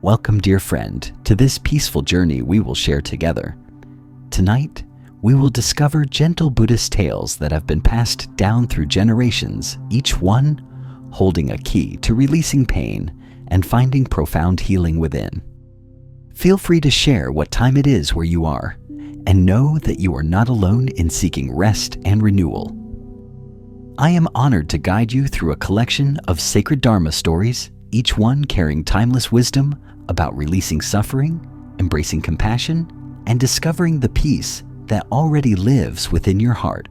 Welcome, dear friend, to this peaceful journey we will share together. Tonight, we will discover gentle Buddhist tales that have been passed down through generations, each one holding a key to releasing pain and finding profound healing within. Feel free to share what time it is where you are, and know that you are not alone in seeking rest and renewal. I am honored to guide you through a collection of sacred Dharma stories, each one carrying timeless wisdom about releasing suffering, embracing compassion, and discovering the peace that already lives within your heart.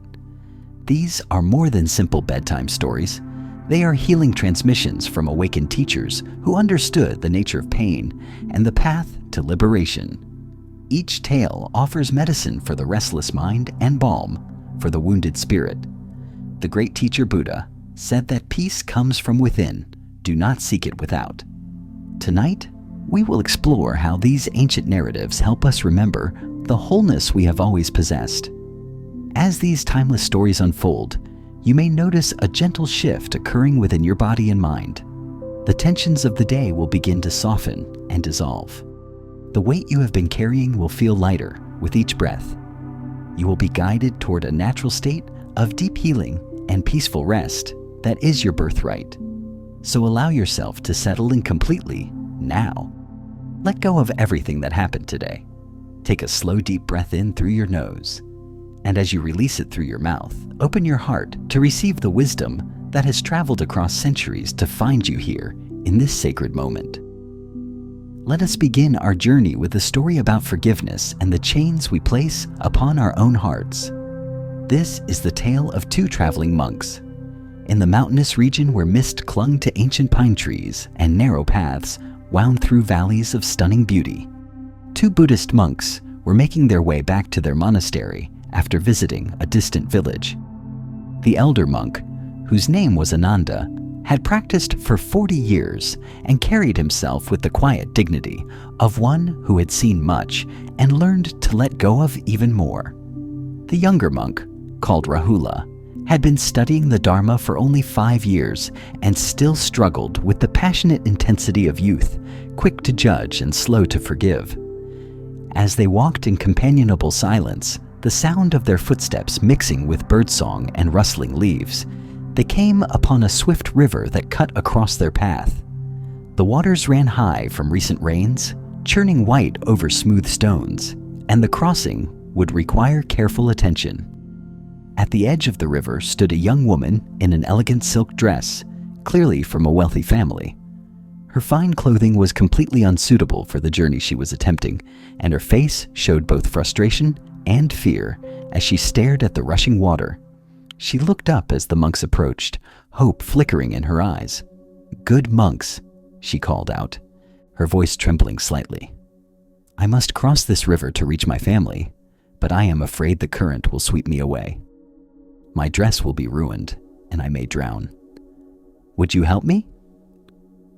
These are more than simple bedtime stories. They are healing transmissions from awakened teachers who understood the nature of pain and the path to liberation. Each tale offers medicine for the restless mind and balm for the wounded spirit. The great teacher Buddha said that peace comes from within. Do not seek it without. Tonight, we will explore how these ancient narratives help us remember the wholeness we have always possessed. As these timeless stories unfold, you may notice a gentle shift occurring within your body and mind. The tensions of the day will begin to soften and dissolve. The weight you have been carrying will feel lighter with each breath. You will be guided toward a natural state of deep healing and peaceful rest that is your birthright. So allow yourself to settle in completely now. Let go of everything that happened today. Take a slow, deep breath in through your nose. And as you release it through your mouth, open your heart to receive the wisdom that has traveled across centuries to find you here in this sacred moment. Let us begin our journey with a story about forgiveness and the chains we place upon our own hearts. This is the tale of two traveling monks. In the mountainous region where mist clung to ancient pine trees and narrow paths wound through valleys of stunning beauty, two Buddhist monks were making their way back to their monastery after visiting a distant village. The elder monk, whose name was Ananda, had practiced for 40 years and carried himself with the quiet dignity of one who had seen much and learned to let go of even more. The younger monk, called Rahula, had been studying the Dharma for only 5 years and still struggled with the passionate intensity of youth, quick to judge and slow to forgive. As they walked in companionable silence, the sound of their footsteps mixing with birdsong and rustling leaves, they came upon a swift river that cut across their path. The waters ran high from recent rains, churning white over smooth stones, and the crossing would require careful attention. At the edge of the river stood a young woman in an elegant silk dress, clearly from a wealthy family. Her fine clothing was completely unsuitable for the journey she was attempting, and her face showed both frustration and fear as she stared at the rushing water. She looked up as the monks approached, hope flickering in her eyes. "Good monks," she called out, her voice trembling slightly. "I must cross this river to reach my family, but I am afraid the current will sweep me away. My dress will be ruined, and I may drown. Would you help me?"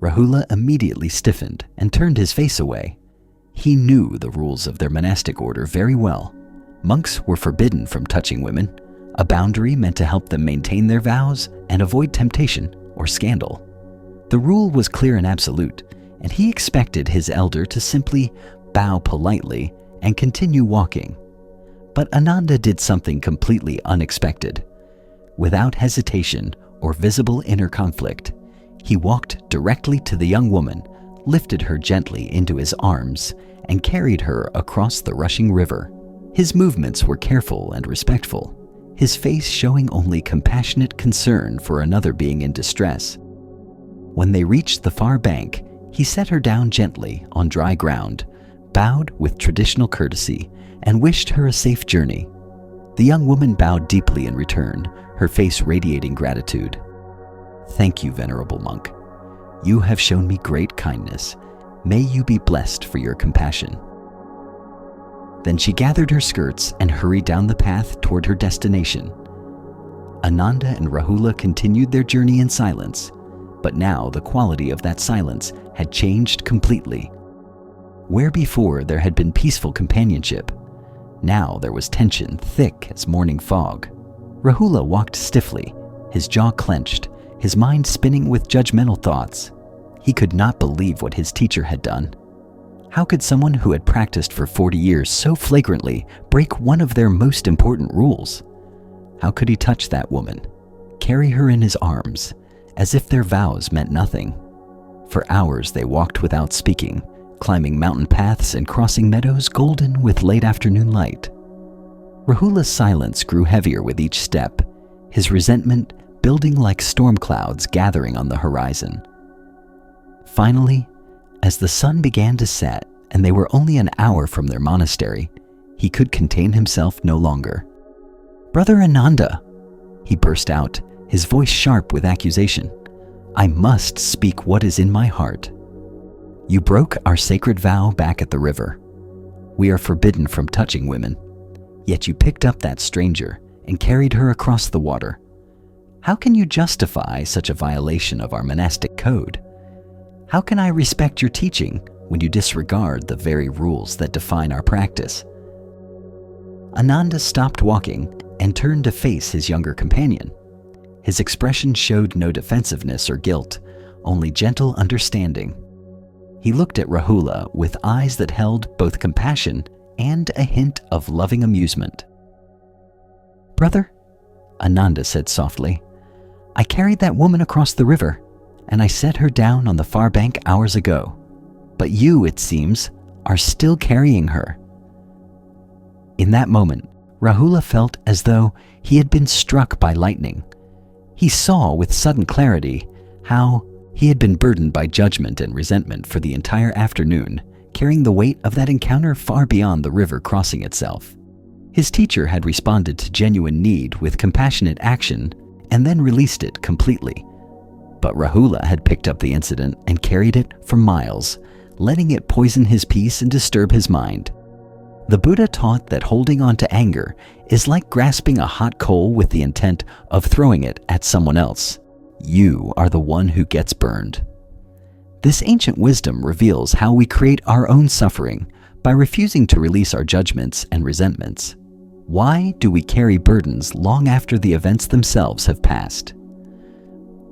Rahula immediately stiffened and turned his face away. He knew the rules of their monastic order very well. Monks were forbidden from touching women, a boundary meant to help them maintain their vows and avoid temptation or scandal. The rule was clear and absolute, and he expected his elder to simply bow politely and continue walking. But Ananda did something completely unexpected. Without hesitation or visible inner conflict, he walked directly to the young woman, lifted her gently into his arms, and carried her across the rushing river. His movements were careful and respectful, his face showing only compassionate concern for another being in distress. When they reached the far bank, he set her down gently on dry ground, bowed with traditional courtesy, and wished her a safe journey. The young woman bowed deeply in return, her face radiating gratitude. "Thank you, venerable monk. You have shown me great kindness. May you be blessed for your compassion." Then she gathered her skirts and hurried down the path toward her destination. Ananda and Rahula continued their journey in silence, but now the quality of that silence had changed completely. Where before there had been peaceful companionship, now there was tension thick as morning fog. Rahula walked stiffly, his jaw clenched, his mind spinning with judgmental thoughts. He could not believe what his teacher had done, How could someone who had practiced for 40 years so flagrantly break one of their most important rules? How could he touch that woman, carry her in his arms, as if their vows meant nothing? For hours they walked without speaking, climbing mountain paths and crossing meadows golden with late afternoon light. Rahula's silence grew heavier with each step, his resentment building like storm clouds gathering on the horizon. Finally, as the sun began to set and they were only an hour from their monastery, he could contain himself no longer. "Brother Ananda," he burst out, his voice sharp with accusation, "I must speak what is in my heart. You broke our sacred vow back at the river. We are forbidden from touching women, yet you picked up that stranger and carried her across the water. How can you justify such a violation of our monastic code? How can I respect your teaching when you disregard the very rules that define our practice?" Ananda stopped walking and turned to face his younger companion. His expression showed no defensiveness or guilt, only gentle understanding. He looked at Rahula with eyes that held both compassion and a hint of loving amusement. "Brother," Ananda said softly, "I carried that woman across the river, and I set her down on the far bank hours ago. But you, it seems, are still carrying her." In that moment, Rahula felt as though he had been struck by lightning. He saw with sudden clarity how he had been burdened by judgment and resentment for the entire afternoon, carrying the weight of that encounter far beyond the river crossing itself. His teacher had responded to genuine need with compassionate action and then released it completely. But Rahula had picked up the incident and carried it for miles, letting it poison his peace and disturb his mind. The Buddha taught that holding on to anger is like grasping a hot coal with the intent of throwing it at someone else. You are the one who gets burned. This ancient wisdom reveals how we create our own suffering by refusing to release our judgments and resentments. Why do we carry burdens long after the events themselves have passed?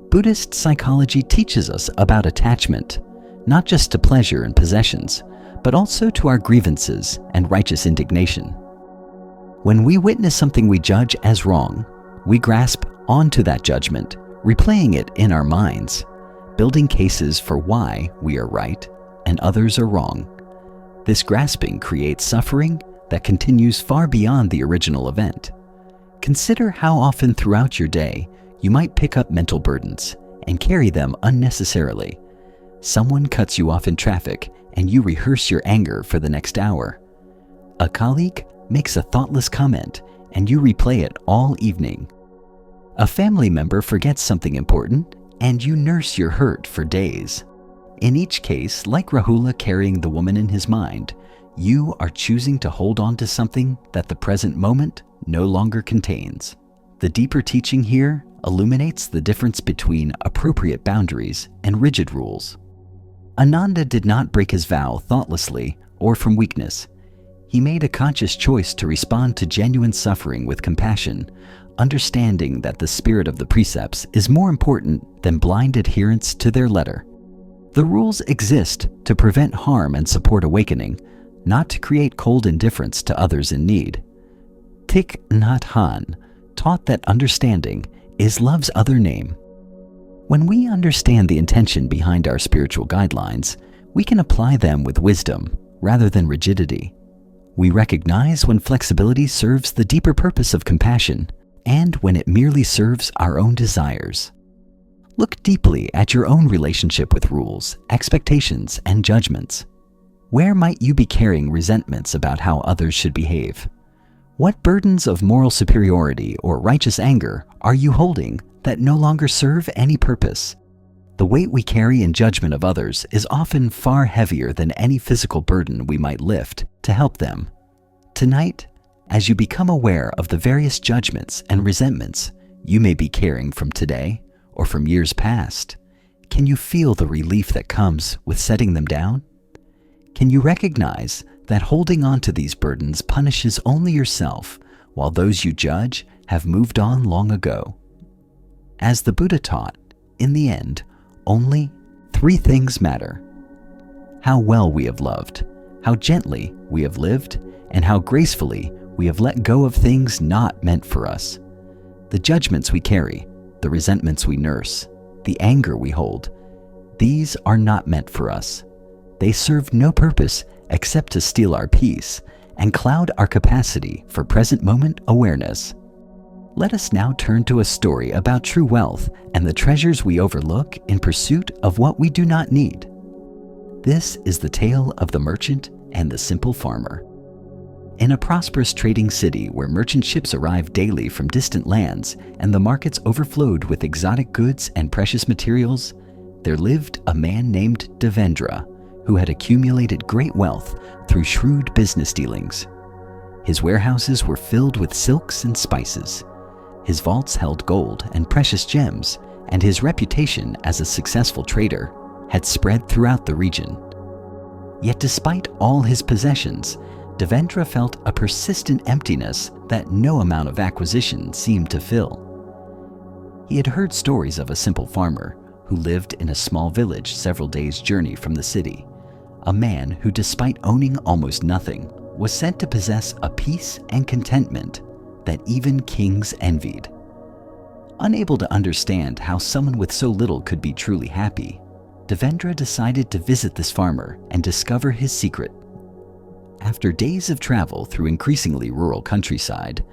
Buddhist psychology teaches us about attachment, not just to pleasure and possessions, but also to our grievances and righteous indignation. When we witness something we judge as wrong, we grasp onto that judgment, replaying it in our minds, building cases for why we are right and others are wrong. This grasping creates suffering that continues far beyond the original event. Consider how often throughout your day you might pick up mental burdens and carry them unnecessarily. Someone cuts you off in traffic and you rehearse your anger for the next hour. A colleague makes a thoughtless comment and you replay it all evening. A family member forgets something important and you nurse your hurt for days. In each case, like Rahula carrying the woman in his mind, you are choosing to hold on to something that the present moment no longer contains. The deeper teaching here illuminates the difference between appropriate boundaries and rigid rules. Ananda did not break his vow thoughtlessly or from weakness. He made a conscious choice to respond to genuine suffering with compassion, understanding that the spirit of the precepts is more important than blind adherence to their letter. The rules exist to prevent harm and support awakening, not to create cold indifference to others in need. Thich Nhat Hanh taught that understanding is love's other name. When we understand the intention behind our spiritual guidelines, we can apply them with wisdom rather than rigidity. We recognize when flexibility serves the deeper purpose of compassion and when it merely serves our own desires. Look deeply at your own relationship with rules, expectations, and judgments. Where might you be carrying resentments about how others should behave? What burdens of moral superiority or righteous anger are you holding that no longer serve any purpose? The weight we carry in judgment of others is often far heavier than any physical burden we might lift to help them. Tonight, as you become aware of the various judgments and resentments you may be carrying from today or from years past, can you feel the relief that comes with setting them down? Can you recognize that holding on to these burdens punishes only yourself, while those you judge have moved on long ago? As the Buddha taught, in the end, only 3 things matter: how well we have loved, how gently we have lived, and how gracefully we have let go of things not meant for us. The judgments we carry, the resentments we nurse, the anger we hold, these are not meant for us. They serve no purpose except to steal our peace and cloud our capacity for present moment awareness. Let us now turn to a story about true wealth and the treasures we overlook in pursuit of what we do not need. This is the tale of the merchant and the simple farmer. In a prosperous trading city where merchant ships arrived daily from distant lands and the markets overflowed with exotic goods and precious materials, there lived a man named Devendra, who had accumulated great wealth through shrewd business dealings. His warehouses were filled with silks and spices. His vaults held gold and precious gems, and his reputation as a successful trader had spread throughout the region. Yet despite all his possessions, Devendra felt a persistent emptiness that no amount of acquisition seemed to fill. He had heard stories of a simple farmer who lived in a small village several days' journey from the city, a man who, despite owning almost nothing, was said to possess a peace and contentment that even kings envied. Unable to understand how someone with so little could be truly happy, Devendra decided to visit this farmer and discover his secret. After days of travel through increasingly rural countryside,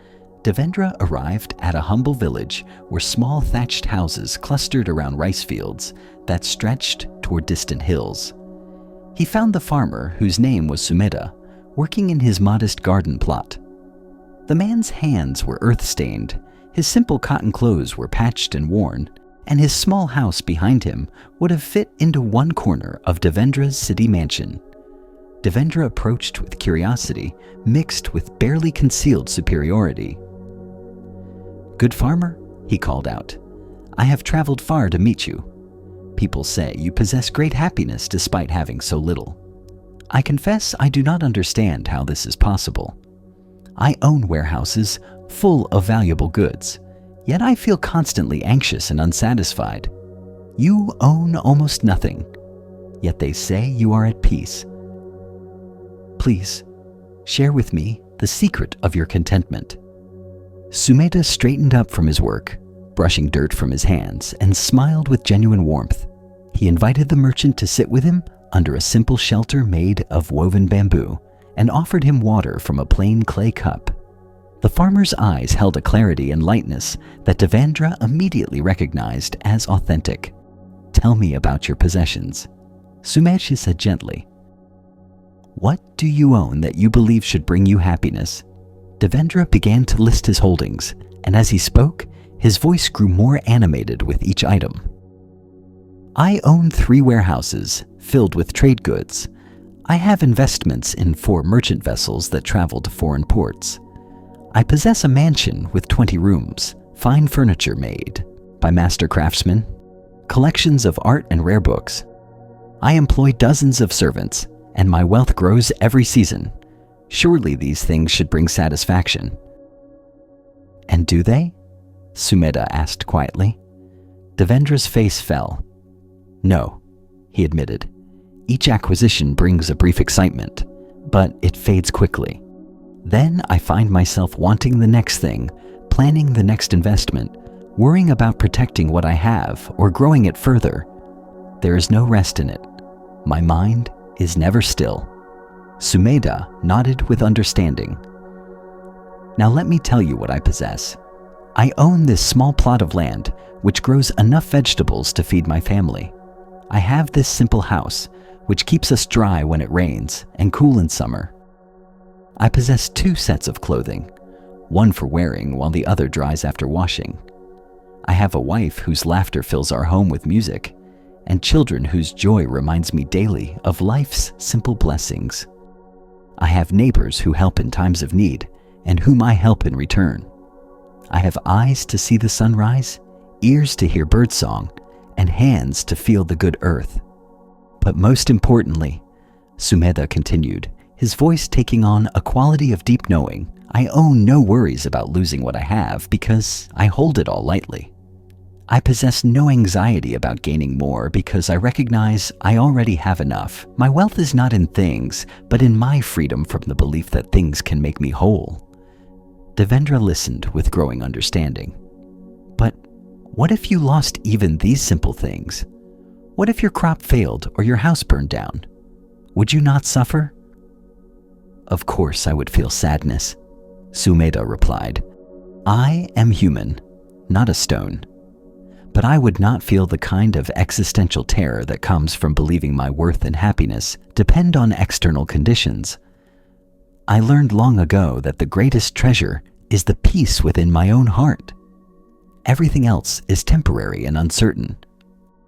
Devendra arrived at a humble village where small thatched houses clustered around rice fields that stretched toward distant hills. He found the farmer, whose name was Sumedha, working in his modest garden plot. The man's hands were earth-stained, his simple cotton clothes were patched and worn, and his small house behind him would have fit into one corner of Devendra's city mansion. Devendra approached with curiosity, mixed with barely concealed superiority. "Good farmer," he called out, "I have traveled far to meet you. People say you possess great happiness despite having so little. I confess I do not understand how this is possible. I own warehouses full of valuable goods, yet I feel constantly anxious and unsatisfied. You own almost nothing, yet they say you are at peace. Please, share with me the secret of your contentment." Sumedha straightened up from his work, brushing dirt from his hands, and smiled with genuine warmth. He invited the merchant to sit with him under a simple shelter made of woven bamboo and offered him water from a plain clay cup. The farmer's eyes held a clarity and lightness that Devendra immediately recognized as authentic. "Tell me about your possessions," Sumedha said gently. "What do you own that you believe should bring you happiness?" Devendra began to list his holdings, and as he spoke, his voice grew more animated with each item. "I own 3 warehouses filled with trade goods. I have investments in 4 merchant vessels that travel to foreign ports. I possess a mansion with 20 rooms, fine furniture made by master craftsmen, collections of art and rare books. I employ dozens of servants, and my wealth grows every season. Surely these things should bring satisfaction." "And do they?" Sumedha asked quietly. Devendra's face fell. "No," he admitted. "Each acquisition brings a brief excitement, but it fades quickly. Then I find myself wanting the next thing, planning the next investment, worrying about protecting what I have or growing it further. There is no rest in it. My mind is never still." Sumedha nodded with understanding. "Now let me tell you what I possess. I own this small plot of land which grows enough vegetables to feed my family. I have this simple house which keeps us dry when it rains and cool in summer. I possess 2 sets of clothing, one for wearing while the other dries after washing. I have a wife whose laughter fills our home with music, and children whose joy reminds me daily of life's simple blessings. I have neighbors who help in times of need, and whom I help in return. I have eyes to see the sunrise, ears to hear birdsong, and hands to feel the good earth. But most importantly," Sumedha continued, his voice taking on a quality of deep knowing, "I own no worries about losing what I have because I hold it all lightly. I possess no anxiety about gaining more because I recognize I already have enough. My wealth is not in things, but in my freedom from the belief that things can make me whole. Devendra listened with growing understanding. But what if you lost even these simple things? What if your crop failed or your house burned down? Would you not suffer? Of course I would feel sadness, Sumedha replied. I am human, not a stone. But I would not feel the kind of existential terror that comes from believing my worth and happiness depend on external conditions. I learned long ago that the greatest treasure is the peace within my own heart. Everything else is temporary and uncertain.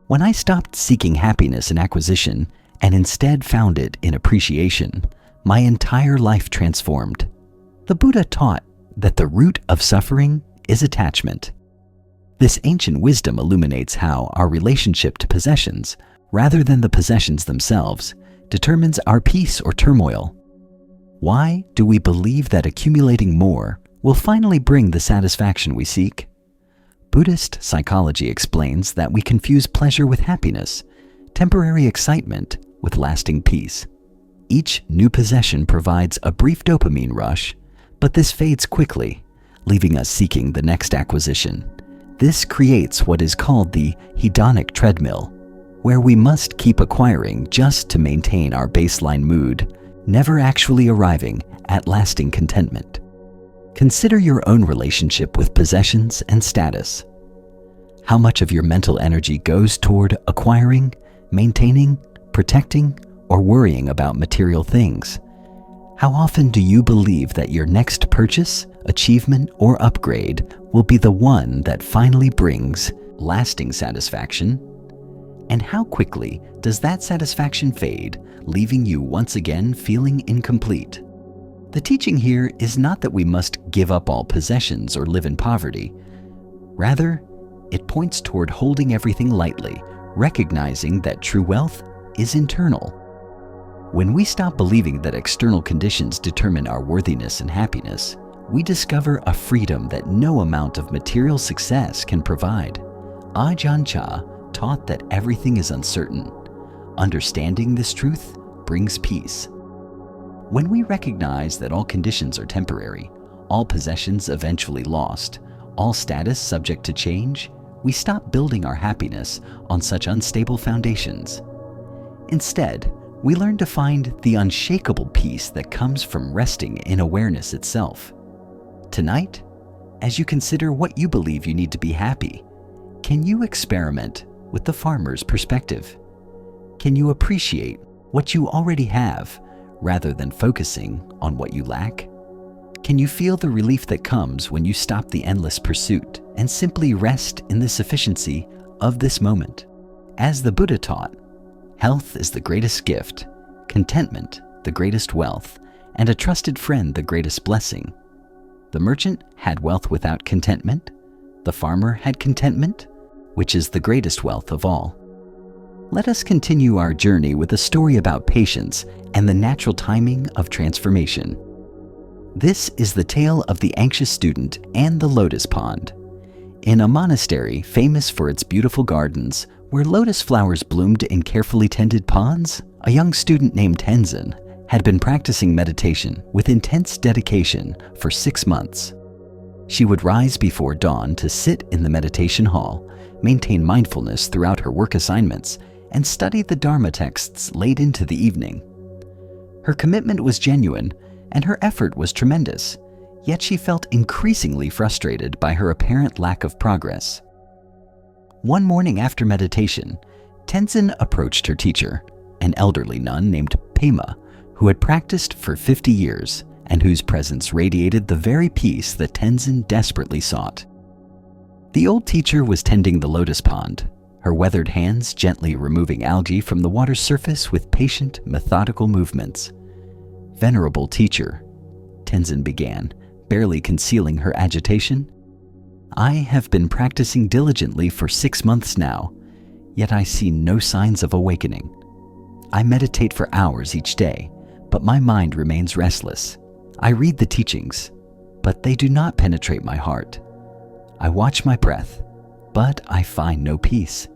When I stopped seeking happiness in acquisition and instead found it in appreciation, my entire life transformed. The Buddha taught that the root of suffering is attachment. This ancient wisdom illuminates how our relationship to possessions, rather than the possessions themselves, determines our peace or turmoil. Why do we believe that accumulating more will finally bring the satisfaction we seek? Buddhist psychology explains that we confuse pleasure with happiness, temporary excitement with lasting peace. Each new possession provides a brief dopamine rush, but this fades quickly, leaving us seeking the next acquisition. This creates what is called the hedonic treadmill, where we must keep acquiring just to maintain our baseline mood, never actually arriving at lasting contentment. Consider your own relationship with possessions and status. How much of your mental energy goes toward acquiring, maintaining, protecting, or worrying about material things? How often do you believe that your next purchase, achievement, or upgrade will be the one that finally brings lasting satisfaction? And how quickly does that satisfaction fade, leaving you once again feeling incomplete? The teaching here is not that we must give up all possessions or live in poverty. Rather, it points toward holding everything lightly, recognizing that true wealth is internal. When we stop believing that external conditions determine our worthiness and happiness, we discover a freedom that no amount of material success can provide. Ajahn Chah taught that everything is uncertain. Understanding this truth brings peace. When we recognize that all conditions are temporary, all possessions eventually lost, all status subject to change, we stop building our happiness on such unstable foundations. Instead, we learn to find the unshakable peace that comes from resting in awareness itself. Tonight, as you consider what you believe you need to be happy, can you experiment with the farmer's perspective? Can you appreciate what you already have rather than focusing on what you lack? Can you feel the relief that comes when you stop the endless pursuit and simply rest in the sufficiency of this moment? As the Buddha taught, health is the greatest gift, contentment the greatest wealth, and a trusted friend the greatest blessing. The merchant had wealth without contentment. The farmer had contentment, which is the greatest wealth of all. Let us continue our journey with a story about patience and the natural timing of transformation. This is the tale of the anxious student and the lotus pond. In a monastery famous for its beautiful gardens, where lotus flowers bloomed in carefully tended ponds, a young student named Tenzin had been practicing meditation with intense dedication for 6 months. She would rise before dawn to sit in the meditation hall, maintain mindfulness throughout her work assignments, and study the Dharma texts late into the evening. Her commitment was genuine, and her effort was tremendous, yet she felt increasingly frustrated by her apparent lack of progress. One morning after meditation, Tenzin approached her teacher, an elderly nun named Pema, who had practiced for 50 years and whose presence radiated the very peace that Tenzin desperately sought. The old teacher was tending the lotus pond, her weathered hands gently removing algae from the water's surface with patient, methodical movements. "Venerable teacher," Tenzin began, barely concealing her agitation, "I have been practicing diligently for 6 months now, yet I see no signs of awakening. I meditate for hours each day, but my mind remains restless. I read the teachings, but they do not penetrate my heart. I watch my breath, but I find no peace.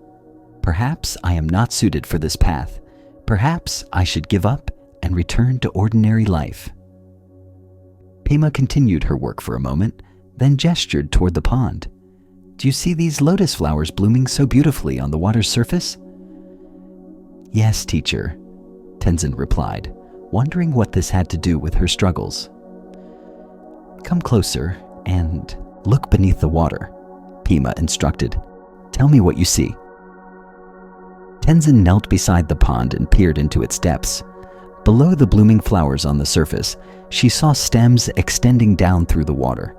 Perhaps I am not suited for this path. Perhaps I should give up and return to ordinary life." Pema continued her work for a moment, then gestured toward the pond. "Do you see these lotus flowers blooming so beautifully on the water's surface?" "Yes, teacher," Tenzin replied, wondering what this had to do with her struggles. "Come closer and look beneath the water," Pema instructed. "Tell me what you see." Tenzin knelt beside the pond and peered into its depths. Below the blooming flowers on the surface, she saw stems extending down through the water.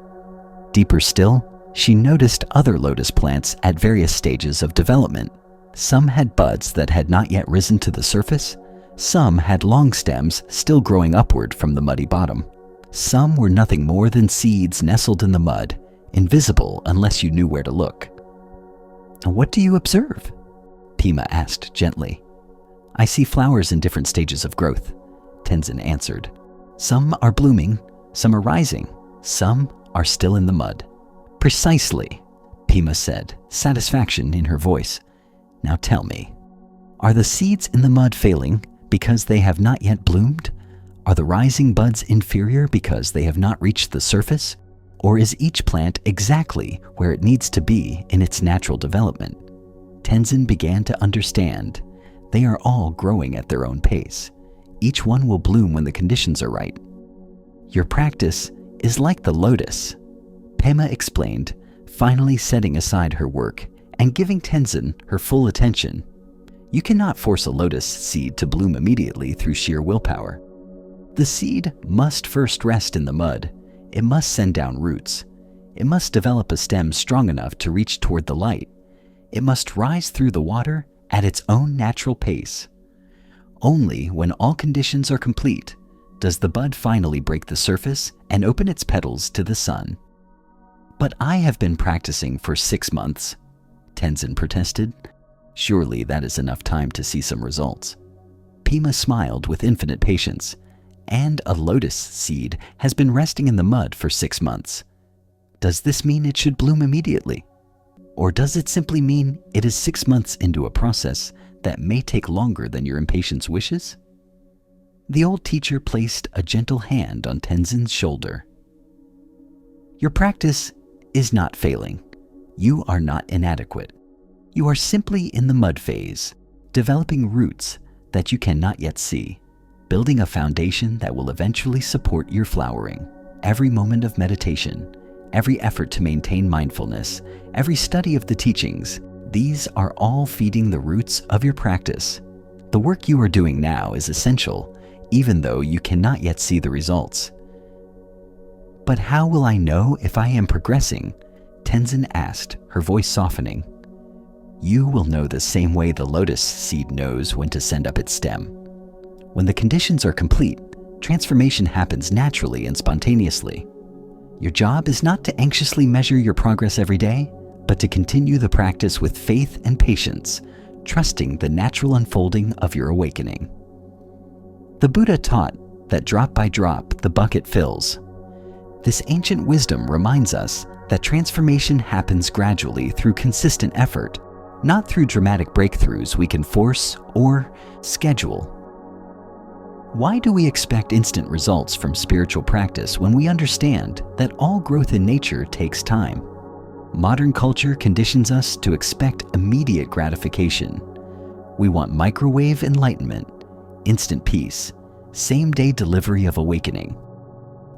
Deeper still, she noticed other lotus plants at various stages of development. Some had buds that had not yet risen to the surface. Some had long stems still growing upward from the muddy bottom. Some were nothing more than seeds nestled in the mud, invisible unless you knew where to look. "What do you observe?" Pema asked gently. "I see flowers in different stages of growth," Tenzin answered. "Some are blooming, some are rising, some are still in the mud." "Precisely," Pema said, satisfaction in her voice. "Now tell me, are the seeds in the mud failing because they have not yet bloomed? Are the rising buds inferior because they have not reached the surface? Or is each plant exactly where it needs to be in its natural development?" Tenzin began to understand. They are all growing at their own pace. Each one will bloom when the conditions are right. "Your practice is like the lotus," Pema explained, finally setting aside her work and giving Tenzin her full attention. "You cannot force a lotus seed to bloom immediately through sheer willpower. The seed must first rest in the mud. It must send down roots. It must develop a stem strong enough to reach toward the light. It must rise through the water at its own natural pace. Only when all conditions are complete does the bud finally break the surface and open its petals to the sun." "But I have been practicing for 6 months, Tenzin protested. "Surely that is enough time to see some results." Pema smiled with infinite patience. "And a lotus seed has been resting in the mud for 6 months. Does this mean it should bloom immediately? Or does it simply mean it is 6 months into a process that may take longer than your impatience wishes?" The old teacher placed a gentle hand on Tenzin's shoulder. "Your practice is not failing. You are not inadequate. You are simply in the mud phase, developing roots that you cannot yet see, building a foundation that will eventually support your flowering. Every moment of meditation, every effort to maintain mindfulness, every study of the teachings, these are all feeding the roots of your practice. The work you are doing now is essential, even though you cannot yet see the results." "But how will I know if I am progressing?" Tenzin asked, her voice softening. "You will know the same way the lotus seed knows when to send up its stem. When the conditions are complete, transformation happens naturally and spontaneously. Your job is not to anxiously measure your progress every day, but to continue the practice with faith and patience, trusting the natural unfolding of your awakening." The Buddha taught that drop by drop the bucket fills. This ancient wisdom reminds us that transformation happens gradually through consistent effort, not through dramatic breakthroughs we can force or schedule. Why do we expect instant results from spiritual practice when we understand that all growth in nature takes time? Modern culture conditions us to expect immediate gratification. We want microwave enlightenment, instant peace, same-day delivery of awakening.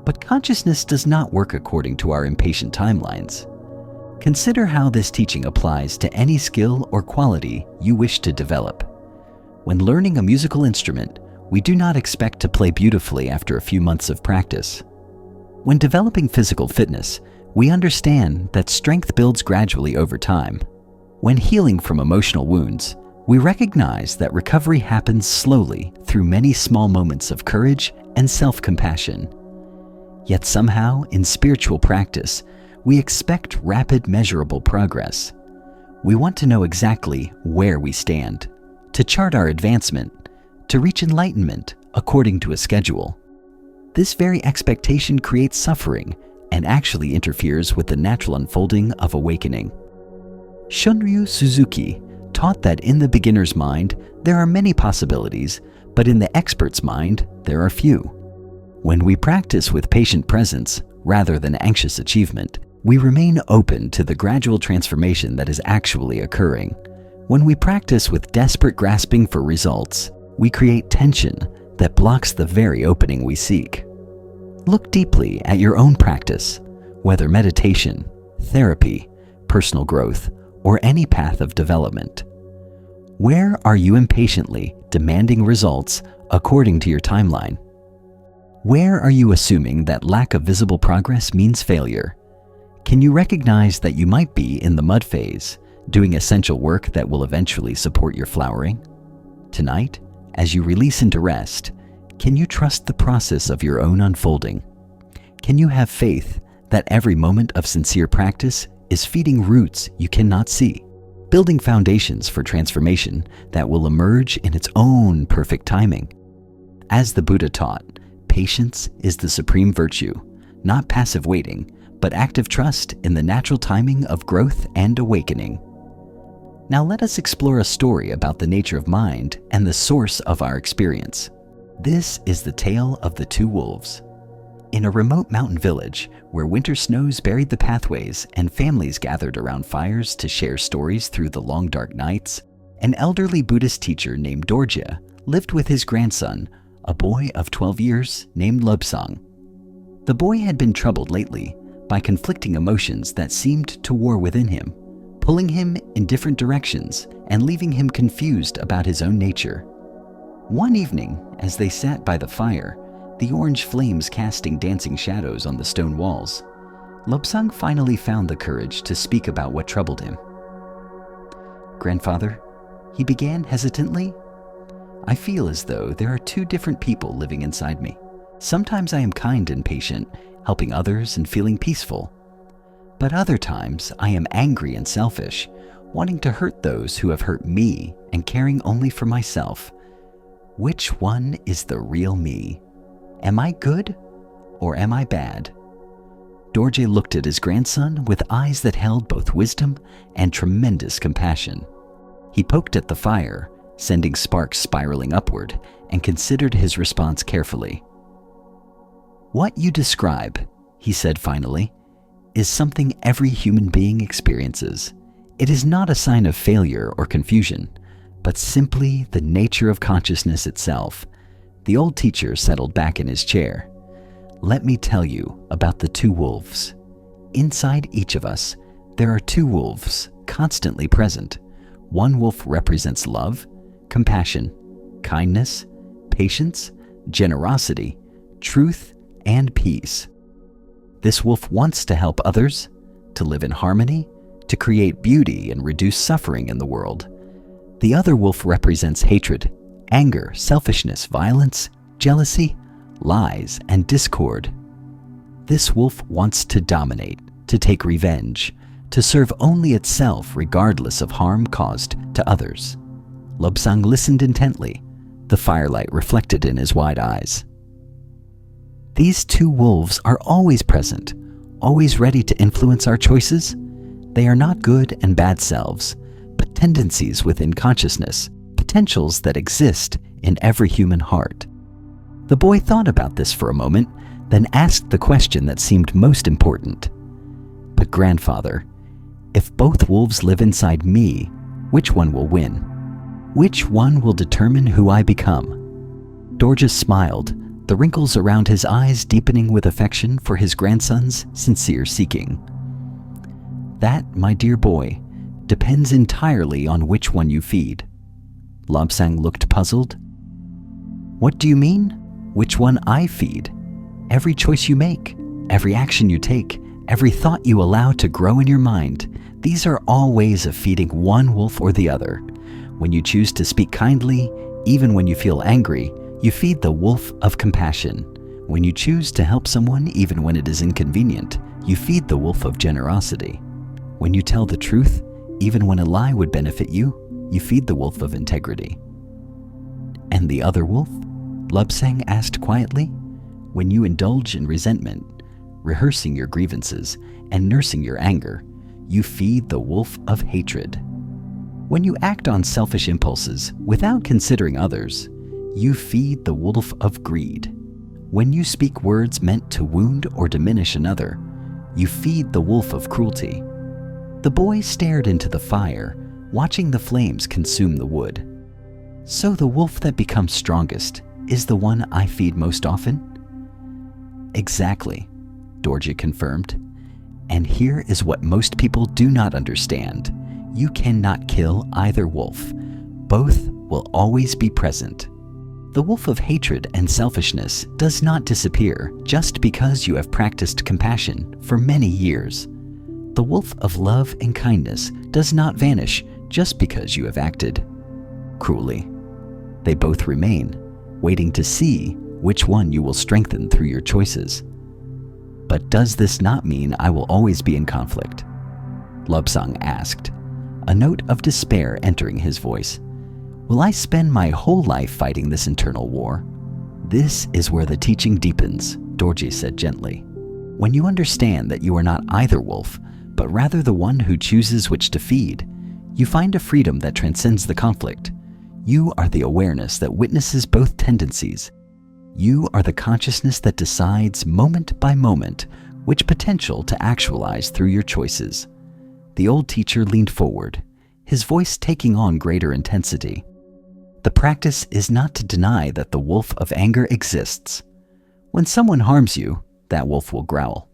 But consciousness does not work according to our impatient timelines. Consider how this teaching applies to any skill or quality you wish to develop. When learning a musical instrument, we do not expect to play beautifully after a few months of practice. When developing physical fitness, we understand that strength builds gradually over time. When healing from emotional wounds, we recognize that recovery happens slowly through many small moments of courage and self-compassion. Yet somehow, in spiritual practice, we expect rapid, measurable progress. We want to know exactly where we stand, to chart our advancement, to reach enlightenment according to a schedule. This very expectation creates suffering and actually interferes with the natural unfolding of awakening. Shunryu Suzuki taught that in the beginner's mind, there are many possibilities, but in the expert's mind, there are few. When we practice with patient presence rather than anxious achievement, we remain open to the gradual transformation that is actually occurring. When we practice with desperate grasping for results, we create tension that blocks the very opening we seek. Look deeply at your own practice, whether meditation, therapy, personal growth, or any path of development. Where are you impatiently demanding results according to your timeline? Where are you assuming that lack of visible progress means failure? Can you recognize that you might be in the mud phase, doing essential work that will eventually support your flowering? Tonight, as you release into rest, can you trust the process of your own unfolding? Can you have faith that every moment of sincere practice is feeding roots you cannot see, building foundations for transformation that will emerge in its own perfect timing? As the Buddha taught, patience is the supreme virtue, not passive waiting, but active trust in the natural timing of growth and awakening. Now let us explore a story about the nature of mind and the source of our experience. This is the tale of the two wolves. In a remote mountain village where winter snows buried the pathways and families gathered around fires to share stories through the long dark nights, an elderly Buddhist teacher named Dorje lived with his grandson, a boy of 12 years named Lobsang. The boy had been troubled lately by conflicting emotions that seemed to war within him, pulling him in different directions and leaving him confused about his own nature. One evening, as they sat by the fire, the orange flames casting dancing shadows on the stone walls, Lobsang finally found the courage to speak about what troubled him. "Grandfather," he began hesitantly, "I feel as though there are two different people living inside me. Sometimes I am kind and patient, helping others and feeling peaceful. But other times I am angry and selfish, wanting to hurt those who have hurt me and caring only for myself. Which one is the real me? Am I good or am I bad?" Dorje looked at his grandson with eyes that held both wisdom and tremendous compassion. He poked at the fire, sending sparks spiraling upward, and considered his response carefully. "What you describe," he said finally, "is something every human being experiences. It is not a sign of failure or confusion, but simply the nature of consciousness itself." The old teacher settled back in his chair. "Let me tell you about the two wolves. Inside each of us, there are two wolves constantly present. One wolf represents love, compassion, kindness, patience, generosity, truth, and peace. This wolf wants to help others, to live in harmony, to create beauty and reduce suffering in the world. The other wolf represents hatred, anger, selfishness, violence, jealousy, lies, and discord. This wolf wants to dominate, to take revenge, to serve only itself regardless of harm caused to others." Lobsang listened intently, the firelight reflected in his wide eyes. "These two wolves are always present, always ready to influence our choices. They are not good and bad selves, but tendencies within consciousness, potentials that exist in every human heart." The boy thought about this for a moment, then asked the question that seemed most important. "But grandfather, if both wolves live inside me, which one will win? Which one will determine who I become?" Dorje smiled, the wrinkles around his eyes deepening with affection for his grandson's sincere seeking. "That, my dear boy, depends entirely on which one you feed." Lobsang looked puzzled. "What do you mean? Which one I feed? Every choice you make, every action you take, every thought you allow to grow in your mind, these are all ways of feeding one wolf or the other. When you choose to speak kindly, even when you feel angry, you feed the wolf of compassion. When you choose to help someone even when it is inconvenient, you feed the wolf of generosity. When you tell the truth, even when a lie would benefit you, you feed the wolf of integrity." "And the other wolf?" Lobsang asked quietly. "When you indulge in resentment, rehearsing your grievances, and nursing your anger, you feed the wolf of hatred. When you act on selfish impulses without considering others, you feed the wolf of greed. When you speak words meant to wound or diminish another, you feed the wolf of cruelty. The boy stared into the fire, watching the flames consume the wood. So the wolf that becomes strongest is the one I feed most often? Exactly, Dorje confirmed. And here is what most people do not understand. You cannot kill either wolf. Both will always be present. The wolf of hatred and selfishness does not disappear just because you have practiced compassion for many years. The wolf of love and kindness does not vanish just because you have acted cruelly. They both remain, waiting to see which one you will strengthen through your choices. But does this not mean I will always be in conflict? Lobsang asked, a note of despair entering his voice. Will I spend my whole life fighting this internal war? This is where the teaching deepens, Dorje said gently. When you understand that you are not either wolf, but rather the one who chooses which to feed, you find a freedom that transcends the conflict. You are the awareness that witnesses both tendencies. You are the consciousness that decides moment by moment which potential to actualize through your choices. The old teacher leaned forward, his voice taking on greater intensity. The practice is not to deny that the wolf of anger exists. When someone harms you, that wolf will growl.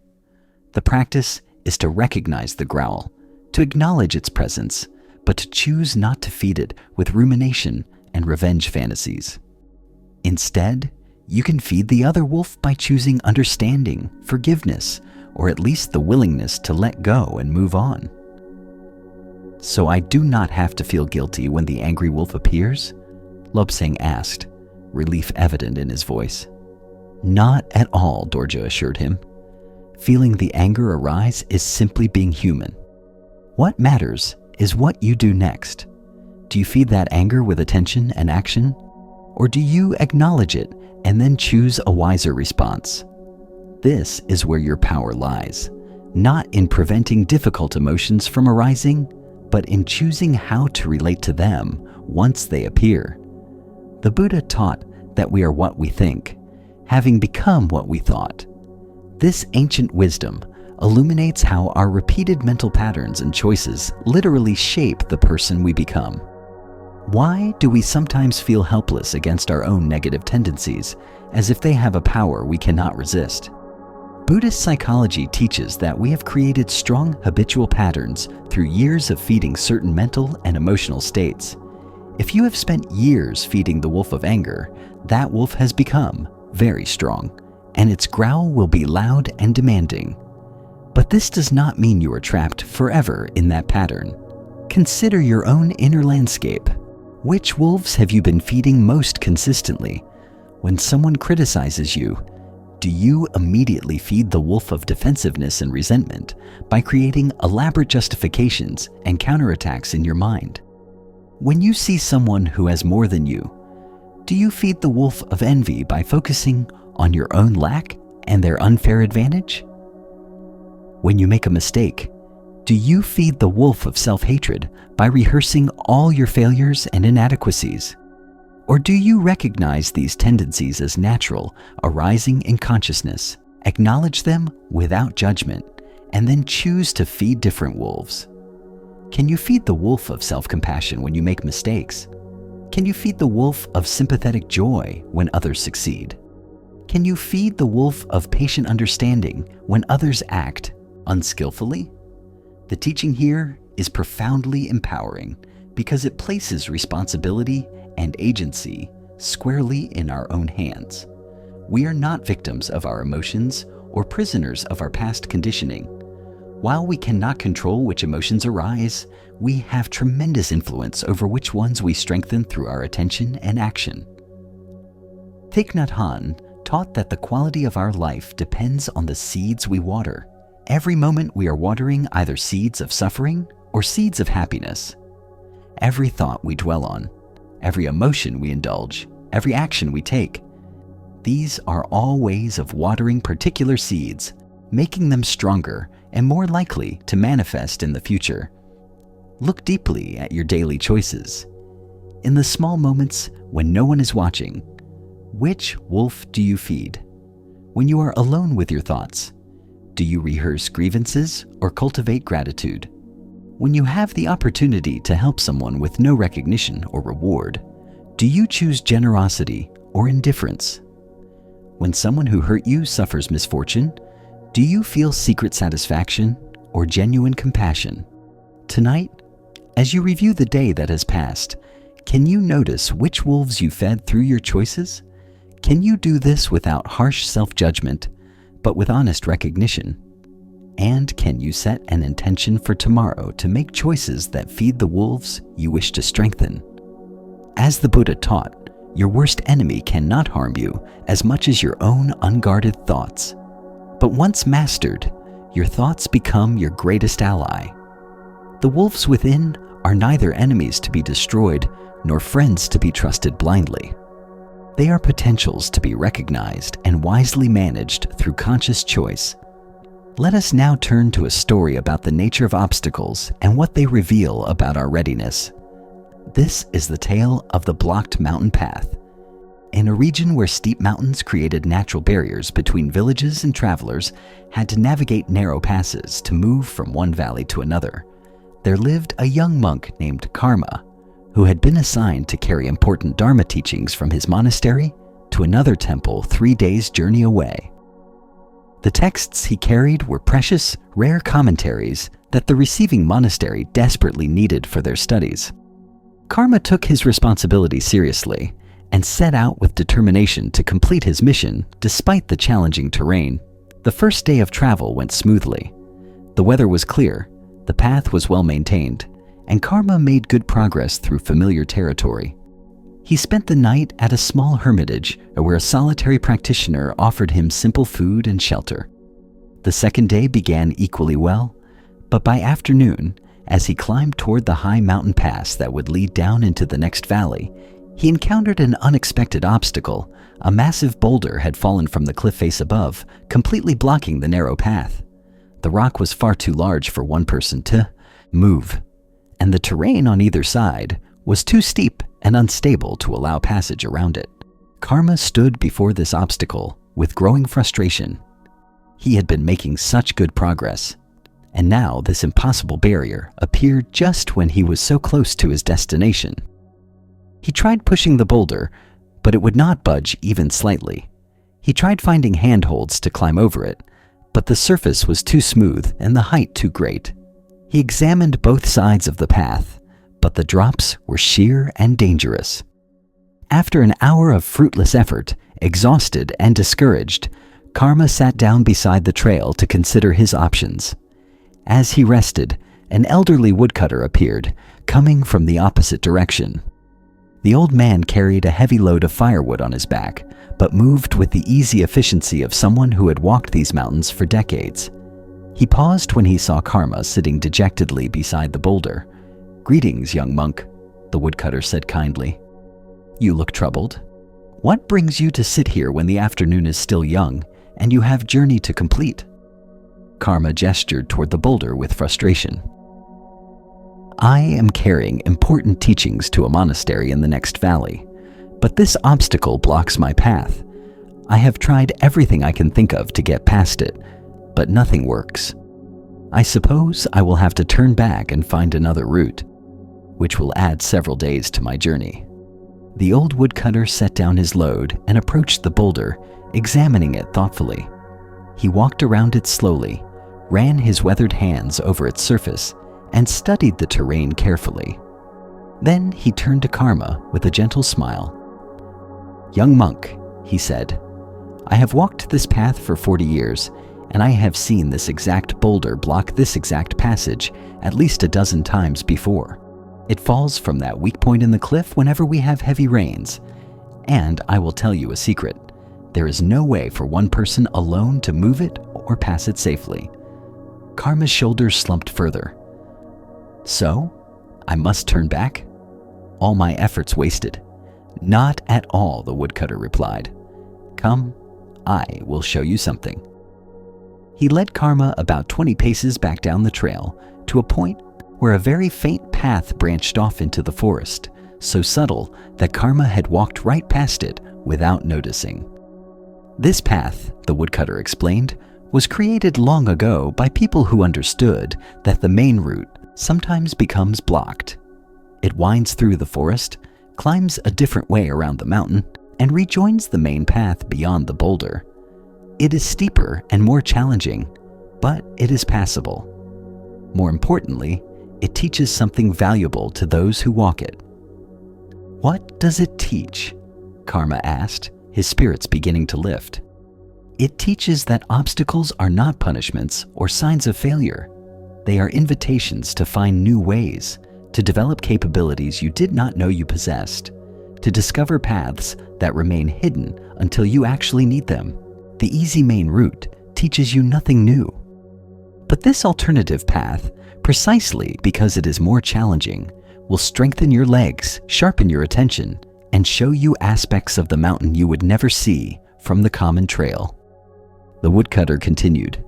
The practice is to recognize the growl, to acknowledge its presence, but to choose not to feed it with rumination and revenge fantasies. Instead, you can feed the other wolf by choosing understanding, forgiveness, or at least the willingness to let go and move on. So I do not have to feel guilty when the angry wolf appears? Lobsang asked, relief evident in his voice. Not at all, Dorje assured him. Feeling the anger arise is simply being human. What matters is what you do next. Do you feed that anger with attention and action? Or do you acknowledge it and then choose a wiser response? This is where your power lies, not in preventing difficult emotions from arising, but in choosing how to relate to them once they appear. The Buddha taught that we are what we think, having become what we thought. This ancient wisdom illuminates how our repeated mental patterns and choices literally shape the person we become. Why do we sometimes feel helpless against our own negative tendencies, as if they have a power we cannot resist? Buddhist psychology teaches that we have created strong habitual patterns through years of feeding certain mental and emotional states. If you have spent years feeding the wolf of anger, that wolf has become very strong, and its growl will be loud and demanding. But this does not mean you are trapped forever in that pattern. Consider your own inner landscape. Which wolves have you been feeding most consistently? When someone criticizes you, do you immediately feed the wolf of defensiveness and resentment by creating elaborate justifications and counterattacks in your mind? When you see someone who has more than you, do you feed the wolf of envy by focusing on your own lack and their unfair advantage? When you make a mistake, do you feed the wolf of self-hatred by rehearsing all your failures and inadequacies? Or do you recognize these tendencies as natural, arising in consciousness, acknowledge them without judgment, and then choose to feed different wolves? Can you feed the wolf of self-compassion when you make mistakes? Can you feed the wolf of sympathetic joy when others succeed? Can you feed the wolf of patient understanding when others act unskillfully? The teaching here is profoundly empowering because it places responsibility and agency squarely in our own hands. We are not victims of our emotions or prisoners of our past conditioning. While we cannot control which emotions arise, we have tremendous influence over which ones we strengthen through our attention and action. Thich Nhat Hanh taught that the quality of our life depends on the seeds we water. Every moment we are watering either seeds of suffering or seeds of happiness. Every thought we dwell on, every emotion we indulge, every action we take, these are all ways of watering particular seeds, making them stronger and more likely to manifest in the future. Look deeply at your daily choices. In the small moments when no one is watching, which wolf do you feed? When you are alone with your thoughts, do you rehearse grievances or cultivate gratitude? When you have the opportunity to help someone with no recognition or reward, do you choose generosity or indifference? When someone who hurt you suffers misfortune, do you feel secret satisfaction or genuine compassion? Tonight, as you review the day that has passed, can you notice which wolves you fed through your choices? Can you do this without harsh self-judgment, but with honest recognition? And can you set an intention for tomorrow to make choices that feed the wolves you wish to strengthen? As the Buddha taught, your worst enemy cannot harm you as much as your own unguarded thoughts. But once mastered, your thoughts become your greatest ally. The wolves within are neither enemies to be destroyed nor friends to be trusted blindly. They are potentials to be recognized and wisely managed through conscious choice. Let us now turn to a story about the nature of obstacles and what they reveal about our readiness. This is the tale of the blocked mountain path. In a region where steep mountains created natural barriers between villages and travelers had to navigate narrow passes to move from one valley to another, there lived a young monk named Karma, who had been assigned to carry important Dharma teachings from his monastery to another temple 3 days' journey away. The texts he carried were precious, rare commentaries that the receiving monastery desperately needed for their studies. Karma took his responsibility seriously and set out with determination to complete his mission despite the challenging terrain. The first day of travel went smoothly. The weather was clear, the path was well maintained, and Karma made good progress through familiar territory. He spent the night at a small hermitage where a solitary practitioner offered him simple food and shelter. The second day began equally well, but by afternoon, as he climbed toward the high mountain pass that would lead down into the next valley, he encountered an unexpected obstacle. A massive boulder had fallen from the cliff face above, completely blocking the narrow path. The rock was far too large for one person to move, and the terrain on either side was too steep and unstable to allow passage around it. Karma stood before this obstacle with growing frustration. He had been making such good progress, and now this impossible barrier appeared just when he was so close to his destination. He tried pushing the boulder, but it would not budge even slightly. He tried finding handholds to climb over it, but the surface was too smooth and the height too great. He examined both sides of the path, but the drops were sheer and dangerous. After an hour of fruitless effort, exhausted and discouraged, Karma sat down beside the trail to consider his options. As he rested, an elderly woodcutter appeared, coming from the opposite direction. The old man carried a heavy load of firewood on his back, but moved with the easy efficiency of someone who had walked these mountains for decades. He paused when he saw Karma sitting dejectedly beside the boulder. "Greetings, young monk," the woodcutter said kindly. "You look troubled. What brings you to sit here when the afternoon is still young and you have journey to complete?" Karma gestured toward the boulder with frustration. "I am carrying important teachings to a monastery in the next valley, but this obstacle blocks my path. I have tried everything I can think of to get past it, but nothing works. I suppose I will have to turn back and find another route, which will add several days to my journey." The old woodcutter set down his load and approached the boulder, examining it thoughtfully. He walked around it slowly, ran his weathered hands over its surface, and studied the terrain carefully. Then he turned to Karma with a gentle smile. "Young monk," he said, "I have walked this path for 40 years, and I have seen this exact boulder block this exact passage at least a dozen times before. It falls from that weak point in the cliff whenever we have heavy rains. And I will tell you a secret. There is no way for one person alone to move it or pass it safely." Karma's shoulders slumped further. "So, I must turn back? All my efforts wasted?" "Not at all," the woodcutter replied. "Come, I will show you something." He led Karma about 20 paces back down the trail to a point where a very faint path branched off into the forest, so subtle that Karma had walked right past it without noticing. This path, the woodcutter explained, was created long ago by people who understood that the main route sometimes becomes blocked. It winds through the forest, climbs a different way around the mountain, and rejoins the main path beyond the boulder. It is steeper and more challenging, but it is passable. More importantly, it teaches something valuable to those who walk it. What does it teach? Karma asked, his spirits beginning to lift. It teaches that obstacles are not punishments or signs of failure. They are invitations to find new ways, to develop capabilities you did not know you possessed, to discover paths that remain hidden until you actually need them. The easy main route teaches you nothing new. But this alternative path, precisely because it is more challenging, will strengthen your legs, sharpen your attention, and show you aspects of the mountain you would never see from the common trail. The woodcutter continued,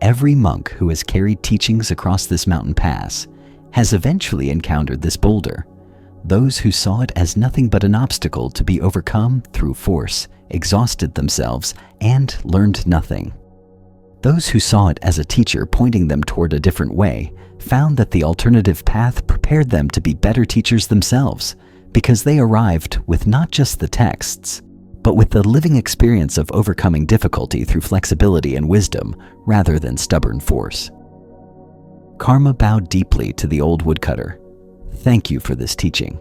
every monk who has carried teachings across this mountain pass has eventually encountered this boulder. Those who saw it as nothing but an obstacle to be overcome through force exhausted themselves and learned nothing. Those who saw it as a teacher pointing them toward a different way found that the alternative path prepared them to be better teachers themselves, because they arrived with not just the texts, but with the living experience of overcoming difficulty through flexibility and wisdom rather than stubborn force. Karma bowed deeply to the old woodcutter. Thank you for this teaching.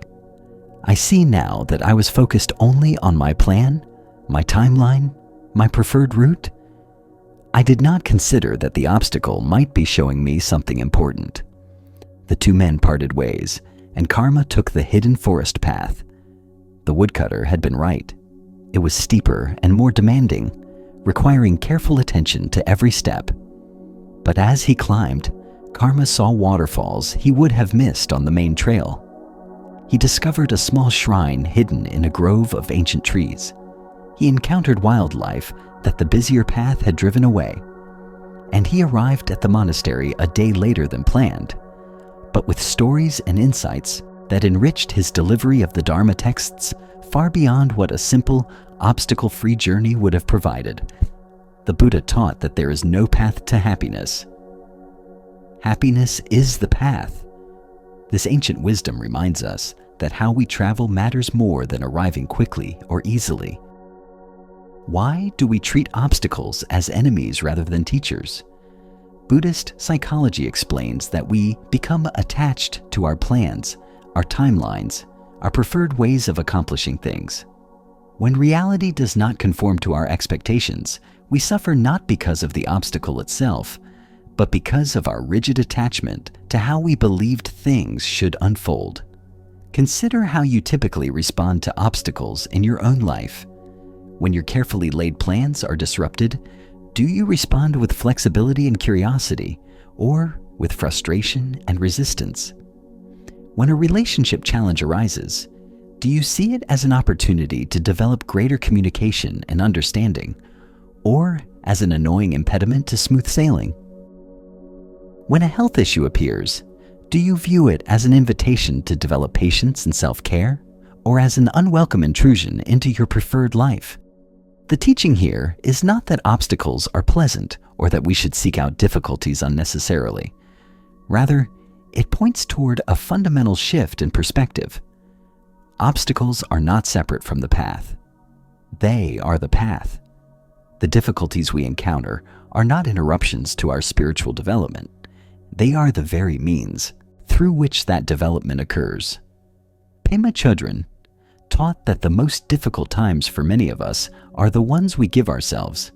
I see now that I was focused only on my plan, my timeline, my preferred route. I did not consider that the obstacle might be showing me something important. The two men parted ways, and Karma took the hidden forest path. The woodcutter had been right. It was steeper and more demanding, requiring careful attention to every step. But as he climbed, Karma saw waterfalls he would have missed on the main trail. He discovered a small shrine hidden in a grove of ancient trees. He encountered wildlife that the busier path had driven away, and he arrived at the monastery a day later than planned, but with stories and insights that enriched his delivery of the Dharma texts far beyond what a simple, obstacle-free journey would have provided. The Buddha taught that there is no path to happiness. Happiness is the path. This ancient wisdom reminds us that how we travel matters more than arriving quickly or easily. Why do we treat obstacles as enemies rather than teachers? Buddhist psychology explains that we become attached to our plans, our timelines, our preferred ways of accomplishing things. When reality does not conform to our expectations, we suffer not because of the obstacle itself, but because of our rigid attachment to how we believed things should unfold. Consider how you typically respond to obstacles in your own life. When your carefully laid plans are disrupted, do you respond with flexibility and curiosity, or with frustration and resistance? When a relationship challenge arises, do you see it as an opportunity to develop greater communication and understanding, or as an annoying impediment to smooth sailing? When a health issue appears, do you view it as an invitation to develop patience and self-care, or as an unwelcome intrusion into your preferred life? The teaching here is not that obstacles are pleasant or that we should seek out difficulties unnecessarily. Rather, it points toward a fundamental shift in perspective. Obstacles are not separate from the path. They are the path. The difficulties we encounter are not interruptions to our spiritual development. They are the very means through which that development occurs. Pema Chodron taught that the most difficult times for many of us are the ones we give ourselves.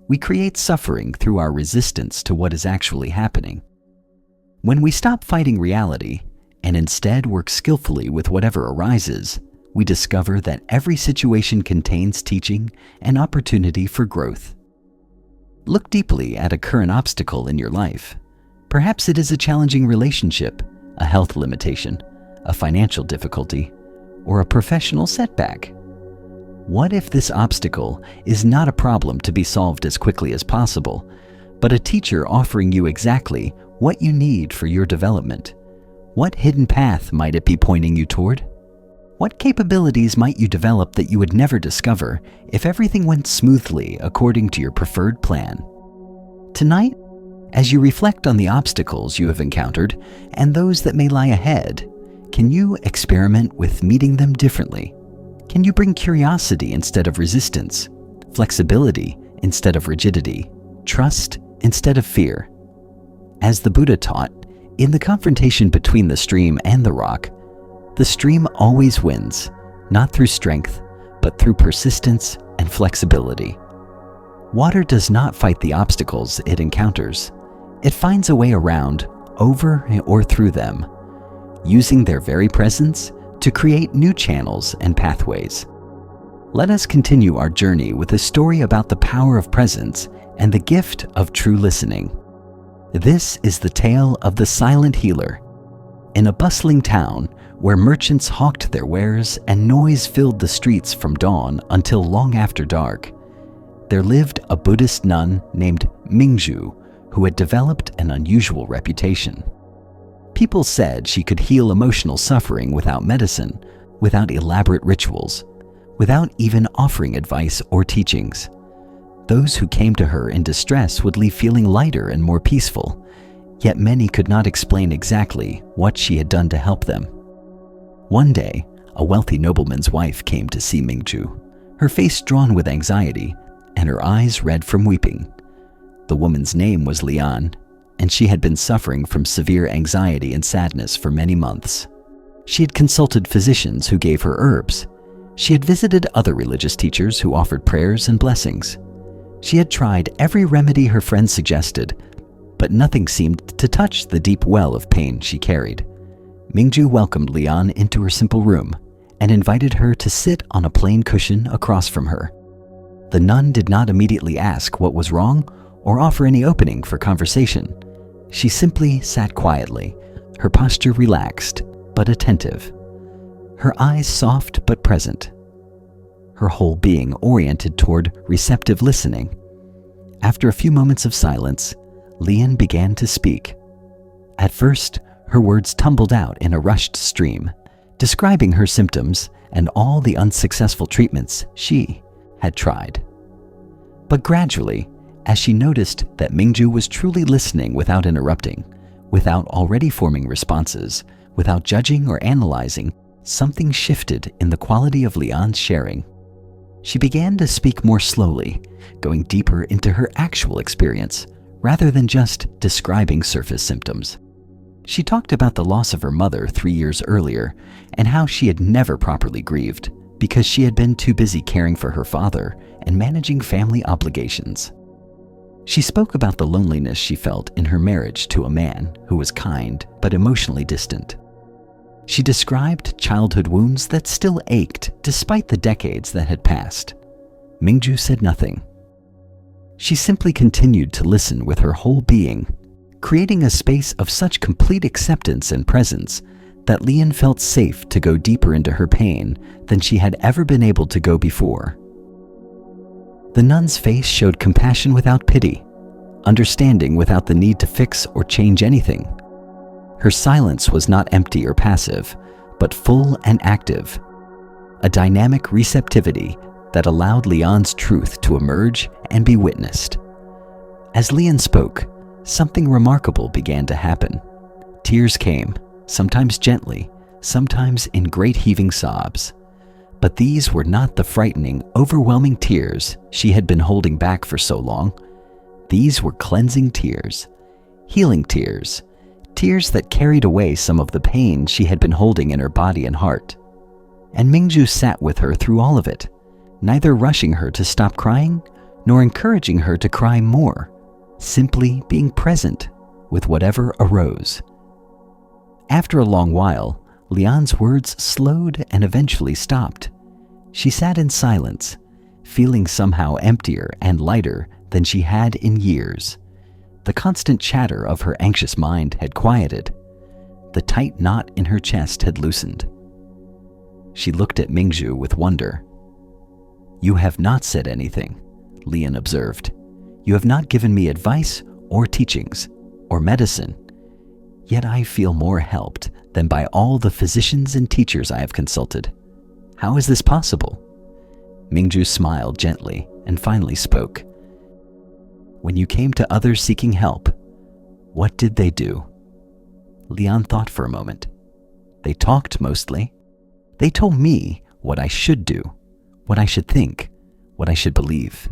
We create suffering through our resistance to what is actually happening. When we stop fighting reality and instead work skillfully with whatever arises, we discover that every situation contains teaching and opportunity for growth. Look deeply at a current obstacle in your life. Perhaps it is a challenging relationship, a health limitation, a financial difficulty, or a professional setback. What if this obstacle is not a problem to be solved as quickly as possible, but a teacher offering you exactly what you need for your development. What hidden path might it be pointing you toward? What capabilities might you develop that you would never discover if everything went smoothly according to your preferred plan? Tonight, as you reflect on the obstacles you have encountered and those that may lie ahead, can you experiment with meeting them differently? Can you bring curiosity instead of resistance, flexibility instead of rigidity, trust instead of fear? As the Buddha taught, in the confrontation between the stream and the rock, the stream always wins, not through strength, but through persistence and flexibility. Water does not fight the obstacles it encounters. It finds a way around, over or through them, using their very presence to create new channels and pathways. Let us continue our journey with a story about the power of presence and the gift of true listening. This is the tale of the silent healer. In a bustling town where merchants hawked their wares and noise filled the streets from dawn until long after dark, there lived a Buddhist nun named Mingju who had developed an unusual reputation. People said she could heal emotional suffering without medicine, without elaborate rituals, without even offering advice or teachings. Those who came to her in distress would leave feeling lighter and more peaceful, yet many could not explain exactly what she had done to help them. One day, a wealthy nobleman's wife came to see Mingju, her face drawn with anxiety and her eyes red from weeping. The woman's name was Lian, and she had been suffering from severe anxiety and sadness for many months. She had consulted physicians who gave her herbs. She had visited other religious teachers who offered prayers and blessings. She had tried every remedy her friends suggested, but nothing seemed to touch the deep well of pain she carried. Mingju welcomed Lian into her simple room and invited her to sit on a plain cushion across from her. The nun did not immediately ask what was wrong or offer any opening for conversation. She simply sat quietly, her posture relaxed but attentive, her eyes soft but present, her whole being oriented toward receptive listening. After a few moments of silence, Lian began to speak. At first, her words tumbled out in a rushed stream, describing her symptoms and all the unsuccessful treatments she had tried. But gradually, as she noticed that Mingju was truly listening without interrupting, without already forming responses, without judging or analyzing, something shifted in the quality of Lian's sharing. She began to speak more slowly, going deeper into her actual experience, rather than just describing surface symptoms. She talked about the loss of her mother 3 years earlier and how she had never properly grieved because she had been too busy caring for her father and managing family obligations. She spoke about the loneliness she felt in her marriage to a man who was kind but emotionally distant. She described childhood wounds that still ached despite the decades that had passed. Mingju said nothing. She simply continued to listen with her whole being, creating a space of such complete acceptance and presence that Lian felt safe to go deeper into her pain than she had ever been able to go before. The nun's face showed compassion without pity, understanding without the need to fix or change anything. Her silence was not empty or passive, but full and active, a dynamic receptivity that allowed Lian's truth to emerge and be witnessed. As Lian spoke, something remarkable began to happen. Tears came, sometimes gently, sometimes in great heaving sobs. But these were not the frightening, overwhelming tears she had been holding back for so long. These were cleansing tears, healing tears, tears that carried away some of the pain she had been holding in her body and heart. And Mingju sat with her through all of it, neither rushing her to stop crying, nor encouraging her to cry more, simply being present with whatever arose. After a long while, Lian's words slowed and eventually stopped. She sat in silence, feeling somehow emptier and lighter than she had in years. The constant chatter of her anxious mind had quieted. The tight knot in her chest had loosened. She looked at Mingju with wonder. "You have not said anything," Lian observed. "You have not given me advice or teachings, or medicine. Yet I feel more helped than by all the physicians and teachers I have consulted. How is this possible?" Mingju smiled gently and finally spoke. "When you came to others seeking help, what did they do?" Leon thought for a moment. "They talked mostly. They told me what I should do, what I should think, what I should believe.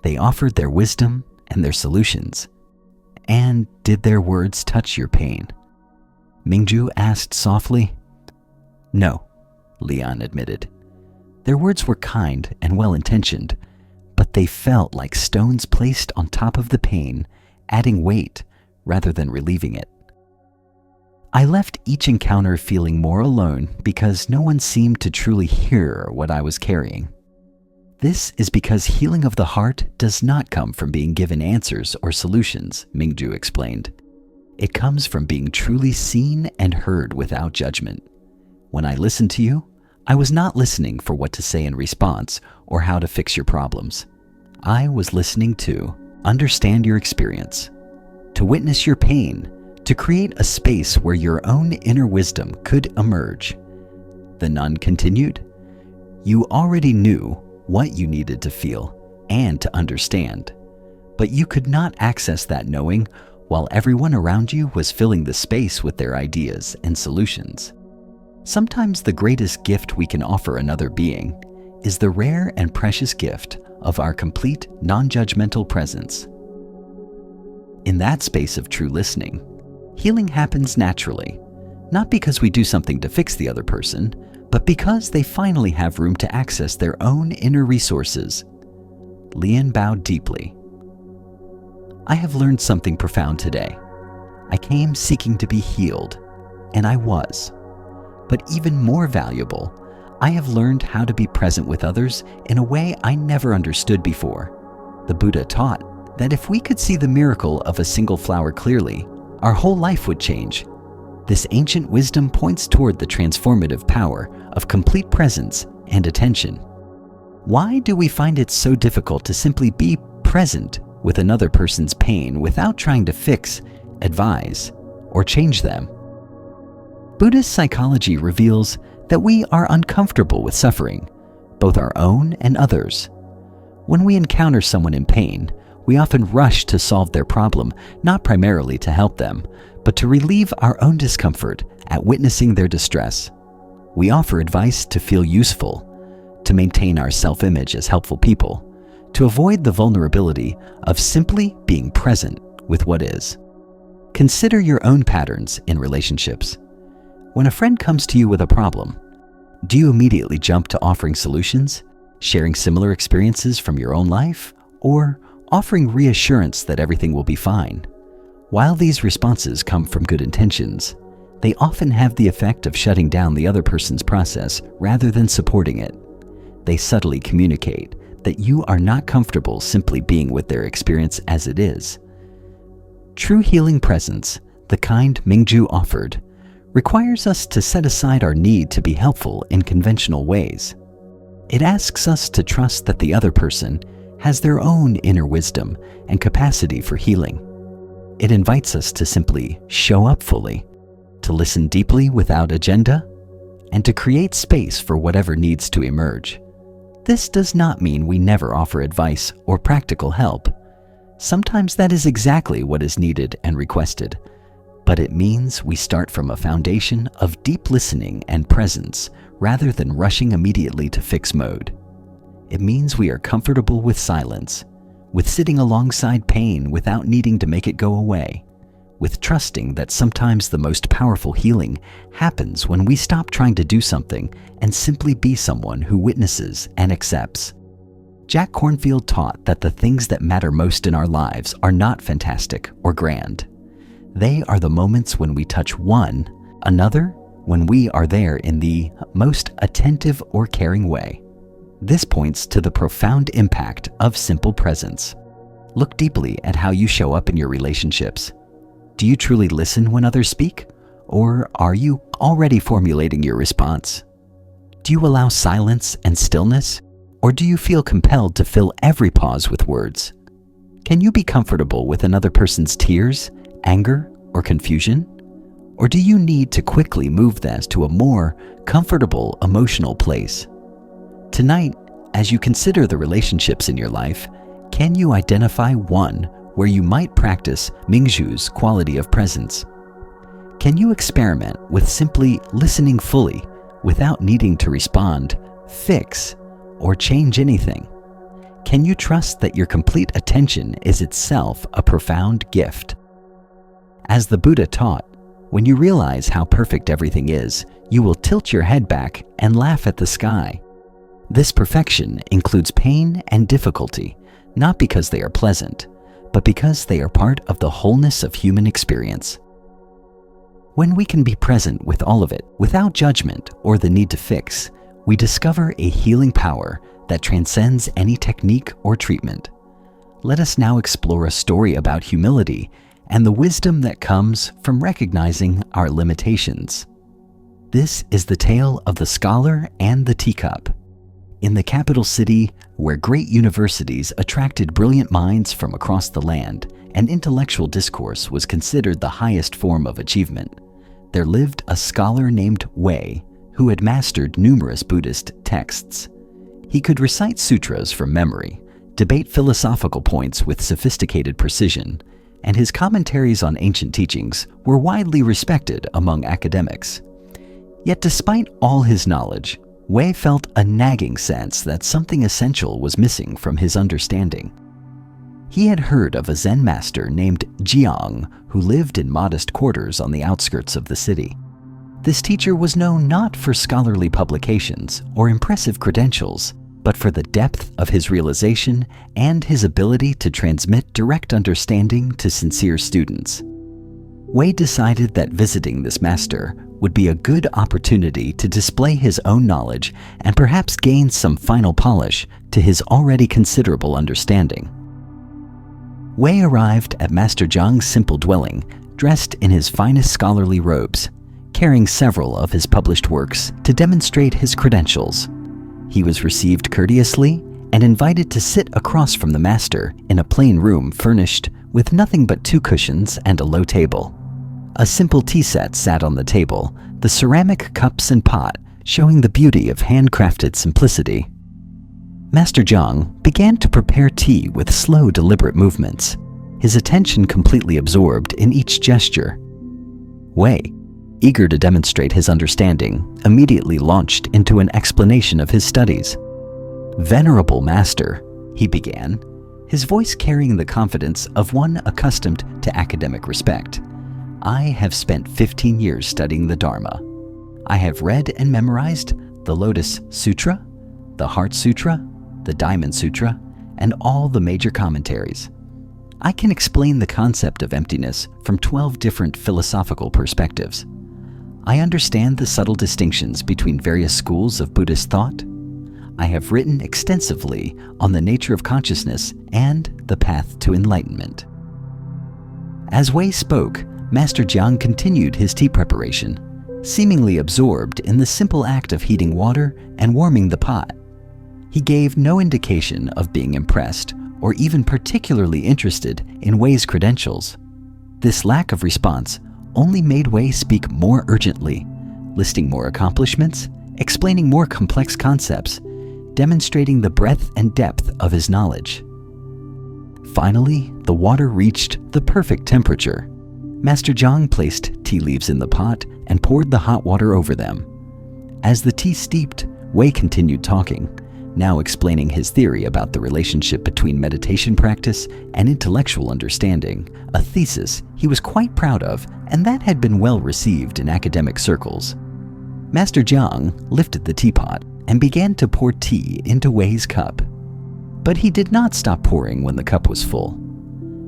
They offered their wisdom and their solutions. And did their words touch your pain?" Mingju asked softly. "No," Leon admitted. "Their words were kind and well-intentioned, but they felt like stones placed on top of the pain, adding weight rather than relieving it. I left each encounter feeling more alone because no one seemed to truly hear what I was carrying. This is because healing of the heart does not come from being given answers or solutions," Mingju explained. "It comes from being truly seen and heard without judgment. When I listened to you, I was not listening for what to say in response or how to fix your problems. I was listening to understand your experience, to witness your pain, to create a space where your own inner wisdom could emerge." The nun continued, "You already knew what you needed to feel and to understand, but you could not access that knowing while everyone around you was filling the space with their ideas and solutions. Sometimes the greatest gift we can offer another being is the rare and precious gift of our complete, non-judgmental presence. In that space of true listening, healing happens naturally, not because we do something to fix the other person, but because they finally have room to access their own inner resources." Leon bowed deeply. "I have learned something profound today. I came seeking to be healed, and I was. But even more valuable, I have learned how to be present with others in a way I never understood before. The Buddha taught that if we could see the miracle of a single flower clearly, our whole life would change. This ancient wisdom points toward the transformative power of complete presence and attention. Why do we find it so difficult to simply be present with another person's pain without trying to fix, advise, or change them? Buddhist psychology reveals that we are uncomfortable with suffering, both our own and others. When we encounter someone in pain, we often rush to solve their problem, not primarily to help them, but to relieve our own discomfort at witnessing their distress. We offer advice to feel useful, to maintain our self-image as helpful people, to avoid the vulnerability of simply being present with what is. Consider your own patterns in relationships. When a friend comes to you with a problem, do you immediately jump to offering solutions, sharing similar experiences from your own life, or offering reassurance that everything will be fine? While these responses come from good intentions, they often have the effect of shutting down the other person's process rather than supporting it. They subtly communicate that you are not comfortable simply being with their experience as it is. True healing presence, the kind Mingju offered, requires us to set aside our need to be helpful in conventional ways. It asks us to trust that the other person has their own inner wisdom and capacity for healing. It invites us to simply show up fully, to listen deeply without agenda, and to create space for whatever needs to emerge. This does not mean we never offer advice or practical help. Sometimes that is exactly what is needed and requested, but it means we start from a foundation of deep listening and presence rather than rushing immediately to fix mode. It means we are comfortable with silence, with sitting alongside pain without needing to make it go away, with trusting that sometimes the most powerful healing happens when we stop trying to do something and simply be someone who witnesses and accepts. Jack Kornfield taught that the things that matter most in our lives are not fantastic or grand. They are the moments when we touch one another, when we are there in the most attentive or caring way. This points to the profound impact of simple presence. Look deeply at how you show up in your relationships. Do you truly listen when others speak? Or are you already formulating your response? Do you allow silence and stillness? Or do you feel compelled to fill every pause with words? Can you be comfortable with another person's tears, anger, or confusion? Or do you need to quickly move this to a more comfortable emotional place? Tonight, as you consider the relationships in your life, can you identify one where you might practice Mingzhu's quality of presence? Can you experiment with simply listening fully without needing to respond, fix, or change anything? Can you trust that your complete attention is itself a profound gift? As the Buddha taught, when you realize how perfect everything is, you will tilt your head back and laugh at the sky. This perfection includes pain and difficulty, not because they are pleasant, but because they are part of the wholeness of human experience. When we can be present with all of it, without judgment or the need to fix, we discover a healing power that transcends any technique or treatment. Let us now explore a story about humility and the wisdom that comes from recognizing our limitations. This is the tale of the scholar and the teacup. In the capital city, where great universities attracted brilliant minds from across the land and intellectual discourse was considered the highest form of achievement, there lived a scholar named Wei who had mastered numerous Buddhist texts. He could recite sutras from memory, debate philosophical points with sophisticated precision, and his commentaries on ancient teachings were widely respected among academics. Yet despite all his knowledge, Wei felt a nagging sense that something essential was missing from his understanding. He had heard of a Zen master named Jiang who lived in modest quarters on the outskirts of the city. This teacher was known not for scholarly publications or impressive credentials, but for the depth of his realization and his ability to transmit direct understanding to sincere students. Wei decided that visiting this master would be a good opportunity to display his own knowledge and perhaps gain some final polish to his already considerable understanding. Wei arrived at Master Zhang's simple dwelling, dressed in his finest scholarly robes, carrying several of his published works to demonstrate his credentials. He was received courteously and invited to sit across from the master in a plain room furnished with nothing but 2 cushions and a low table. A simple tea set sat on the table, the ceramic cups and pot showing the beauty of handcrafted simplicity. Master Zhang began to prepare tea with slow, deliberate movements, his attention completely absorbed in each gesture. Wei, eager to demonstrate his understanding, immediately launched into an explanation of his studies. "Venerable Master," he began, his voice carrying the confidence of one accustomed to academic respect, "I have spent 15 years studying the Dharma. I have read and memorized the Lotus Sutra, the Heart Sutra, the Diamond Sutra, and all the major commentaries. I can explain the concept of emptiness from 12 different philosophical perspectives. I understand the subtle distinctions between various schools of Buddhist thought. I have written extensively on the nature of consciousness and the path to enlightenment." As Wei spoke, Master Jiang continued his tea preparation, seemingly absorbed in the simple act of heating water and warming the pot. He gave no indication of being impressed or even particularly interested in Wei's credentials. This lack of response only made Wei speak more urgently, listing more accomplishments, explaining more complex concepts, demonstrating the breadth and depth of his knowledge. Finally, the water reached the perfect temperature. Master Zhang placed tea leaves in the pot and poured the hot water over them. As the tea steeped, Wei continued talking, now explaining his theory about the relationship between meditation practice and intellectual understanding, a thesis he was quite proud of and that had been well received in academic circles. Master Jiang lifted the teapot and began to pour tea into Wei's cup. But he did not stop pouring when the cup was full.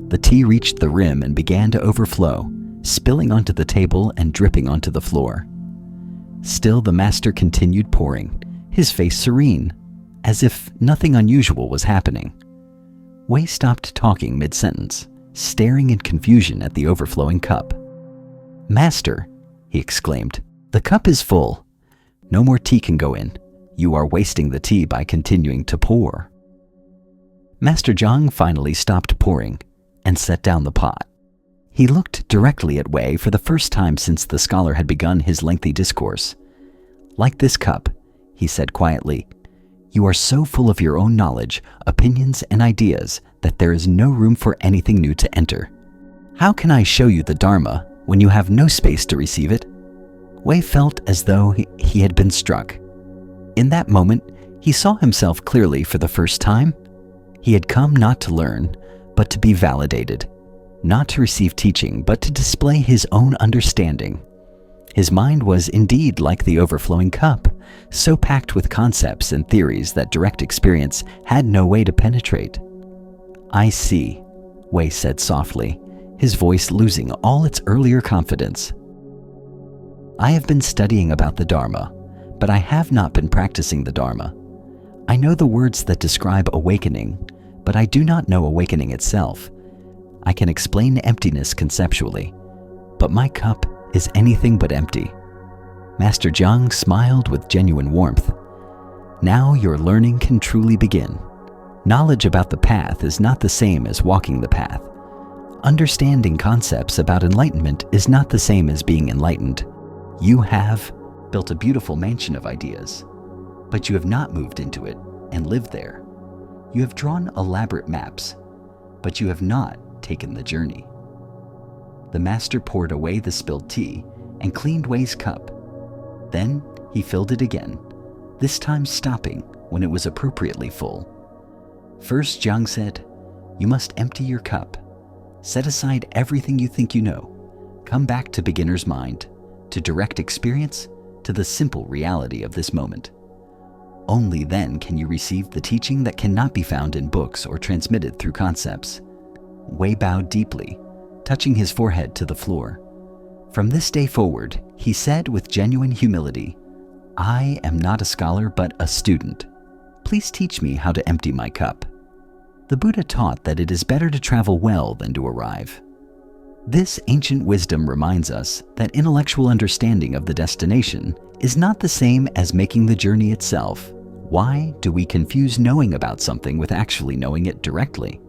The tea reached the rim and began to overflow, spilling onto the table and dripping onto the floor. Still, the master continued pouring, his face serene, as if nothing unusual was happening. Wei stopped talking mid-sentence, staring in confusion at the overflowing cup. "Master," he exclaimed, "the cup is full. No more tea can go in. You are wasting the tea by continuing to pour." Master Zhang finally stopped pouring and set down the pot. He looked directly at Wei for the first time since the scholar had begun his lengthy discourse. "Like this cup," he said quietly, "you are so full of your own knowledge, opinions, and ideas that there is no room for anything new to enter. How can I show you the Dharma when you have no space to receive it?" Wei felt as though he had been struck. In that moment, he saw himself clearly for the first time. He had come not to learn, but to be validated, not to receive teaching, but to display his own understanding. His mind was indeed like the overflowing cup, so packed with concepts and theories that direct experience had no way to penetrate. "I see," Wei said softly, his voice losing all its earlier confidence. "I have been studying about the Dharma, but I have not been practicing the Dharma. I know the words that describe awakening, but I do not know awakening itself. I can explain emptiness conceptually, but my cup is anything but empty." Master Zhang smiled with genuine warmth. "Now your learning can truly begin. Knowledge about the path is not the same as walking the path. Understanding concepts about enlightenment is not the same as being enlightened. You have built a beautiful mansion of ideas, but you have not moved into it and lived there. You have drawn elaborate maps, but you have not taken the journey." The master poured away the spilled tea and cleaned Wei's cup. Then he filled it again, this time stopping when it was appropriately full. First, Zhang said, "You must empty your cup. Set aside everything you think you know. Come back to beginner's mind, to direct experience, to the simple reality of this moment. Only then can you receive the teaching that cannot be found in books or transmitted through concepts." Wei bowed deeply, touching his forehead to the floor. From this day forward, he said with genuine humility, "I am not a scholar but a student. Please teach me how to empty my cup." The Buddha taught that it is better to travel well than to arrive. This ancient wisdom reminds us that intellectual understanding of the destination is not the same as making the journey itself. Why do we confuse knowing about something with actually knowing it directly?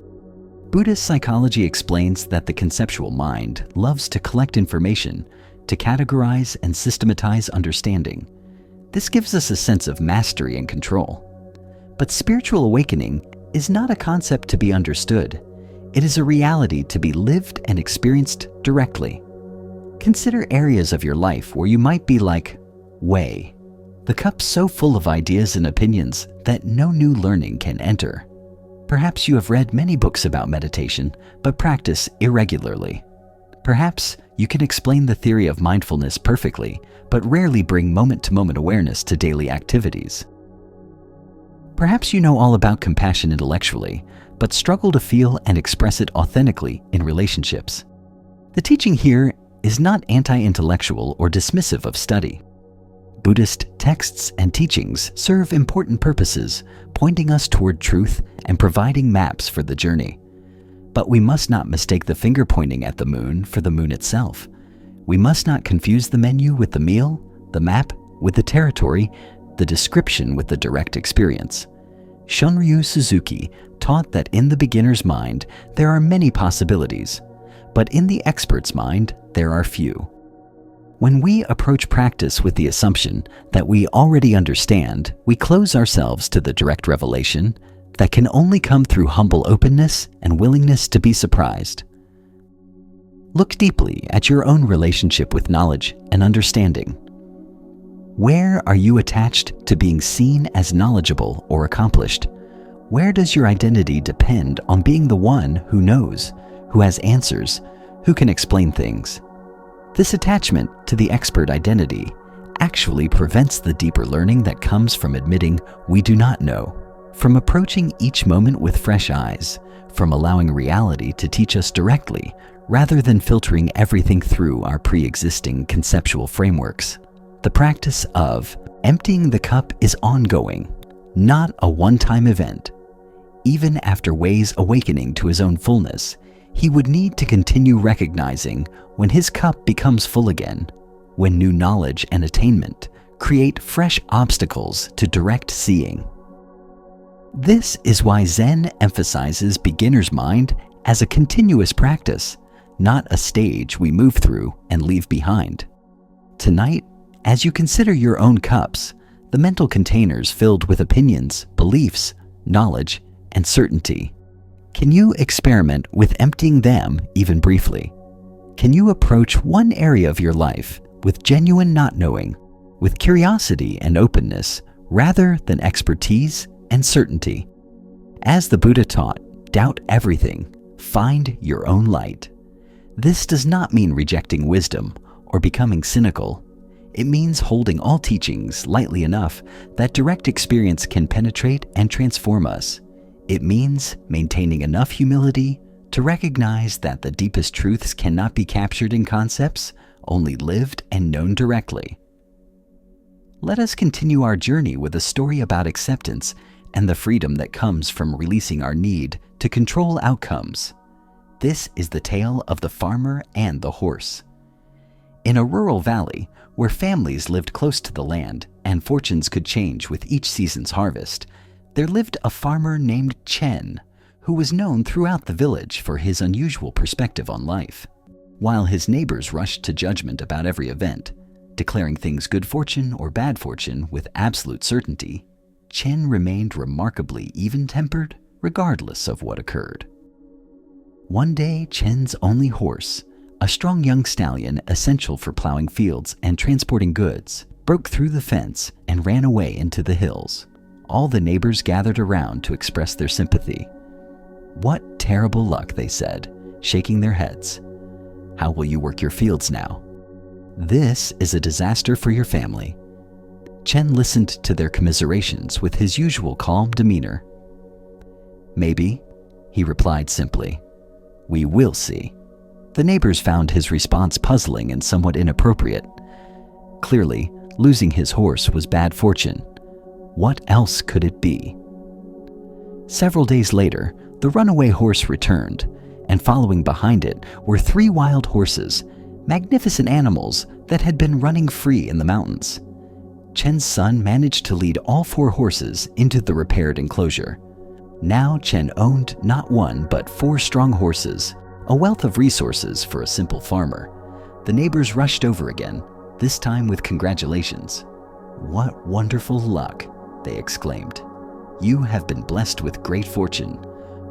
Buddhist psychology explains that the conceptual mind loves to collect information, to categorize and systematize understanding. This gives us a sense of mastery and control. But spiritual awakening is not a concept to be understood. It is a reality to be lived and experienced directly. Consider areas of your life where you might be like Wei, the cup so full of ideas and opinions that no new learning can enter. Perhaps you have read many books about meditation, but practice irregularly. Perhaps you can explain the theory of mindfulness perfectly, but rarely bring moment-to-moment awareness to daily activities. Perhaps you know all about compassion intellectually, but struggle to feel and express it authentically in relationships. The teaching here is not anti-intellectual or dismissive of study. Buddhist texts and teachings serve important purposes, pointing us toward truth and providing maps for the journey. But we must not mistake the finger pointing at the moon for the moon itself. We must not confuse the menu with the meal, the map with the territory, the description with the direct experience. Shunryu Suzuki taught that in the beginner's mind there are many possibilities, but in the expert's mind there are few. When we approach practice with the assumption that we already understand, we close ourselves to the direct revelation that can only come through humble openness and willingness to be surprised. Look deeply at your own relationship with knowledge and understanding. Where are you attached to being seen as knowledgeable or accomplished? Where does your identity depend on being the one who knows, who has answers, who can explain things? This attachment to the expert identity actually prevents the deeper learning that comes from admitting we do not know, from approaching each moment with fresh eyes, from allowing reality to teach us directly rather than filtering everything through our pre-existing conceptual frameworks. The practice of emptying the cup is ongoing, not a one-time event. Even after Wei's awakening to his own fullness, he would need to continue recognizing when his cup becomes full again, when new knowledge and attainment create fresh obstacles to direct seeing. This is why Zen emphasizes beginner's mind as a continuous practice, not a stage we move through and leave behind. Tonight, as you consider your own cups, the mental containers filled with opinions, beliefs, knowledge, and certainty, can you experiment with emptying them even briefly? Can you approach one area of your life with genuine not knowing, with curiosity and openness, rather than expertise and certainty? As the Buddha taught, doubt everything, find your own light. This does not mean rejecting wisdom or becoming cynical. It means holding all teachings lightly enough that direct experience can penetrate and transform us. It means maintaining enough humility to recognize that the deepest truths cannot be captured in concepts, only lived and known directly. Let us continue our journey with a story about acceptance and the freedom that comes from releasing our need to control outcomes. This is the tale of the farmer and the horse. In a rural valley where families lived close to the land and fortunes could change with each season's harvest, there lived a farmer named Chen, who was known throughout the village for his unusual perspective on life. While his neighbors rushed to judgment about every event, declaring things good fortune or bad fortune with absolute certainty, Chen remained remarkably even-tempered regardless of what occurred. One day, Chen's only horse, a strong young stallion essential for plowing fields and transporting goods, broke through the fence and ran away into the hills. All the neighbors gathered around to express their sympathy. "What terrible luck," they said, shaking their heads. "How will you work your fields now? This is a disaster for your family." Chen listened to their commiserations with his usual calm demeanor. "Maybe," he replied simply. "We will see." The neighbors found his response puzzling and somewhat inappropriate. Clearly, losing his horse was bad fortune. What else could it be? Several days later, the runaway horse returned, and following behind it were 3 wild horses, magnificent animals that had been running free in the mountains. Chen's son managed to lead all 4 horses into the repaired enclosure. Now Chen owned not 1 but 4 strong horses, a wealth of resources for a simple farmer. The neighbors rushed over again, this time with congratulations. "What wonderful luck," they exclaimed. "You have been blessed with great fortune.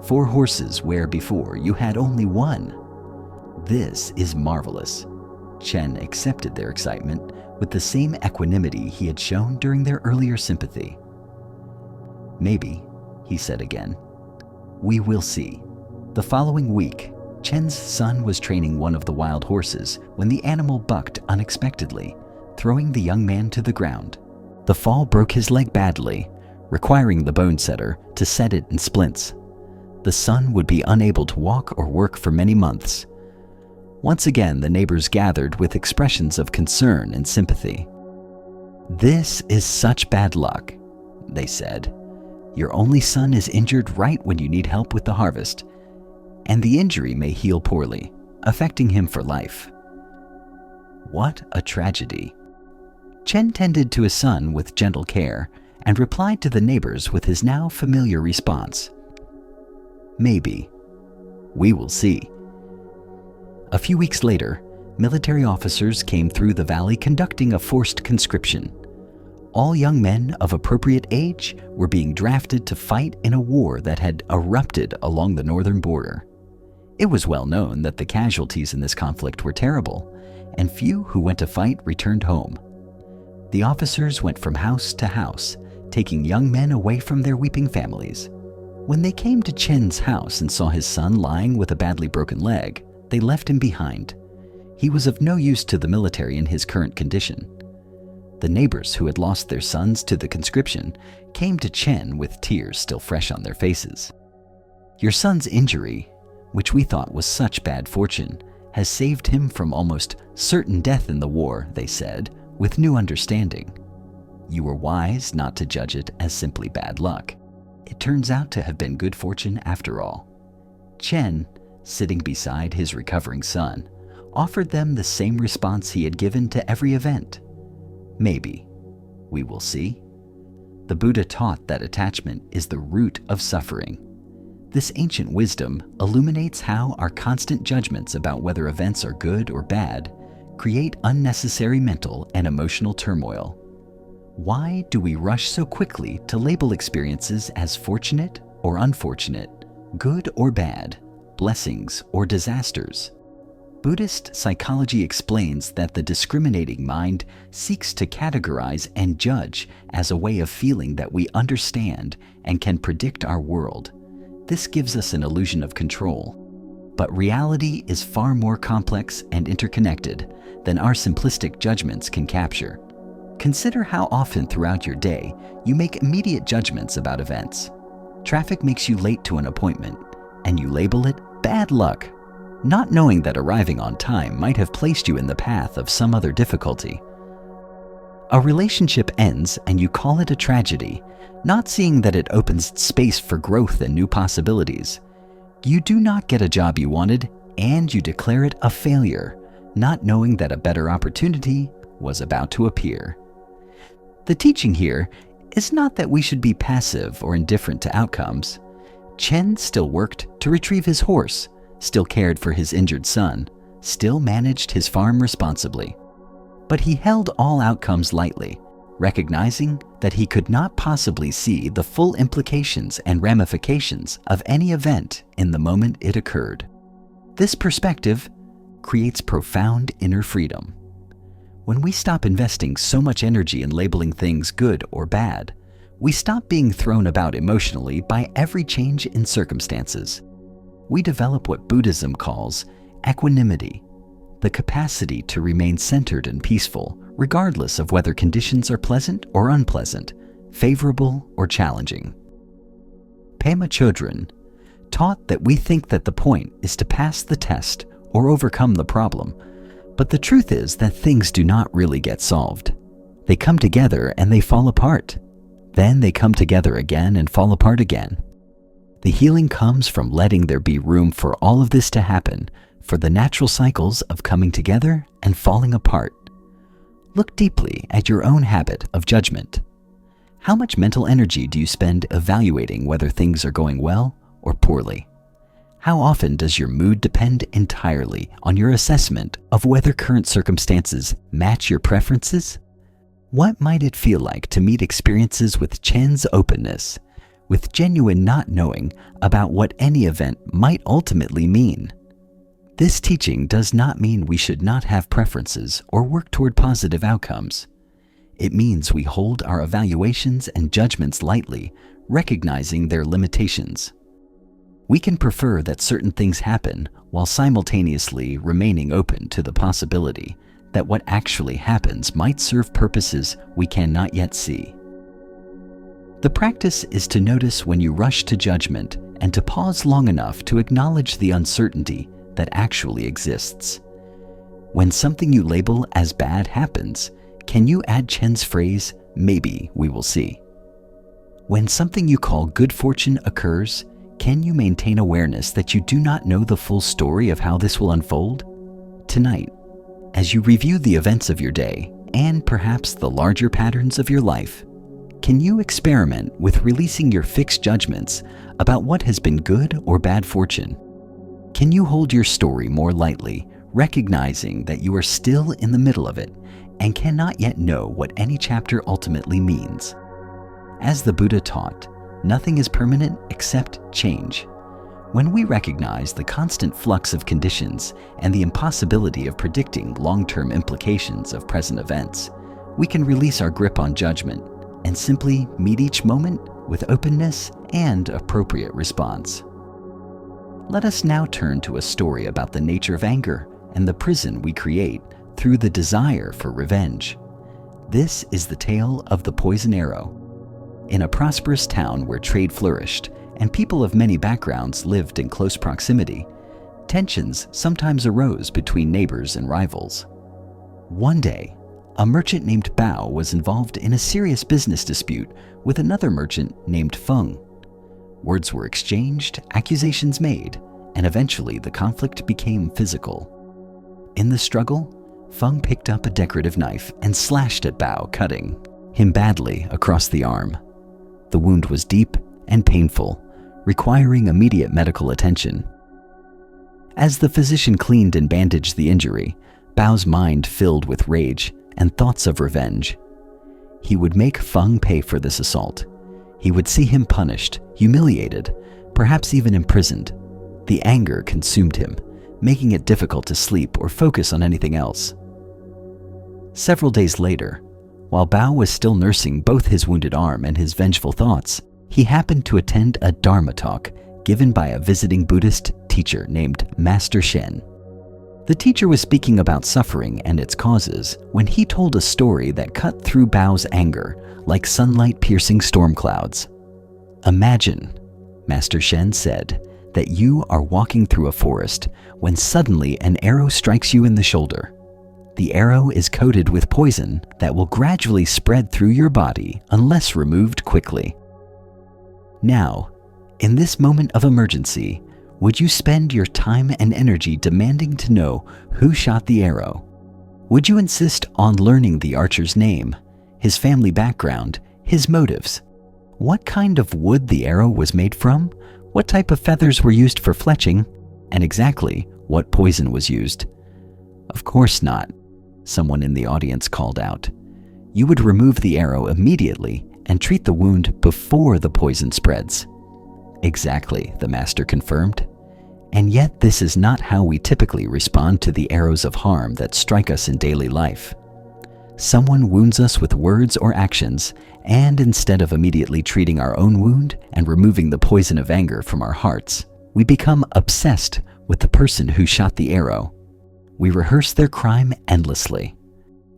4 horses where before you had only 1. This is marvelous." Chen accepted their excitement with the same equanimity he had shown during their earlier sympathy. "Maybe," he said again. "We will see." The following week, Chen's son was training one of the wild horses when the animal bucked unexpectedly, throwing the young man to the ground. The fall broke his leg badly, requiring the bone setter to set it in splints. The son would be unable to walk or work for many months. Once again, the neighbors gathered with expressions of concern and sympathy. "This is such bad luck," they said. "Your only son is injured right when you need help with the harvest, and the injury may heal poorly, affecting him for life." What a tragedy. Chen tended to his son with gentle care and replied to the neighbors with his now familiar response. "Maybe. We will see." A few weeks later, military officers came through the valley conducting a forced conscription. All young men of appropriate age were being drafted to fight in a war that had erupted along the northern border. It was well known that the casualties in this conflict were terrible, and few who went to fight returned home. The officers went from house to house, taking young men away from their weeping families. When they came to Chen's house and saw his son lying with a badly broken leg, they left him behind. He was of no use to the military in his current condition. The neighbors who had lost their sons to the conscription came to Chen with tears still fresh on their faces. "Your son's injury, which we thought was such bad fortune, has saved him from almost certain death in the war," they said, with new understanding. "You were wise not to judge it as simply bad luck. It turns out to have been good fortune after all." Chen, sitting beside his recovering son, offered them the same response he had given to every event. "Maybe. We will see." The Buddha taught that attachment is the root of suffering. This ancient wisdom illuminates how our constant judgments about whether events are good or bad create unnecessary mental and emotional turmoil. Why do we rush so quickly to label experiences as fortunate or unfortunate, good or bad, blessings or disasters? Buddhist psychology explains that the discriminating mind seeks to categorize and judge as a way of feeling that we understand and can predict our world. This gives us an illusion of control. But reality is far more complex and interconnected than our simplistic judgments can capture. Consider how often throughout your day you make immediate judgments about events. Traffic makes you late to an appointment, and you label it bad luck, not knowing that arriving on time might have placed you in the path of some other difficulty. A relationship ends and you call it a tragedy, not seeing that it opens space for growth and new possibilities. You do not get a job you wanted, and you declare it a failure, not knowing that a better opportunity was about to appear. The teaching here is not that we should be passive or indifferent to outcomes. Chen still worked to retrieve his horse, still cared for his injured son, still managed his farm responsibly. But he held all outcomes lightly, recognizing that he could not possibly see the full implications and ramifications of any event in the moment it occurred. This perspective creates profound inner freedom. When we stop investing so much energy in labeling things good or bad, we stop being thrown about emotionally by every change in circumstances. We develop what Buddhism calls equanimity, the capacity to remain centered and peaceful, regardless of whether conditions are pleasant or unpleasant, favorable or challenging. Pema Chodron taught that we think that the point is to pass the test or overcome the problem, but the truth is that things do not really get solved. They come together and they fall apart. Then they come together again and fall apart again. The healing comes from letting there be room for all of this to happen, for the natural cycles of coming together and falling apart. Look deeply at your own habit of judgment. How much mental energy do you spend evaluating whether things are going well or poorly? How often does your mood depend entirely on your assessment of whether current circumstances match your preferences? What might it feel like to meet experiences with Chen's openness, with genuine not knowing about what any event might ultimately mean? This teaching does not mean we should not have preferences or work toward positive outcomes. It means we hold our evaluations and judgments lightly, recognizing their limitations. We can prefer that certain things happen while simultaneously remaining open to the possibility that what actually happens might serve purposes we cannot yet see. The practice is to notice when you rush to judgment and to pause long enough to acknowledge the uncertainty that actually exists. When something you label as bad happens, can you add Chen's phrase, "Maybe we will see"? When something you call good fortune occurs, can you maintain awareness that you do not know the full story of how this will unfold? Tonight, as you review the events of your day and perhaps the larger patterns of your life, can you experiment with releasing your fixed judgments about what has been good or bad fortune? Can you hold your story more lightly, recognizing that you are still in the middle of it and cannot yet know what any chapter ultimately means? As the Buddha taught, nothing is permanent except change. When we recognize the constant flux of conditions and the impossibility of predicting long-term implications of present events, we can release our grip on judgment and simply meet each moment with openness and appropriate response. Let us now turn to a story about the nature of anger and the prison we create through the desire for revenge. This is the tale of the poison arrow. In a prosperous town where trade flourished and people of many backgrounds lived in close proximity, tensions sometimes arose between neighbors and rivals. One day, a merchant named Bao was involved in a serious business dispute with another merchant named Feng. Words were exchanged, accusations made, and eventually the conflict became physical. In the struggle, Feng picked up a decorative knife and slashed at Bao, cutting him badly across the arm. The wound was deep and painful, requiring immediate medical attention. As the physician cleaned and bandaged the injury, Bao's mind filled with rage and thoughts of revenge. He would make Feng pay for this assault. He would see him punished, humiliated, perhaps even imprisoned. The anger consumed him, making it difficult to sleep or focus on anything else. Several days later, while Bao was still nursing both his wounded arm and his vengeful thoughts, he happened to attend a Dharma talk given by a visiting Buddhist teacher named Master Shen. The teacher was speaking about suffering and its causes when he told a story that cut through Bao's anger like sunlight piercing storm clouds. Imagine, Master Shen said, that you are walking through a forest when suddenly an arrow strikes you in the shoulder. The arrow is coated with poison that will gradually spread through your body unless removed quickly. Now, in this moment of emergency, would you spend your time and energy demanding to know who shot the arrow? Would you insist on learning the archer's name, his family background, his motives? What kind of wood the arrow was made from? What type of feathers were used for fletching? And exactly what poison was used? Of course not, someone in the audience called out. You would remove the arrow immediately and treat the wound before the poison spreads. Exactly, the master confirmed. And yet this is not how we typically respond to the arrows of harm that strike us in daily life. Someone wounds us with words or actions, and instead of immediately treating our own wound and removing the poison of anger from our hearts, we become obsessed with the person who shot the arrow. We rehearse their crime endlessly.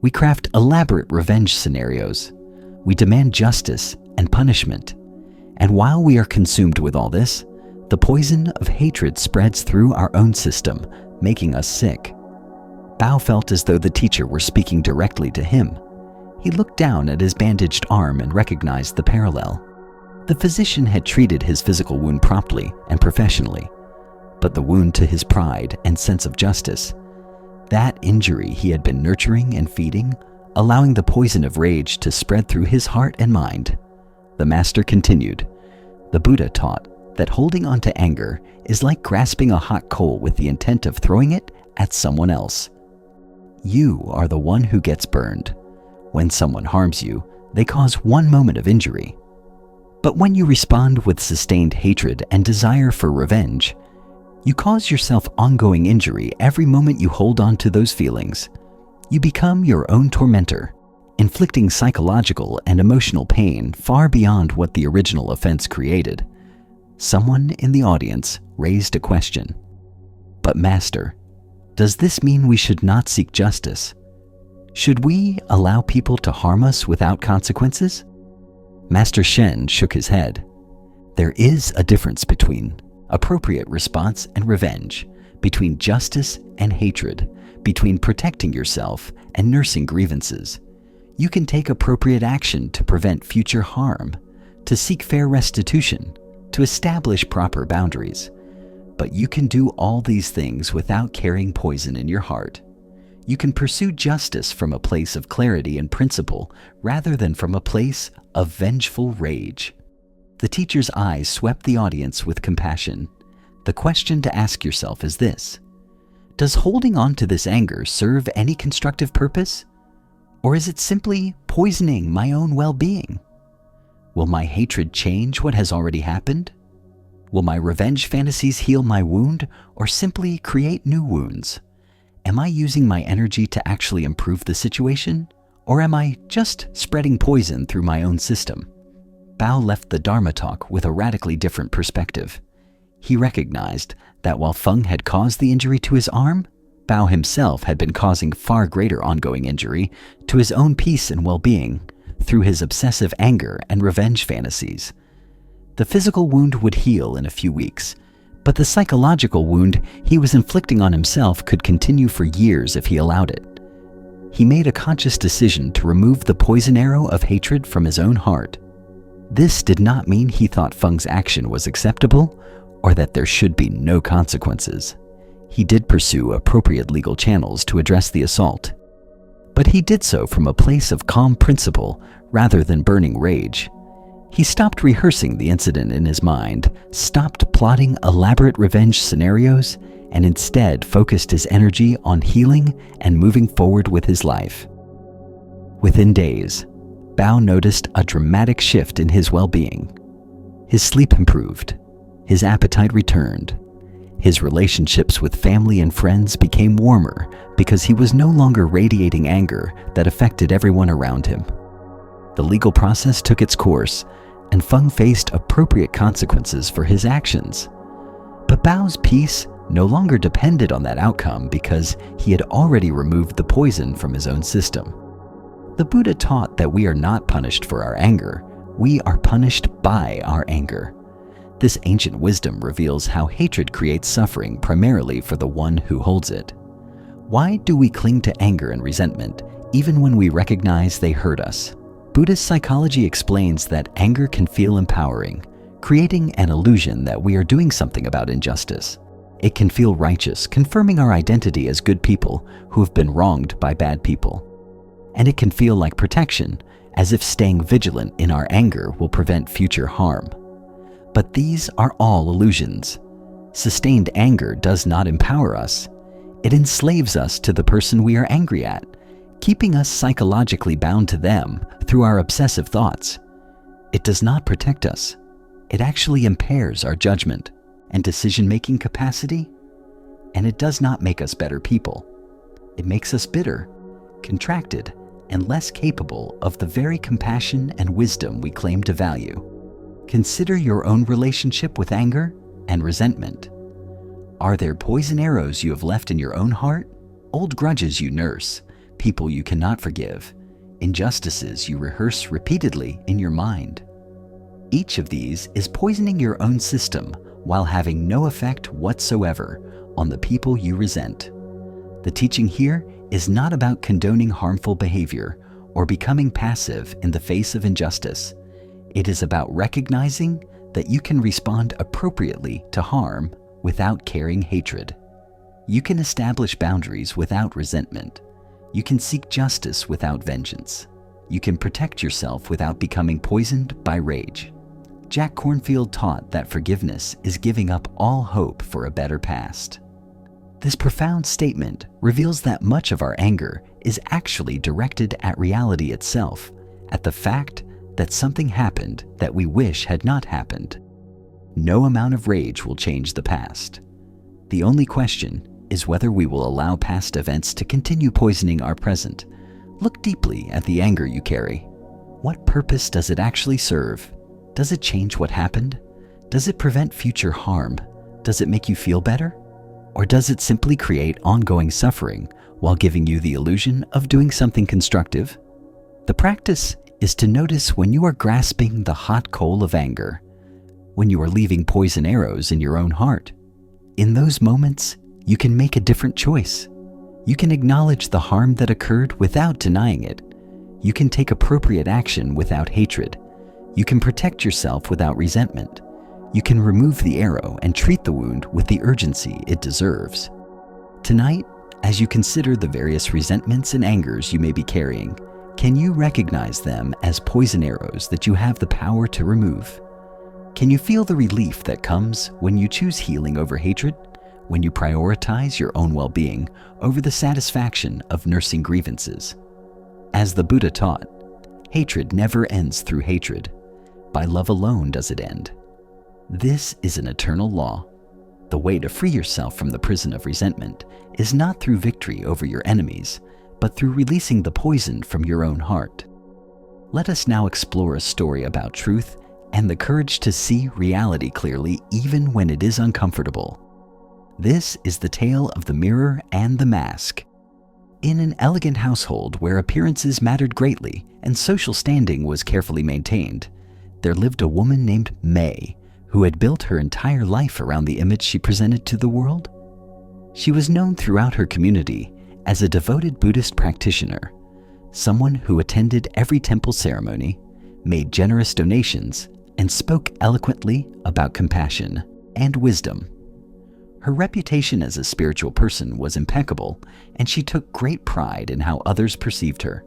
We craft elaborate revenge scenarios. We demand justice and punishment. And while we are consumed with all this, the poison of hatred spreads through our own system, making us sick. Bao felt as though the teacher were speaking directly to him. He looked down at his bandaged arm and recognized the parallel. The physician had treated his physical wound promptly and professionally, but the wound to his pride and sense of justice, that injury he had been nurturing and feeding, allowing the poison of rage to spread through his heart and mind. The master continued, "The Buddha taught that holding on to anger is like grasping a hot coal with the intent of throwing it at someone else. You are the one who gets burned. When someone harms you, they cause one moment of injury. But when you respond with sustained hatred and desire for revenge, you cause yourself ongoing injury every moment you hold on to those feelings. You become your own tormentor, inflicting psychological and emotional pain far beyond what the original offense created." Someone in the audience raised a question. "But Master, does this mean we should not seek justice? Should we allow people to harm us without consequences?" Master Shen shook his head. There is a difference between appropriate response and revenge, between justice and hatred, between protecting yourself and nursing grievances. You can take appropriate action to prevent future harm, to seek fair restitution, to establish proper boundaries. But you can do all these things without carrying poison in your heart. You can pursue justice from a place of clarity and principle rather than from a place of vengeful rage. The teacher's eyes swept the audience with compassion. The question to ask yourself is this: does holding on to this anger serve any constructive purpose? Or is it simply poisoning my own well-being? Will my hatred change what has already happened? Will my revenge fantasies heal my wound or simply create new wounds? Am I using my energy to actually improve the situation? Or am I just spreading poison through my own system? Bao left the Dharma talk with a radically different perspective. He recognized that while Feng had caused the injury to his arm, Bao himself had been causing far greater ongoing injury to his own peace and well-being through his obsessive anger and revenge fantasies. The physical wound would heal in a few weeks, but the psychological wound he was inflicting on himself could continue for years if he allowed it. He made a conscious decision to remove the poison arrow of hatred from his own heart. This did not mean he thought Feng's action was acceptable or that there should be no consequences. He did pursue appropriate legal channels to address the assault, but he did so from a place of calm principle rather than burning rage. He stopped rehearsing the incident in his mind, stopped plotting elaborate revenge scenarios, and instead focused his energy on healing and moving forward with his life. Within days, Bao noticed a dramatic shift in his well-being. His sleep improved, his appetite returned, his relationships with family and friends became warmer because he was no longer radiating anger that affected everyone around him. The legal process took its course, and Feng faced appropriate consequences for his actions. But Bao's peace no longer depended on that outcome because he had already removed the poison from his own system. The Buddha taught that we are not punished for our anger, we are punished by our anger. This ancient wisdom reveals how hatred creates suffering primarily for the one who holds it. Why do we cling to anger and resentment even when we recognize they hurt us? Buddhist psychology explains that anger can feel empowering, creating an illusion that we are doing something about injustice. It can feel righteous, confirming our identity as good people who have been wronged by bad people. And it can feel like protection, as if staying vigilant in our anger will prevent future harm. But these are all illusions. Sustained anger does not empower us. It enslaves us to the person we are angry at, keeping us psychologically bound to them through our obsessive thoughts. It does not protect us. It actually impairs our judgment and decision-making capacity, and it does not make us better people. It makes us bitter, contracted, and less capable of the very compassion and wisdom we claim to value. Consider your own relationship with anger and resentment. Are there poison arrows you have left in your own heart? Old grudges you nurse, people you cannot forgive, injustices you rehearse repeatedly in your mind. Each of these is poisoning your own system while having no effect whatsoever on the people you resent. The teaching here is not about condoning harmful behavior or becoming passive in the face of injustice. It is about recognizing that you can respond appropriately to harm without carrying hatred. You can establish boundaries without resentment. You can seek justice without vengeance. You can protect yourself without becoming poisoned by rage. Jack Kornfield taught that forgiveness is giving up all hope for a better past. This profound statement reveals that much of our anger is actually directed at reality itself, at the fact that something happened that we wish had not happened. No amount of rage will change the past. The only question is whether we will allow past events to continue poisoning our present. Look deeply at the anger you carry. What purpose does it actually serve? Does it change what happened? Does it prevent future harm? Does it make you feel better? Or does it simply create ongoing suffering while giving you the illusion of doing something constructive? The practice is to notice when you are grasping the hot coal of anger, when you are leaving poison arrows in your own heart. In those moments, you can make a different choice. You can acknowledge the harm that occurred without denying it. You can take appropriate action without hatred. You can protect yourself without resentment. You can remove the arrow and treat the wound with the urgency it deserves. Tonight, as you consider the various resentments and angers you may be carrying, can you recognize them as poison arrows that you have the power to remove? Can you feel the relief that comes when you choose healing over hatred, when you prioritize your own well-being over the satisfaction of nursing grievances? As the Buddha taught, hatred never ends through hatred. By love alone does it end. This is an eternal law. The way to free yourself from the prison of resentment is not through victory over your enemies, but through releasing the poison from your own heart. Let us now explore a story about truth and the courage to see reality clearly even when it is uncomfortable. This is the tale of the mirror and the mask. In an elegant household where appearances mattered greatly and social standing was carefully maintained, there lived a woman named May, who had built her entire life around the image she presented to the world. She was known throughout her community as a devoted Buddhist practitioner, someone who attended every temple ceremony, made generous donations, and spoke eloquently about compassion and wisdom. Her reputation as a spiritual person was impeccable, and she took great pride in how others perceived her.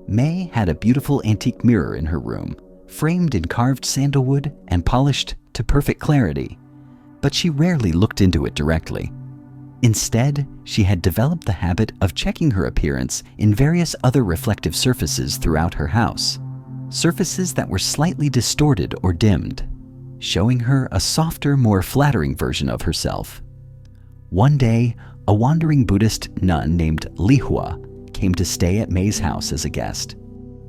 May had a beautiful antique mirror in her room, framed in carved sandalwood and polished to perfect clarity, but she rarely looked into it directly. Instead, she had developed the habit of checking her appearance in various other reflective surfaces throughout her house, surfaces that were slightly distorted or dimmed, showing her a softer, more flattering version of herself. One day, a wandering Buddhist nun named Lihua came to stay at May's house as a guest.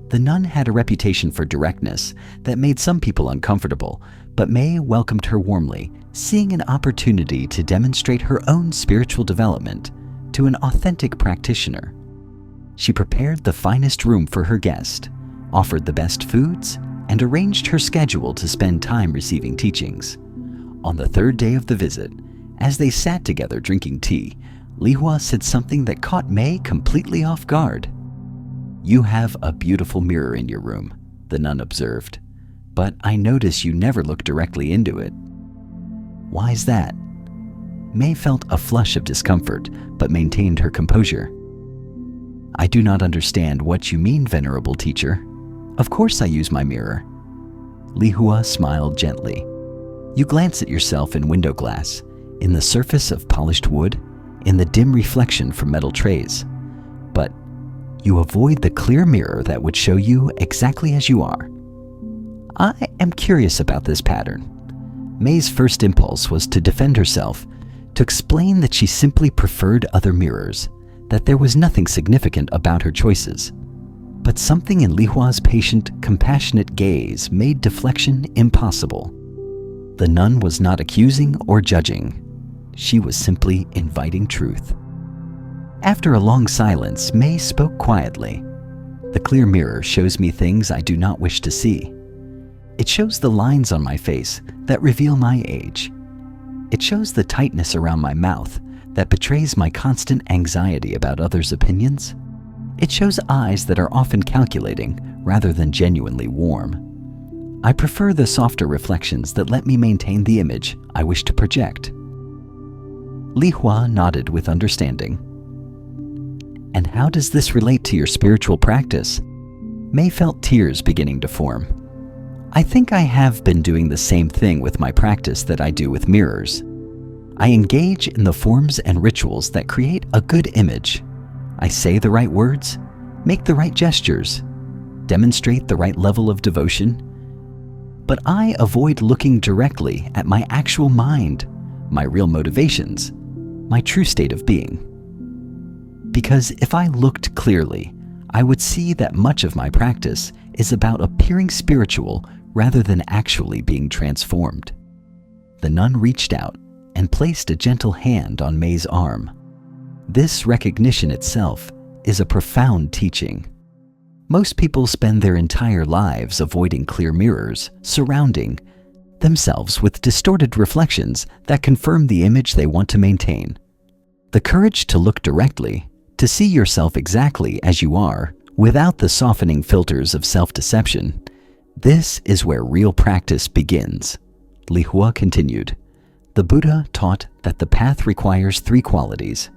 The nun had a reputation for directness that made some people uncomfortable, but May welcomed her warmly, seeing an opportunity to demonstrate her own spiritual development to an authentic practitioner. She prepared the finest room for her guest, offered the best foods, and arranged her schedule to spend time receiving teachings. On the third day of the visit, as they sat together drinking tea, Lihua said something that caught May completely off guard. "You have a beautiful mirror in your room," the nun observed, "but I notice you never look directly into it. Why's that?" May felt a flush of discomfort, but maintained her composure. "I do not understand what you mean, venerable teacher. Of course I use my mirror." Lihua smiled gently. "You glance at yourself in window glass, in the surface of polished wood, in the dim reflection from metal trays. But you avoid the clear mirror that would show you exactly as you are." I am curious about this pattern. May's first impulse was to defend herself, to explain that she simply preferred other mirrors, that there was nothing significant about her choices. But something in Lihua's patient, compassionate gaze made deflection impossible. The nun was not accusing or judging. She was simply inviting truth. After a long silence, May spoke quietly. "The clear mirror shows me things I do not wish to see. It shows the lines on my face that reveal my age. It shows the tightness around my mouth that betrays my constant anxiety about others' opinions. It shows eyes that are often calculating rather than genuinely warm. I prefer the softer reflections that let me maintain the image I wish to project." Lihua nodded with understanding. "And how does this relate to your spiritual practice?" May felt tears beginning to form. "I think I have been doing the same thing with my practice that I do with mirrors. I engage in the forms and rituals that create a good image. I say the right words, make the right gestures, demonstrate the right level of devotion. But I avoid looking directly at my actual mind, my real motivations, my true state of being. Because if I looked clearly, I would see that much of my practice is about appearing spiritual rather than actually being transformed." The nun reached out and placed a gentle hand on May's arm. This recognition itself is a profound teaching. Most people spend their entire lives avoiding clear mirrors, surrounding themselves with distorted reflections that confirm the image they want to maintain. The courage to look directly, to see yourself exactly as you are, without the softening filters of self-deception, this is where real practice begins. Lihua continued. The Buddha taught that the path requires three qualities: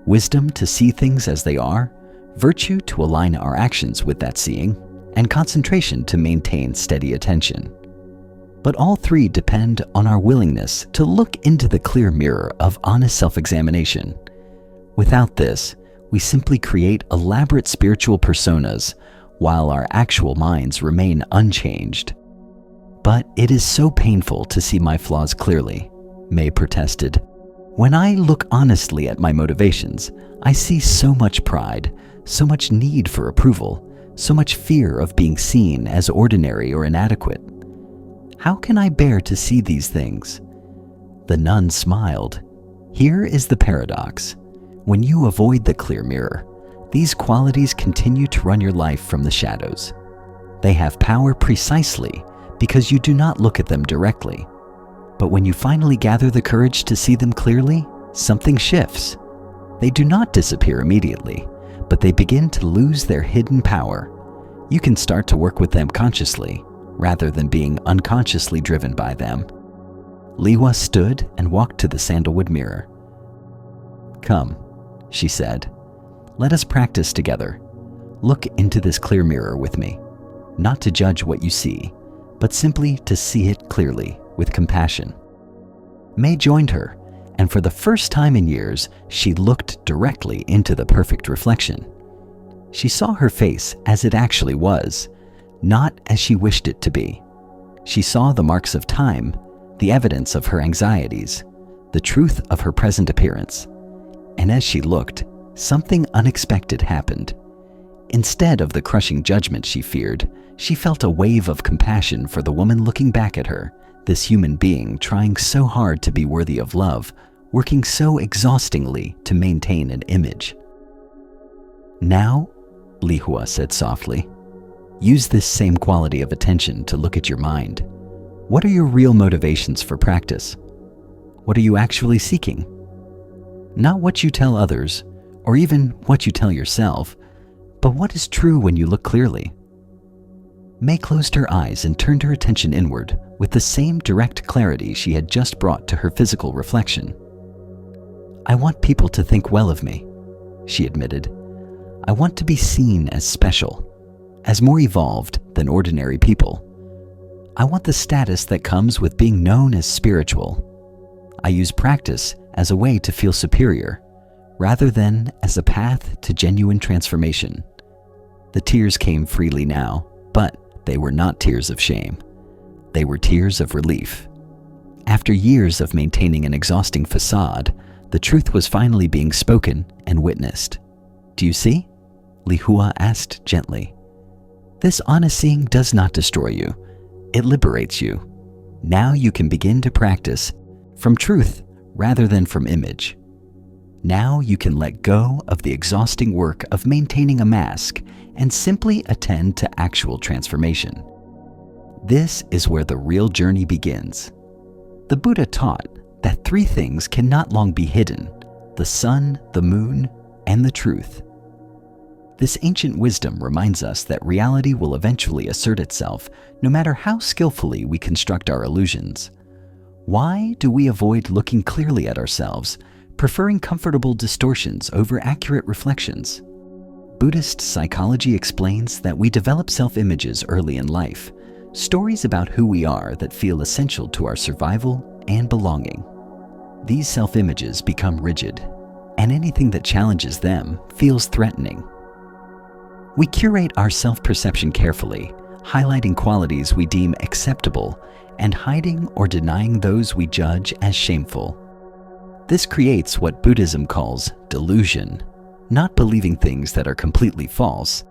wisdom to see things as they are, virtue to align our actions with that seeing, and concentration to maintain steady attention. But all three depend on our willingness to look into the clear mirror of honest self-examination. Without this, we simply create elaborate spiritual personas while our actual minds remain unchanged. "But it is so painful to see my flaws clearly," May protested. "When I look honestly at my motivations, I see so much pride, so much need for approval, so much fear of being seen as ordinary or inadequate. How can I bear to see these things?" The nun smiled. "Here is the paradox. When you avoid the clear mirror, these qualities continue to run your life from the shadows. They have power precisely because you do not look at them directly. But when you finally gather the courage to see them clearly, something shifts. They do not disappear immediately, but they begin to lose their hidden power. You can start to work with them consciously, rather than being unconsciously driven by them." Lihua stood and walked to the sandalwood mirror. "Come," she said. "Let us practice together. Look into this clear mirror with me, not to judge what you see, but simply to see it clearly with compassion. May joined her, and for the first time in years, she looked directly into the perfect reflection. She saw her face as it actually was, not as she wished it to be. She saw the marks of time, the evidence of her anxieties, the truth of her present appearance. And as she looked, something unexpected happened. Instead of the crushing judgment she feared, she felt a wave of compassion for the woman looking back at her, this human being trying so hard to be worthy of love, working so exhaustingly to maintain an image. Now, Lihua said softly, use this same quality of attention to look at your mind. What are your real motivations for practice? What are you actually seeking? Not what you tell others, or even what you tell yourself, but what is true when you look clearly. May closed her eyes and turned her attention inward with the same direct clarity she had just brought to her physical reflection. I want people to think well of me, she admitted. I want to be seen as special, as more evolved than ordinary people. I want the status that comes with being known as spiritual. I use practice as a way to feel superior, rather than as a path to genuine transformation. The tears came freely now, but they were not tears of shame. They were tears of relief. After years of maintaining an exhausting facade, the truth was finally being spoken and witnessed. Do you see? Lihua asked gently. This honest seeing does not destroy you. It liberates you. Now you can begin to practice from truth rather than from image. Now you can let go of the exhausting work of maintaining a mask and simply attend to actual transformation. This is where the real journey begins. The Buddha taught that three things cannot long be hidden: the sun, the moon, and the truth. This ancient wisdom reminds us that reality will eventually assert itself, no matter how skillfully we construct our illusions. Why do we avoid looking clearly at ourselves, preferring comfortable distortions over accurate reflections? Buddhist psychology explains that we develop self-images early in life, stories about who we are that feel essential to our survival and belonging. These self-images become rigid, and anything that challenges them feels threatening. We curate our self-perception carefully, highlighting qualities we deem acceptable and hiding or denying those we judge as shameful. This creates what Buddhism calls delusion, not believing things that are completely false,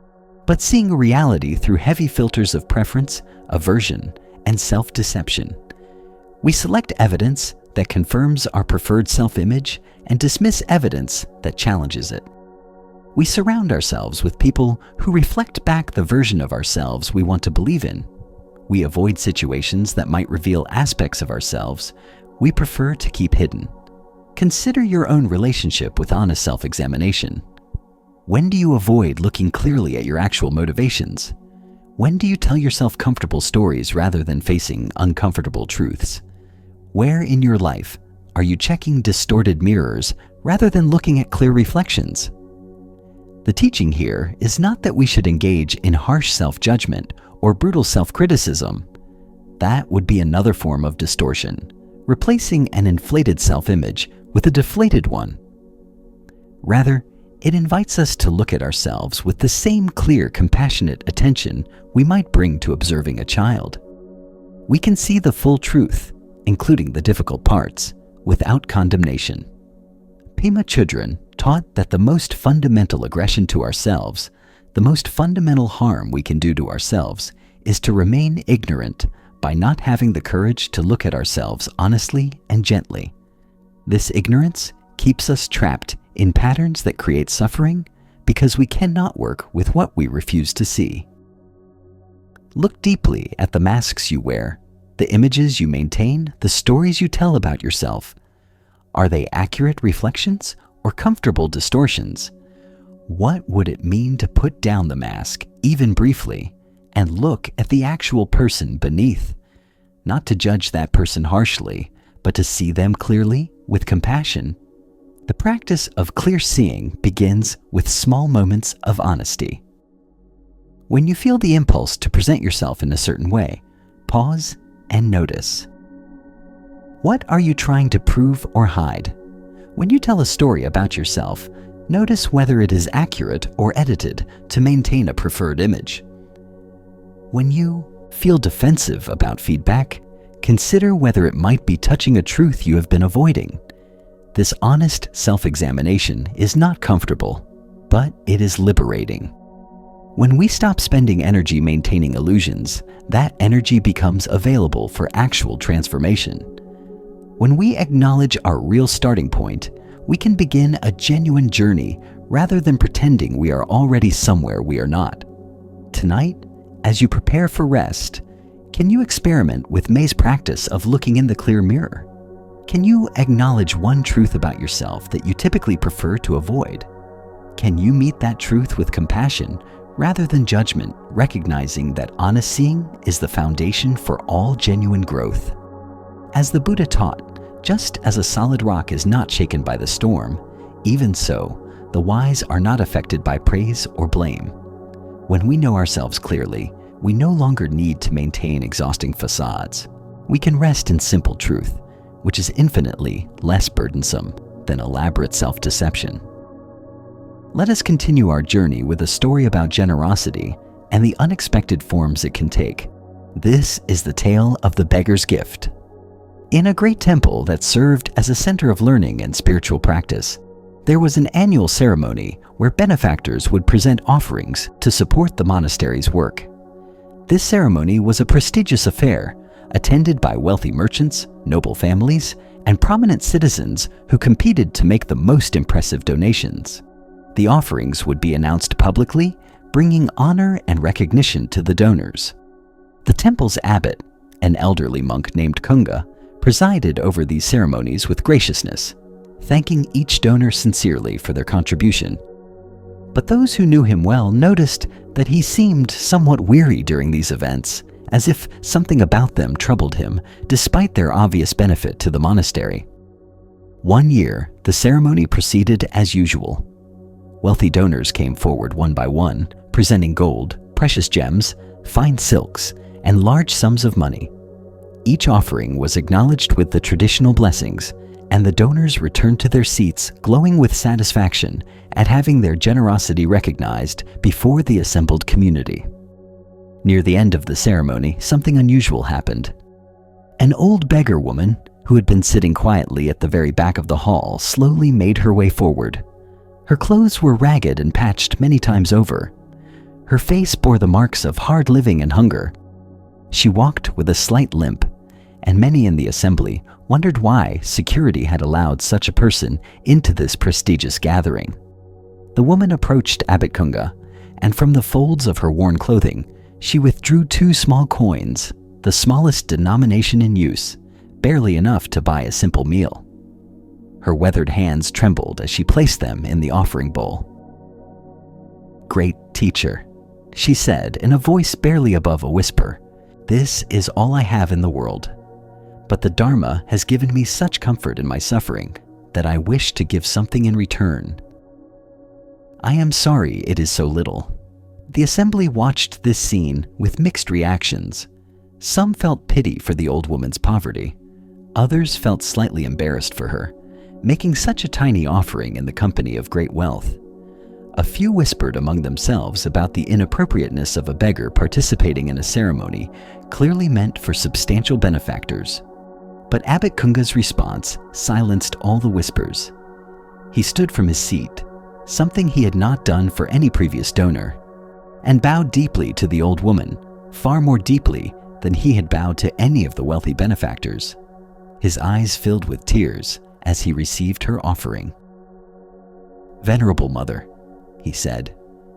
but seeing reality through heavy filters of preference, aversion, and self-deception. We select evidence that confirms our preferred self-image and dismiss evidence that challenges it. We surround ourselves with people who reflect back the version of ourselves we want to believe in. We avoid situations that might reveal aspects of ourselves we prefer to keep hidden. Consider your own relationship with honest self-examination. When do you avoid looking clearly at your actual motivations? When do you tell yourself comfortable stories rather than facing uncomfortable truths? Where in your life are you checking distorted mirrors rather than looking at clear reflections? The teaching here is not that we should engage in harsh self-judgment or brutal self-criticism. That would be another form of distortion, replacing an inflated self-image with a deflated one. Rather, it invites us to look at ourselves with the same clear, compassionate attention we might bring to observing a child. We can see the full truth, including the difficult parts, without condemnation. Pema Chodron taught that the most fundamental aggression to ourselves, the most fundamental harm we can do to ourselves, is to remain ignorant by not having the courage to look at ourselves honestly and gently. This ignorance keeps us trapped in patterns that create suffering because we cannot work with what we refuse to see. Look deeply at the masks you wear, the images you maintain, the stories you tell about yourself. Are they accurate reflections or comfortable distortions? What would it mean to put down the mask, even briefly, and look at the actual person beneath? Not to judge that person harshly, but to see them clearly with compassion. The practice of clear seeing begins with small moments of honesty. When you feel the impulse to present yourself in a certain way, Pause and notice. What are you trying to prove or hide? When you tell a story about yourself, notice whether it is accurate or edited to maintain a preferred image. When you feel defensive about feedback, consider whether it might be touching a truth you have been avoiding. This honest self-examination is not comfortable, but it is liberating. When we stop spending energy maintaining illusions, that energy becomes available for actual transformation. When we acknowledge our real starting point, we can begin a genuine journey rather than pretending we are already somewhere we are not. Tonight, as you prepare for rest, can you experiment with May's practice of looking in the clear mirror? Can you acknowledge one truth about yourself that you typically prefer to avoid? Can you meet that truth with compassion rather than judgment, recognizing that honest seeing is the foundation for all genuine growth? As the Buddha taught, just as a solid rock is not shaken by the storm, even so, the wise are not affected by praise or blame. When we know ourselves clearly, we no longer need to maintain exhausting facades. We can rest in simple truth, which is infinitely less burdensome than elaborate self-deception. Let us continue our journey with a story about generosity and the unexpected forms it can take. This is the tale of the beggar's gift. In a great temple that served as a center of learning and spiritual practice, there was an annual ceremony where benefactors would present offerings to support the monastery's work. This ceremony was a prestigious affair, attended by wealthy merchants, noble families, and prominent citizens who competed to make the most impressive donations. The offerings would be announced publicly, bringing honor and recognition to the donors. The temple's abbot, an elderly monk named Kunga, presided over these ceremonies with graciousness, thanking each donor sincerely for their contribution. But those who knew him well noticed that he seemed somewhat weary during these events, as if something about them troubled him, despite their obvious benefit to the monastery. One year, the ceremony proceeded as usual. Wealthy donors came forward one by one, presenting gold, precious gems, fine silks, and large sums of money. Each offering was acknowledged with the traditional blessings, and the donors returned to their seats glowing with satisfaction at having their generosity recognized before the assembled community. Near the end of the ceremony, something unusual happened. An old beggar woman, who had been sitting quietly at the very back of the hall, slowly made her way forward. Her clothes were ragged and patched many times over. Her face bore the marks of hard living and hunger. She walked with a slight limp, and many in the assembly wondered why security had allowed such a person into this prestigious gathering. The woman approached Abbot Kunga, and from the folds of her worn clothing, she withdrew 2 small coins, the smallest denomination in use, barely enough to buy a simple meal. Her weathered hands trembled as she placed them in the offering bowl. "Great teacher," she said in a voice barely above a whisper, "this is all I have in the world. But the Dharma has given me such comfort in my suffering that I wish to give something in return. I am sorry it is so little." The assembly watched this scene with mixed reactions. Some felt pity for the old woman's poverty. Others felt slightly embarrassed for her, making such a tiny offering in the company of great wealth. A few whispered among themselves about the inappropriateness of a beggar participating in a ceremony clearly meant for substantial benefactors. But Abbot Kunga's response silenced all the whispers. He stood from his seat, something he had not done for any previous donor, and bowed deeply to the old woman, far more deeply than he had bowed to any of the wealthy benefactors. His eyes filled with tears as he received her offering. "Venerable Mother," he said,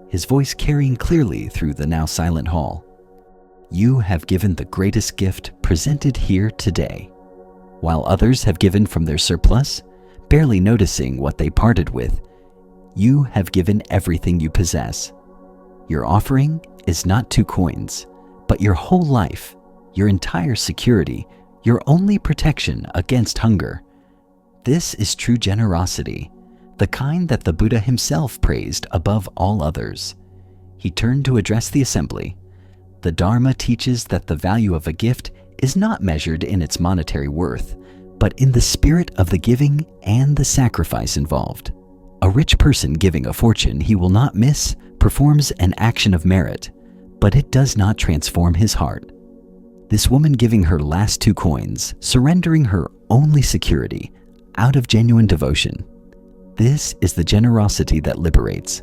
his voice carrying clearly through the now silent hall, "you have given the greatest gift presented here today. While others have given from their surplus, barely noticing what they parted with, you have given everything you possess. Your offering is not 2 coins, but your whole life, your entire security, your only protection against hunger. This is true generosity, the kind that the Buddha himself praised above all others." He turned to address the assembly. The Dharma teaches that the value of a gift is not measured in its monetary worth, but in the spirit of the giving and the sacrifice involved. A rich person giving a fortune he will not miss performs an action of merit, but it does not transform his heart. This woman giving her last 2 coins, surrendering her only security, out of genuine devotion. This is the generosity that liberates.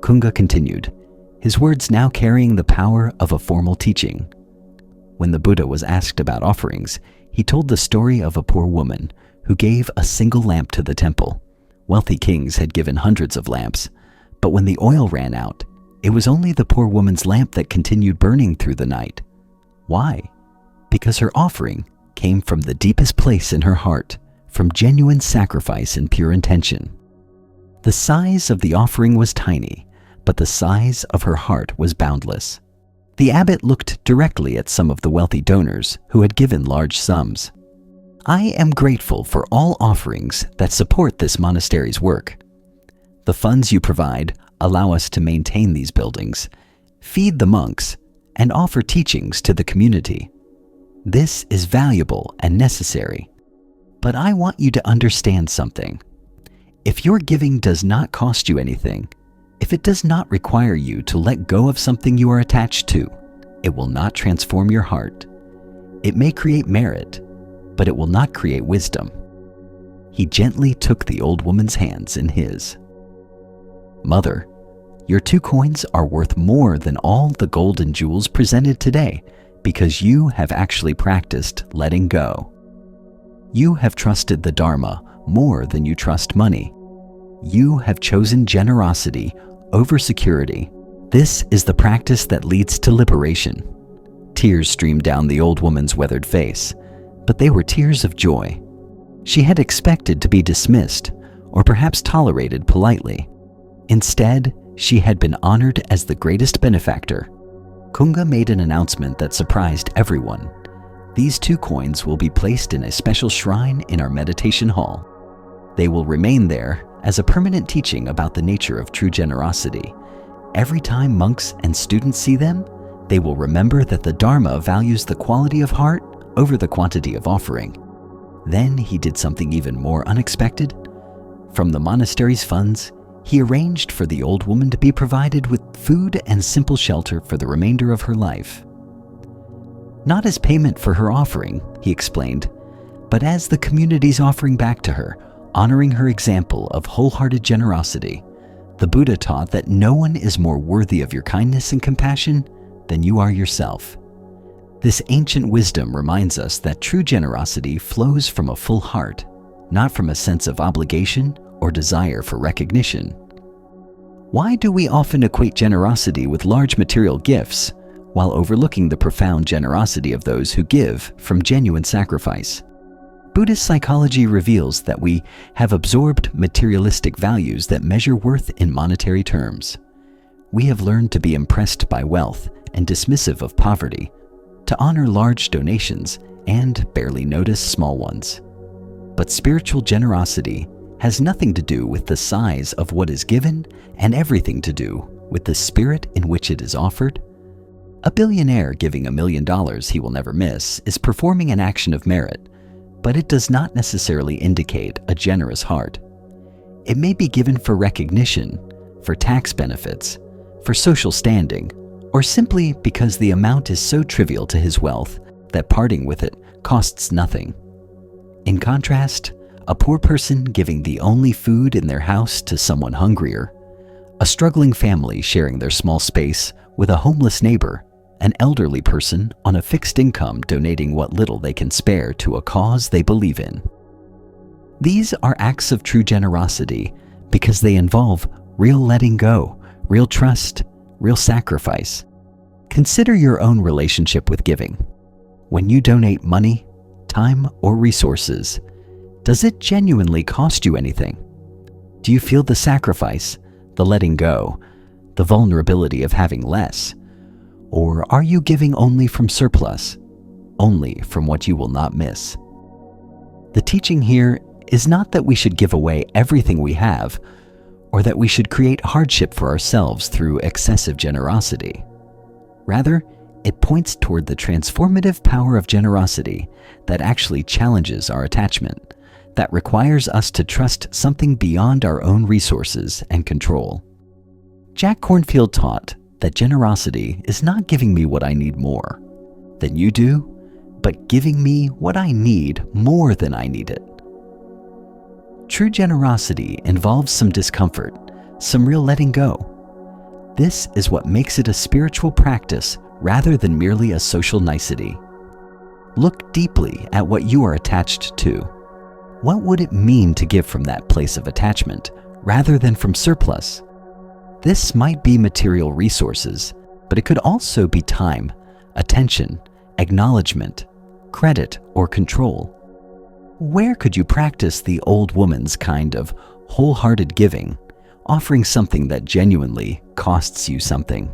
Kunga continued, his words now carrying the power of a formal teaching. When the Buddha was asked about offerings, he told the story of a poor woman who gave a single lamp to the temple. Wealthy kings had given hundreds of lamps, but when the oil ran out, it was only the poor woman's lamp that continued burning through the night. Why? Because her offering came from the deepest place in her heart, from genuine sacrifice and pure intention. The size of the offering was tiny, but the size of her heart was boundless. The abbot looked directly at some of the wealthy donors who had given large sums. I am grateful for all offerings that support this monastery's work. The funds you provide allow us to maintain these buildings, feed the monks, and offer teachings to the community. This is valuable and necessary. But I want you to understand something. If your giving does not cost you anything, if it does not require you to let go of something you are attached to, it will not transform your heart. It may create merit, but it will not create wisdom. He gently took the old woman's hands in his. Mother, your 2 coins are worth more than all the gold and jewels presented today because you have actually practiced letting go. You have trusted the Dharma more than you trust money. You have chosen generosity over security. This is the practice that leads to liberation. Tears streamed down the old woman's weathered face, but they were tears of joy. She had expected to be dismissed, or perhaps tolerated politely. Instead, she had been honored as the greatest benefactor. Kunga made an announcement that surprised everyone. These 2 coins will be placed in a special shrine in our meditation hall. They will remain there as a permanent teaching about the nature of true generosity. Every time monks and students see them, they will remember that the Dharma values the quality of heart over the quantity of offering. Then he did something even more unexpected. From the monastery's funds, he arranged for the old woman to be provided with food and simple shelter for the remainder of her life. Not as payment for her offering, he explained, but as the community's offering back to her, honoring her example of wholehearted generosity. The Buddha taught that no one is more worthy of your kindness and compassion than you are yourself. This ancient wisdom reminds us that true generosity flows from a full heart, not from a sense of obligation or desire for recognition. Why do we often equate generosity with large material gifts, while overlooking the profound generosity of those who give from genuine sacrifice? Buddhist psychology reveals that we have absorbed materialistic values that measure worth in monetary terms. We have learned to be impressed by wealth and dismissive of poverty, to honor large donations and barely notice small ones. But spiritual generosity has nothing to do with the size of what is given and everything to do with the spirit in which it is offered. A billionaire giving $1 million he will never miss is performing an action of merit, but it does not necessarily indicate a generous heart. It may be given for recognition, for tax benefits, for social standing, or simply because the amount is so trivial to his wealth that parting with it costs nothing. In contrast, a poor person giving the only food in their house to someone hungrier, a struggling family sharing their small space with a homeless neighbor, an elderly person on a fixed income donating what little they can spare to a cause they believe in. These are acts of true generosity because they involve real letting go, real trust, real sacrifice. Consider your own relationship with giving. When you donate money, time, or resources, does it genuinely cost you anything? Do you feel the sacrifice, the letting go, the vulnerability of having less? Or are you giving only from surplus, only from what you will not miss? The teaching here is not that we should give away everything we have, or that we should create hardship for ourselves through excessive generosity. Rather, It points toward the transformative power of generosity that actually challenges our attachment, that requires us to trust something beyond our own resources and control. Jack Kornfield taught that generosity is not giving me what I need more than you do, but giving me what I need more than I need it. True generosity involves some discomfort, some real letting go. This is what makes it a spiritual practice rather than merely a social nicety. Look deeply at what you are attached to. What would it mean to give from that place of attachment rather than from surplus? This might be material resources, but it could also be time, attention, acknowledgement, credit, or control. Where could you practice the old woman's kind of wholehearted giving, offering something that genuinely costs you something?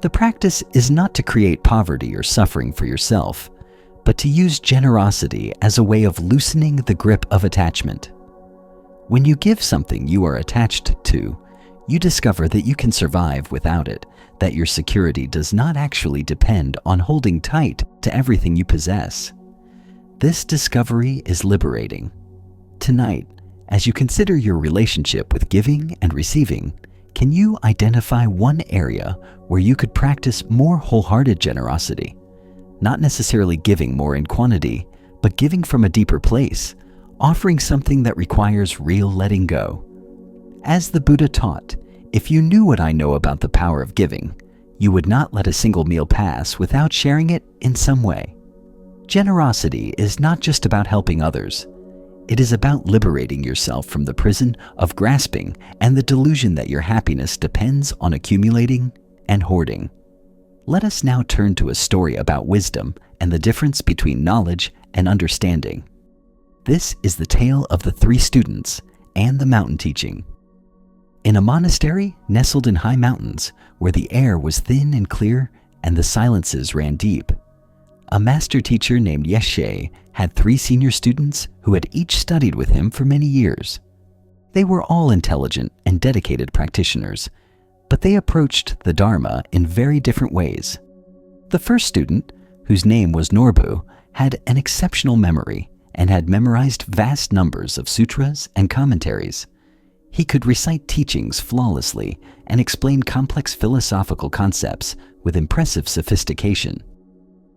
The practice is not to create poverty or suffering for yourself, but to use generosity as a way of loosening the grip of attachment. When you give something you are attached to, you discover that you can survive without it, that your security does not actually depend on holding tight to everything you possess. This discovery is liberating. Tonight, as you consider your relationship with giving and receiving, can you identify one area where you could practice more wholehearted generosity? Not necessarily giving more in quantity, but giving from a deeper place, offering something that requires real letting go. As the Buddha taught, if you knew what I know about the power of giving, you would not let a single meal pass without sharing it in some way. Generosity is not just about helping others. It is about liberating yourself from the prison of grasping and the delusion that your happiness depends on accumulating and hoarding. Let us now turn to a story about wisdom and the difference between knowledge and understanding. This is the tale of the 3 students and the mountain teaching. In a monastery nestled in high mountains, where the air was thin and clear and the silences ran deep, a master teacher named Yeshe had 3 senior students who had each studied with him for many years. They were all intelligent and dedicated practitioners, but they approached the Dharma in very different ways. The first student, whose name was Norbu, had an exceptional memory and had memorized vast numbers of sutras and commentaries. He could recite teachings flawlessly and explain complex philosophical concepts with impressive sophistication.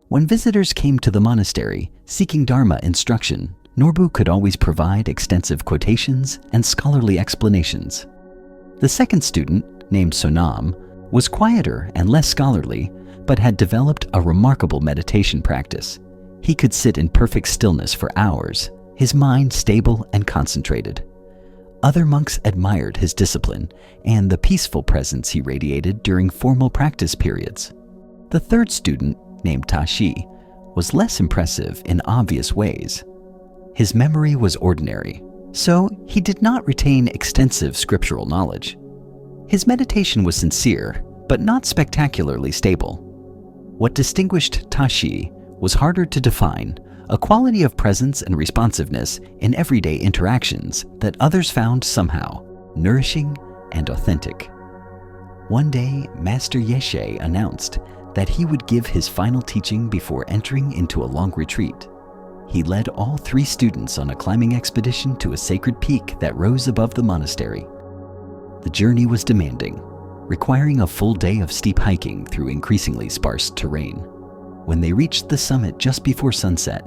When visitors came to the monastery seeking Dharma instruction, Norbu could always provide extensive quotations and scholarly explanations. The second student, named Sonam, was quieter and less scholarly, but had developed a remarkable meditation practice. He could sit in perfect stillness for hours, his mind stable and concentrated. Other monks admired his discipline and the peaceful presence he radiated during formal practice periods. The third student, named Tashi, was less impressive in obvious ways. His memory was ordinary, so he did not retain extensive scriptural knowledge. His meditation was sincere, but not spectacularly stable. What distinguished Tashi was harder to define, a quality of presence and responsiveness in everyday interactions that others found somehow nourishing and authentic. One day, Master Yeshe announced that he would give his final teaching before entering into a long retreat. He led all 3 students on a climbing expedition to a sacred peak that rose above the monastery. The journey was demanding, requiring a full day of steep hiking through increasingly sparse terrain. When they reached the summit just before sunset,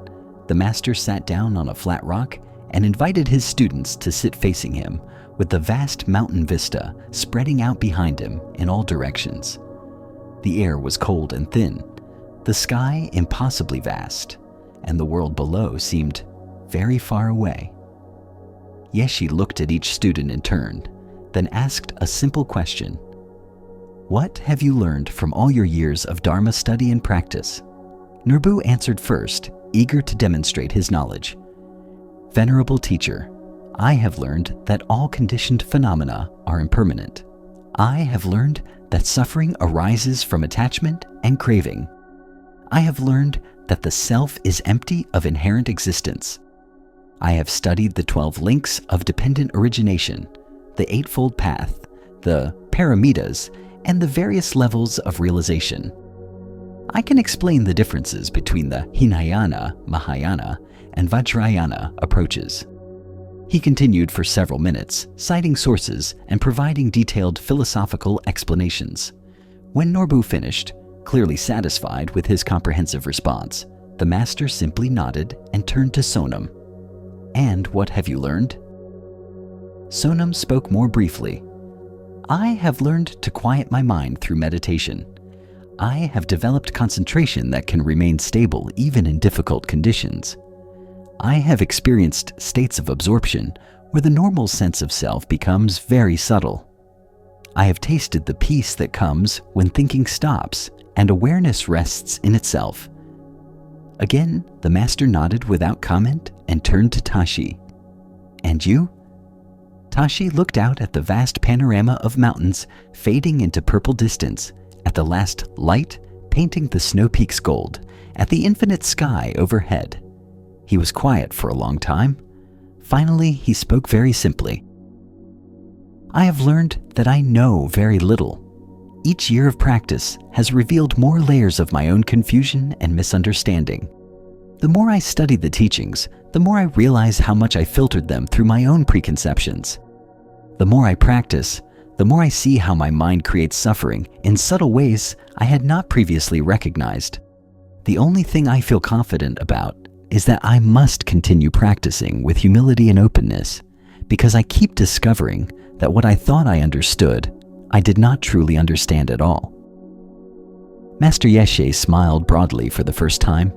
the master sat down on a flat rock and invited his students to sit facing him, with the vast mountain vista spreading out behind him in all directions. The air was cold and thin, the sky impossibly vast, and the world below seemed very far away. Yeshe looked at each student in turn, then asked a simple question. What have you learned from all your years of Dharma study and practice? Norbu answered first, eager to demonstrate his knowledge. Venerable teacher, I have learned that all conditioned phenomena are impermanent. I have learned that suffering arises from attachment and craving. I have learned that the self is empty of inherent existence. I have studied the 12 links of dependent origination, the Eightfold Path, the paramitas, and the various levels of realization. I can explain the differences between the Hinayana, Mahayana, and Vajrayana approaches. He continued for several minutes, citing sources and providing detailed philosophical explanations. When Norbu finished, clearly satisfied with his comprehensive response, the master simply nodded and turned to Sonam. "And what have you learned?" Sonam spoke more briefly. "I have learned to quiet my mind through meditation. I have developed concentration that can remain stable even in difficult conditions. I have experienced states of absorption where the normal sense of self becomes very subtle. I have tasted the peace that comes when thinking stops and awareness rests in itself." Again, the master nodded without comment and turned to Tashi. "And you?" Tashi looked out at the vast panorama of mountains fading into purple distance, at the last light painting the snow peaks gold, at the infinite sky overhead. He was quiet for a long time. Finally, he spoke very simply. "I have learned that I know very little. Each year of practice has revealed more layers of my own confusion and misunderstanding. The more I study the teachings, the more I realize how much I filtered them through my own preconceptions. The more I practice, the more I see how my mind creates suffering in subtle ways I had not previously recognized. The only thing I feel confident about is that I must continue practicing with humility and openness, because I keep discovering that what I thought I understood, I did not truly understand at all." Master Yeshe smiled broadly for the first time,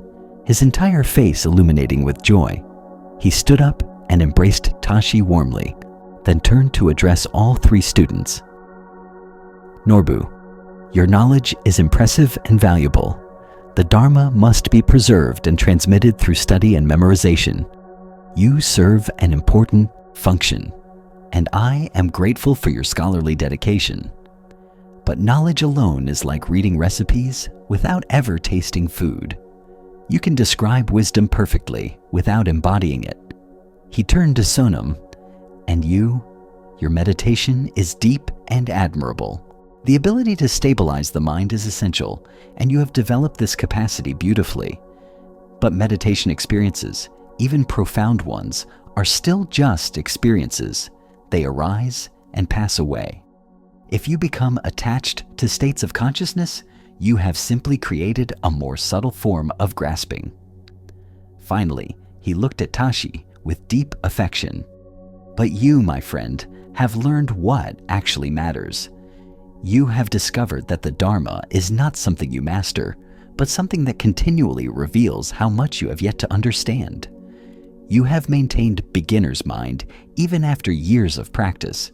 his entire face illuminating with joy. He stood up and embraced Tashi warmly, then turned to address all three students. "Norbu, your knowledge is impressive and valuable. The Dharma must be preserved and transmitted through study and memorization. You serve an important function, and I am grateful for your scholarly dedication. But knowledge alone is like reading recipes without ever tasting food. You can describe wisdom perfectly without embodying it." He turned to Sonam. "And you? Your meditation is deep and admirable. The ability to stabilize the mind is essential, and you have developed this capacity beautifully. But meditation experiences, even profound ones, are still just experiences. They arise and pass away. If you become attached to states of consciousness, you have simply created a more subtle form of grasping." Finally, he looked at Tashi with deep affection. "But you, my friend, have learned what actually matters. You have discovered that the Dharma is not something you master, but something that continually reveals how much you have yet to understand. You have maintained beginner's mind even after years of practice.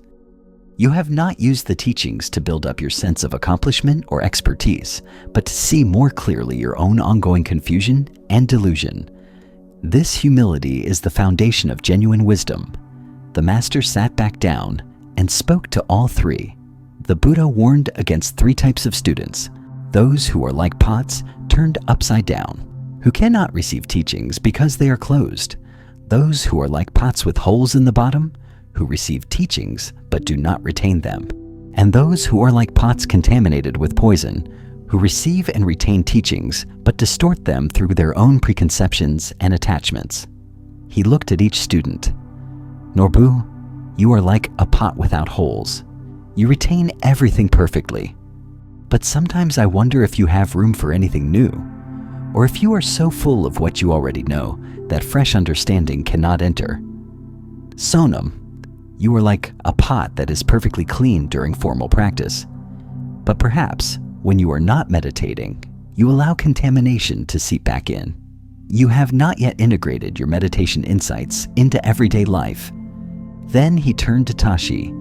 You have not used the teachings to build up your sense of accomplishment or expertise, but to see more clearly your own ongoing confusion and delusion. This humility is the foundation of genuine wisdom." The master sat back down and spoke to all three. The Buddha warned against three types of students: those who are like pots turned upside down, who cannot receive teachings because they are closed; those who are like pots with holes in the bottom, who receive teachings but do not retain them; and those who are like pots contaminated with poison, who receive and retain teachings but distort them through their own preconceptions and attachments. He looked at each student. "Norbu, you are like a pot without holes. You retain everything perfectly. But sometimes I wonder if you have room for anything new, or if you are so full of what you already know that fresh understanding cannot enter. Sonam, you are like a pot that is perfectly clean during formal practice. But perhaps, when you are not meditating, you allow contamination to seep back in. You have not yet integrated your meditation insights into everyday life." Then he turned to Tashi.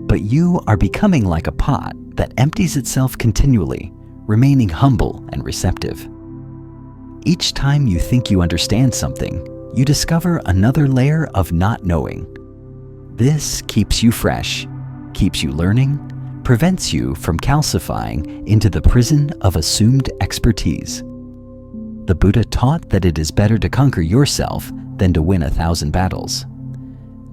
"But you are becoming like a pot that empties itself continually, remaining humble and receptive. Each time you think you understand something, you discover another layer of not knowing. This keeps you fresh, keeps you learning, prevents you from calcifying into the prison of assumed expertise. The Buddha taught that it is better to conquer yourself than to win 1,000 battles.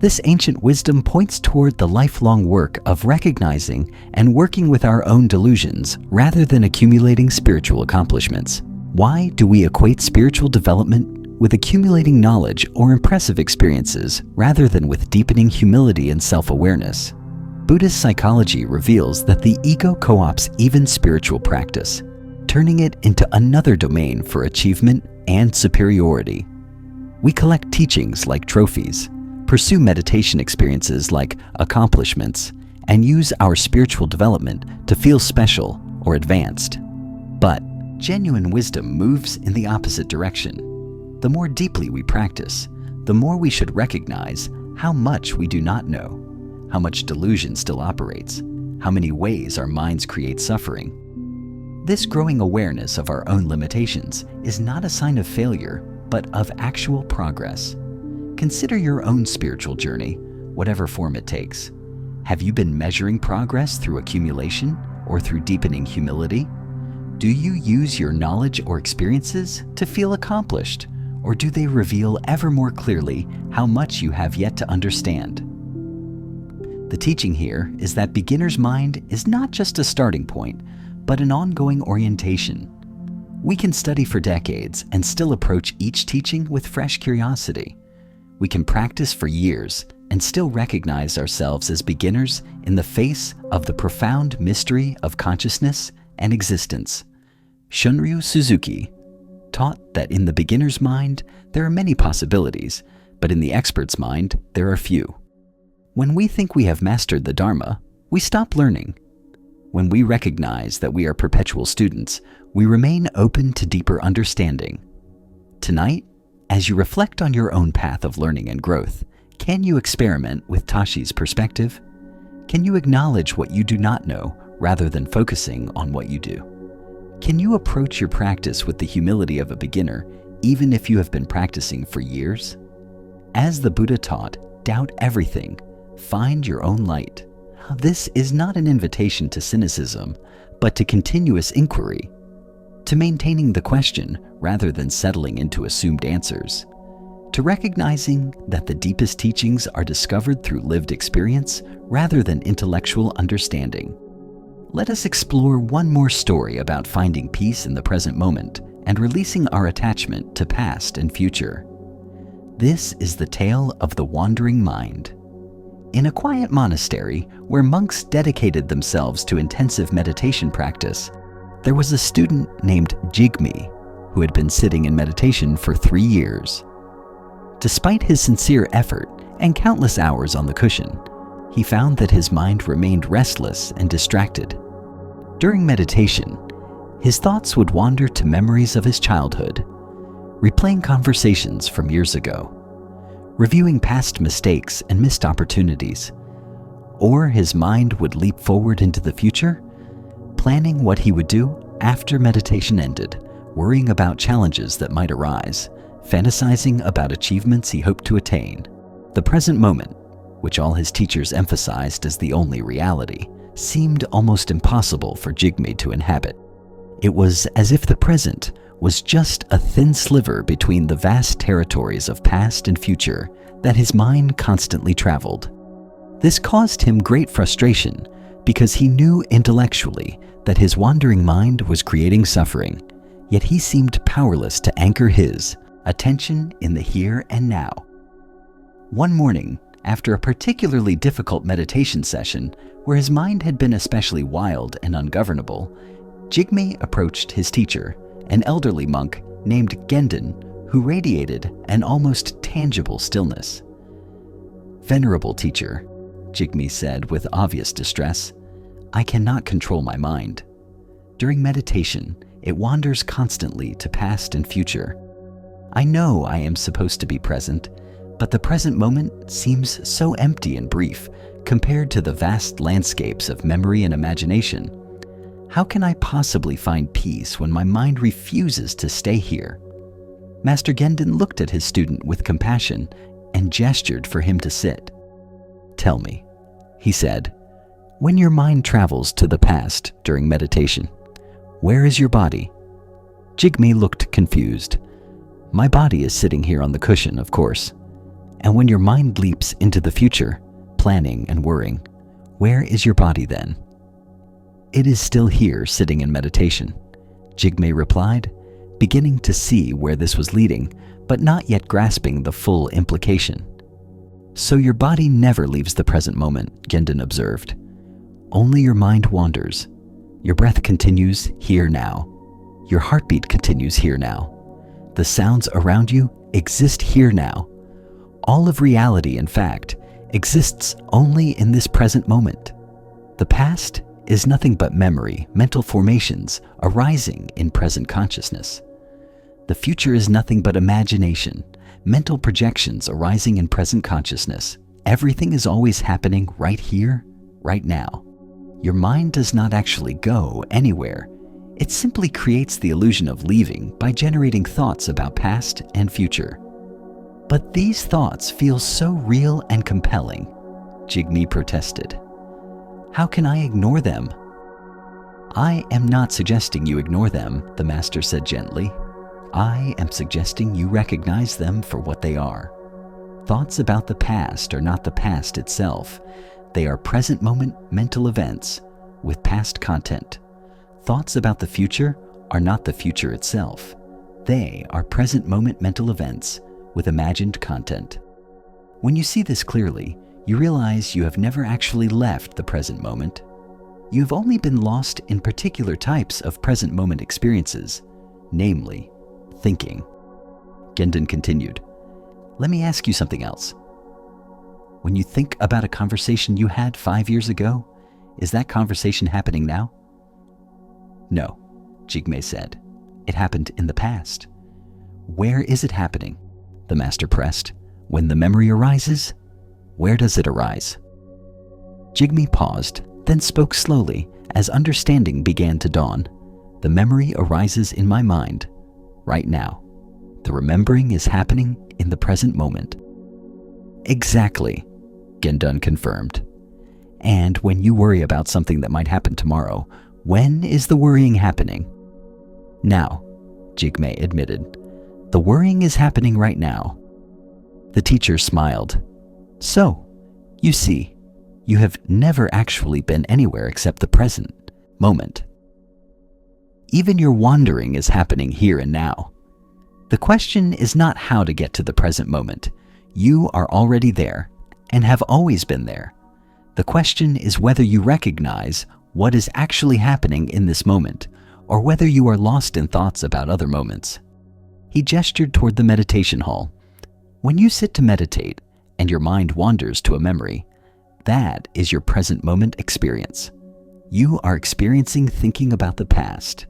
This ancient wisdom points toward the lifelong work of recognizing and working with our own delusions rather than accumulating spiritual accomplishments. Why do we equate spiritual development with accumulating knowledge or impressive experiences rather than with deepening humility and self-awareness? Buddhist psychology reveals that the ego co-opts even spiritual practice, turning it into another domain for achievement and superiority. We collect teachings like trophies, pursue meditation experiences like accomplishments, and use our spiritual development to feel special or advanced. But genuine wisdom moves in the opposite direction. The more deeply we practice, the more we should recognize how much we do not know, how much delusion still operates, how many ways our minds create suffering. This growing awareness of our own limitations is not a sign of failure, but of actual progress. Consider your own spiritual journey, whatever form it takes. Have you been measuring progress through accumulation or through deepening humility? Do you use your knowledge or experiences to feel accomplished, or do they reveal ever more clearly how much you have yet to understand? The teaching here is that beginner's mind is not just a starting point, but an ongoing orientation. We can study for decades and still approach each teaching with fresh curiosity. We can practice for years and still recognize ourselves as beginners in the face of the profound mystery of consciousness and existence. Shunryu Suzuki taught that in the beginner's mind, there are many possibilities, but in the expert's mind, there are few. When we think we have mastered the Dharma, we stop learning. When we recognize that we are perpetual students, we remain open to deeper understanding. Tonight, as you reflect on your own path of learning and growth, can you experiment with Tashi's perspective? Can you acknowledge what you do not know rather than focusing on what you do? Can you approach your practice with the humility of a beginner, even if you have been practicing for years? As the Buddha taught, doubt everything. Find your own light. This is not an invitation to cynicism, but to continuous inquiry, to maintaining the question rather than settling into assumed answers, to recognizing that the deepest teachings are discovered through lived experience rather than intellectual understanding. Let us explore one more story about finding peace in the present moment and releasing our attachment to past and future. This is the tale of the wandering mind. In a quiet monastery where monks dedicated themselves to intensive meditation practice, there was a student named Jigme who had been sitting in meditation for 3 years. Despite his sincere effort and countless hours on the cushion, he found that his mind remained restless and distracted. During meditation, his thoughts would wander to memories of his childhood, replaying conversations from years ago, reviewing past mistakes and missed opportunities. Or his mind would leap forward into the future, planning what he would do after meditation ended, worrying about challenges that might arise, fantasizing about achievements he hoped to attain. The present moment, which all his teachers emphasized as the only reality, seemed almost impossible for Jigme to inhabit. It was as if the present was just a thin sliver between the vast territories of past and future that his mind constantly traveled. This caused him great frustration because he knew intellectually that his wandering mind was creating suffering, yet he seemed powerless to anchor his attention in the here and now. One morning, after a particularly difficult meditation session where his mind had been especially wild and ungovernable, Jigme approached his teacher, an elderly monk named Gendon, who radiated an almost tangible stillness. "Venerable teacher," Jigme said with obvious distress, "I cannot control my mind. During meditation, it wanders constantly to past and future. I know I am supposed to be present, but the present moment seems so empty and brief compared to the vast landscapes of memory and imagination. How can I possibly find peace when my mind refuses to stay here?" Master Gendon looked at his student with compassion and gestured for him to sit. "Tell me," he said, "when your mind travels to the past during meditation, where is your body?" Jigme looked confused. "My body is sitting here on the cushion, of course." And when your mind leaps into the future, planning and worrying, where is your body then? It is still here, sitting in meditation, Jigme replied, beginning to see where this was leading, but not yet grasping the full implication. So your body never leaves the present moment, Gendon observed. Only your mind wanders. Your breath continues here now. Your heartbeat continues here now. The sounds around you exist here now. All of reality, in fact, exists only in this present moment. The past is nothing but memory, mental formations arising in present consciousness. The future is nothing but imagination, mental projections arising in present consciousness. Everything is always happening right here, right now. Your mind does not actually go anywhere. It simply creates the illusion of leaving by generating thoughts about past and future. But these thoughts feel so real and compelling, Jigme protested. How can I ignore them? I am not suggesting you ignore them, the master said gently. I am suggesting you recognize them for what they are. Thoughts about the past are not the past itself. They are present moment mental events with past content. Thoughts about the future are not the future itself. They are present moment mental events with imagined content. When you see this clearly, you realize you have never actually left the present moment. You have only been lost in particular types of present moment experiences, namely, thinking. Gendon continued, let me ask you something else. When you think about a conversation you had 5 years ago, is that conversation happening now? No, Jigme said. It happened in the past. Where is it happening? The master pressed. When the memory arises, where does it arise? Jigme paused, then spoke slowly as understanding began to dawn. The memory arises in my mind, right now. The remembering is happening in the present moment. Exactly, Gendon confirmed. And when you worry about something that might happen tomorrow, when is the worrying happening? Now, Jigme admitted. The worrying is happening right now. The teacher smiled. So, you see, you have never actually been anywhere except the present moment. Even your wandering is happening here and now. The question is not how to get to the present moment. You are already there and have always been there. The question is whether you recognize what is actually happening in this moment, or whether you are lost in thoughts about other moments. He gestured toward the meditation hall. When you sit to meditate and your mind wanders to a memory, that is your present moment experience. You are experiencing thinking about the past.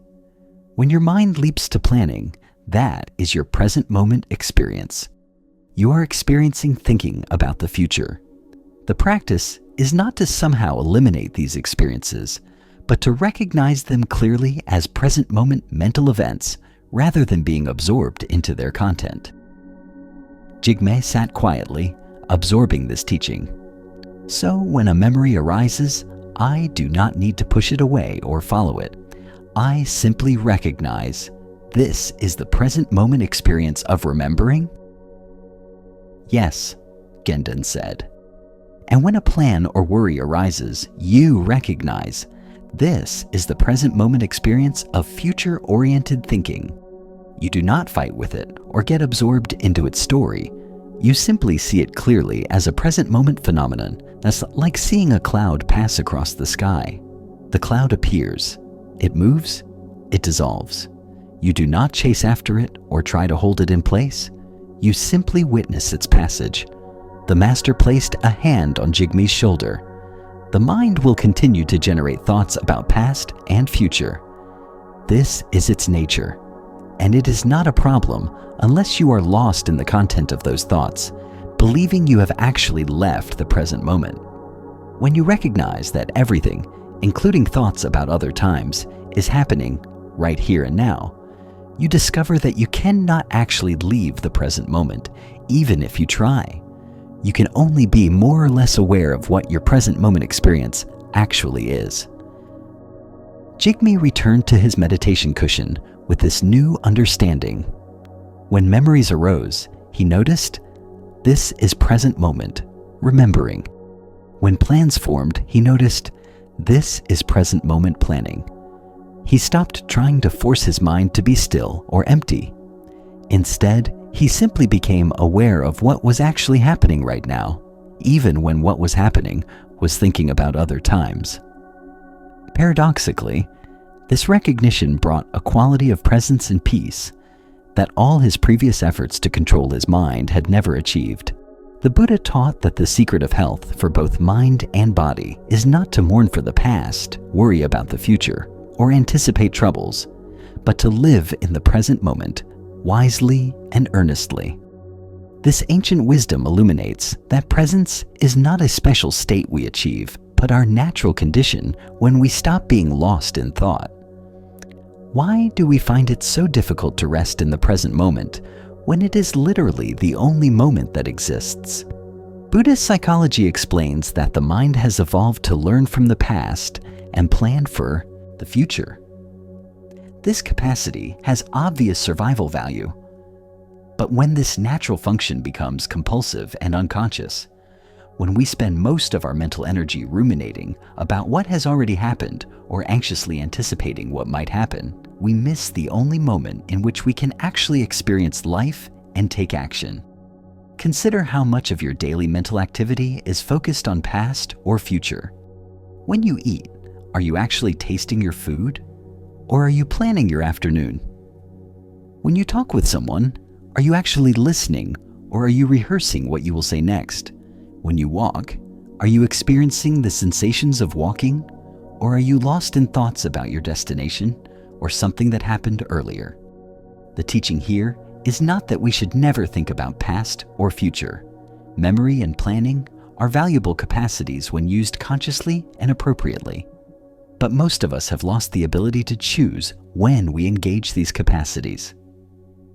When your mind leaps to planning, that is your present moment experience. You are experiencing thinking about the future. The practice is not to somehow eliminate these experiences, but to recognize them clearly as present moment mental events rather than being absorbed into their content. Jigme sat quietly, absorbing this teaching. So when a memory arises, I do not need to push it away or follow it. I simply recognize this is the present moment experience of remembering? Yes, Gendon said. And when a plan or worry arises, you recognize this is the present moment experience of future-oriented thinking. You do not fight with it or get absorbed into its story. You simply see it clearly as a present moment phenomenon that's like seeing a cloud pass across the sky. The cloud appears, it moves, it dissolves. You do not chase after it or try to hold it in place. You simply witness its passage. The master placed a hand on Jigme's shoulder. The mind will continue to generate thoughts about past and future. This is its nature, and it is not a problem unless you are lost in the content of those thoughts, believing you have actually left the present moment. When you recognize that everything, including thoughts about other times, is happening right here and now, you discover that you cannot actually leave the present moment, even if you try. You can only be more or less aware of what your present moment experience actually is. Jigme returned to his meditation cushion with this new understanding. When memories arose, he noticed, This is present moment, remembering. When plans formed, he noticed, this is present moment planning. He stopped trying to force his mind to be still or empty. Instead, he simply became aware of what was actually happening right now, even when what was happening was thinking about other times. Paradoxically, this recognition brought a quality of presence and peace that all his previous efforts to control his mind had never achieved. The Buddha taught that the secret of health for both mind and body is not to mourn for the past, worry about the future, or anticipate troubles, but to live in the present moment, wisely and earnestly. This ancient wisdom illuminates that presence is not a special state we achieve, but our natural condition when we stop being lost in thought. Why do we find it so difficult to rest in the present moment when it is literally the only moment that exists? Buddhist psychology explains that the mind has evolved to learn from the past and plan for the future. This capacity has obvious survival value. But when this natural function becomes compulsive and unconscious, when we spend most of our mental energy ruminating about what has already happened or anxiously anticipating what might happen, we miss the only moment in which we can actually experience life and take action. Consider how much of your daily mental activity is focused on past or future. When you eat, are you actually tasting your food? Or are you planning your afternoon? When you talk with someone, are you actually listening, or are you rehearsing what you will say next? When you walk, are you experiencing the sensations of walking, or are you lost in thoughts about your destination or something that happened earlier? The teaching here is not that we should never think about past or future. Memory and planning are valuable capacities when used consciously and appropriately. But most of us have lost the ability to choose when we engage these capacities.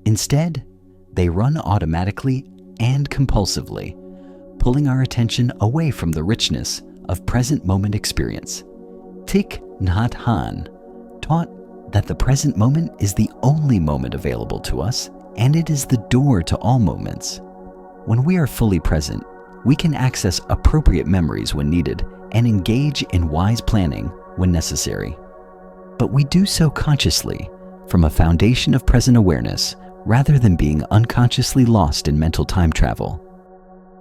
Instead, they run automatically and compulsively, pulling our attention away from the richness of present moment experience. Thich Nhat Hanh taught that the present moment is the only moment available to us, and it is the door to all moments. When we are fully present, we can access appropriate memories when needed and engage in wise planning when necessary. But we do so consciously, from a foundation of present awareness, rather than being unconsciously lost in mental time travel.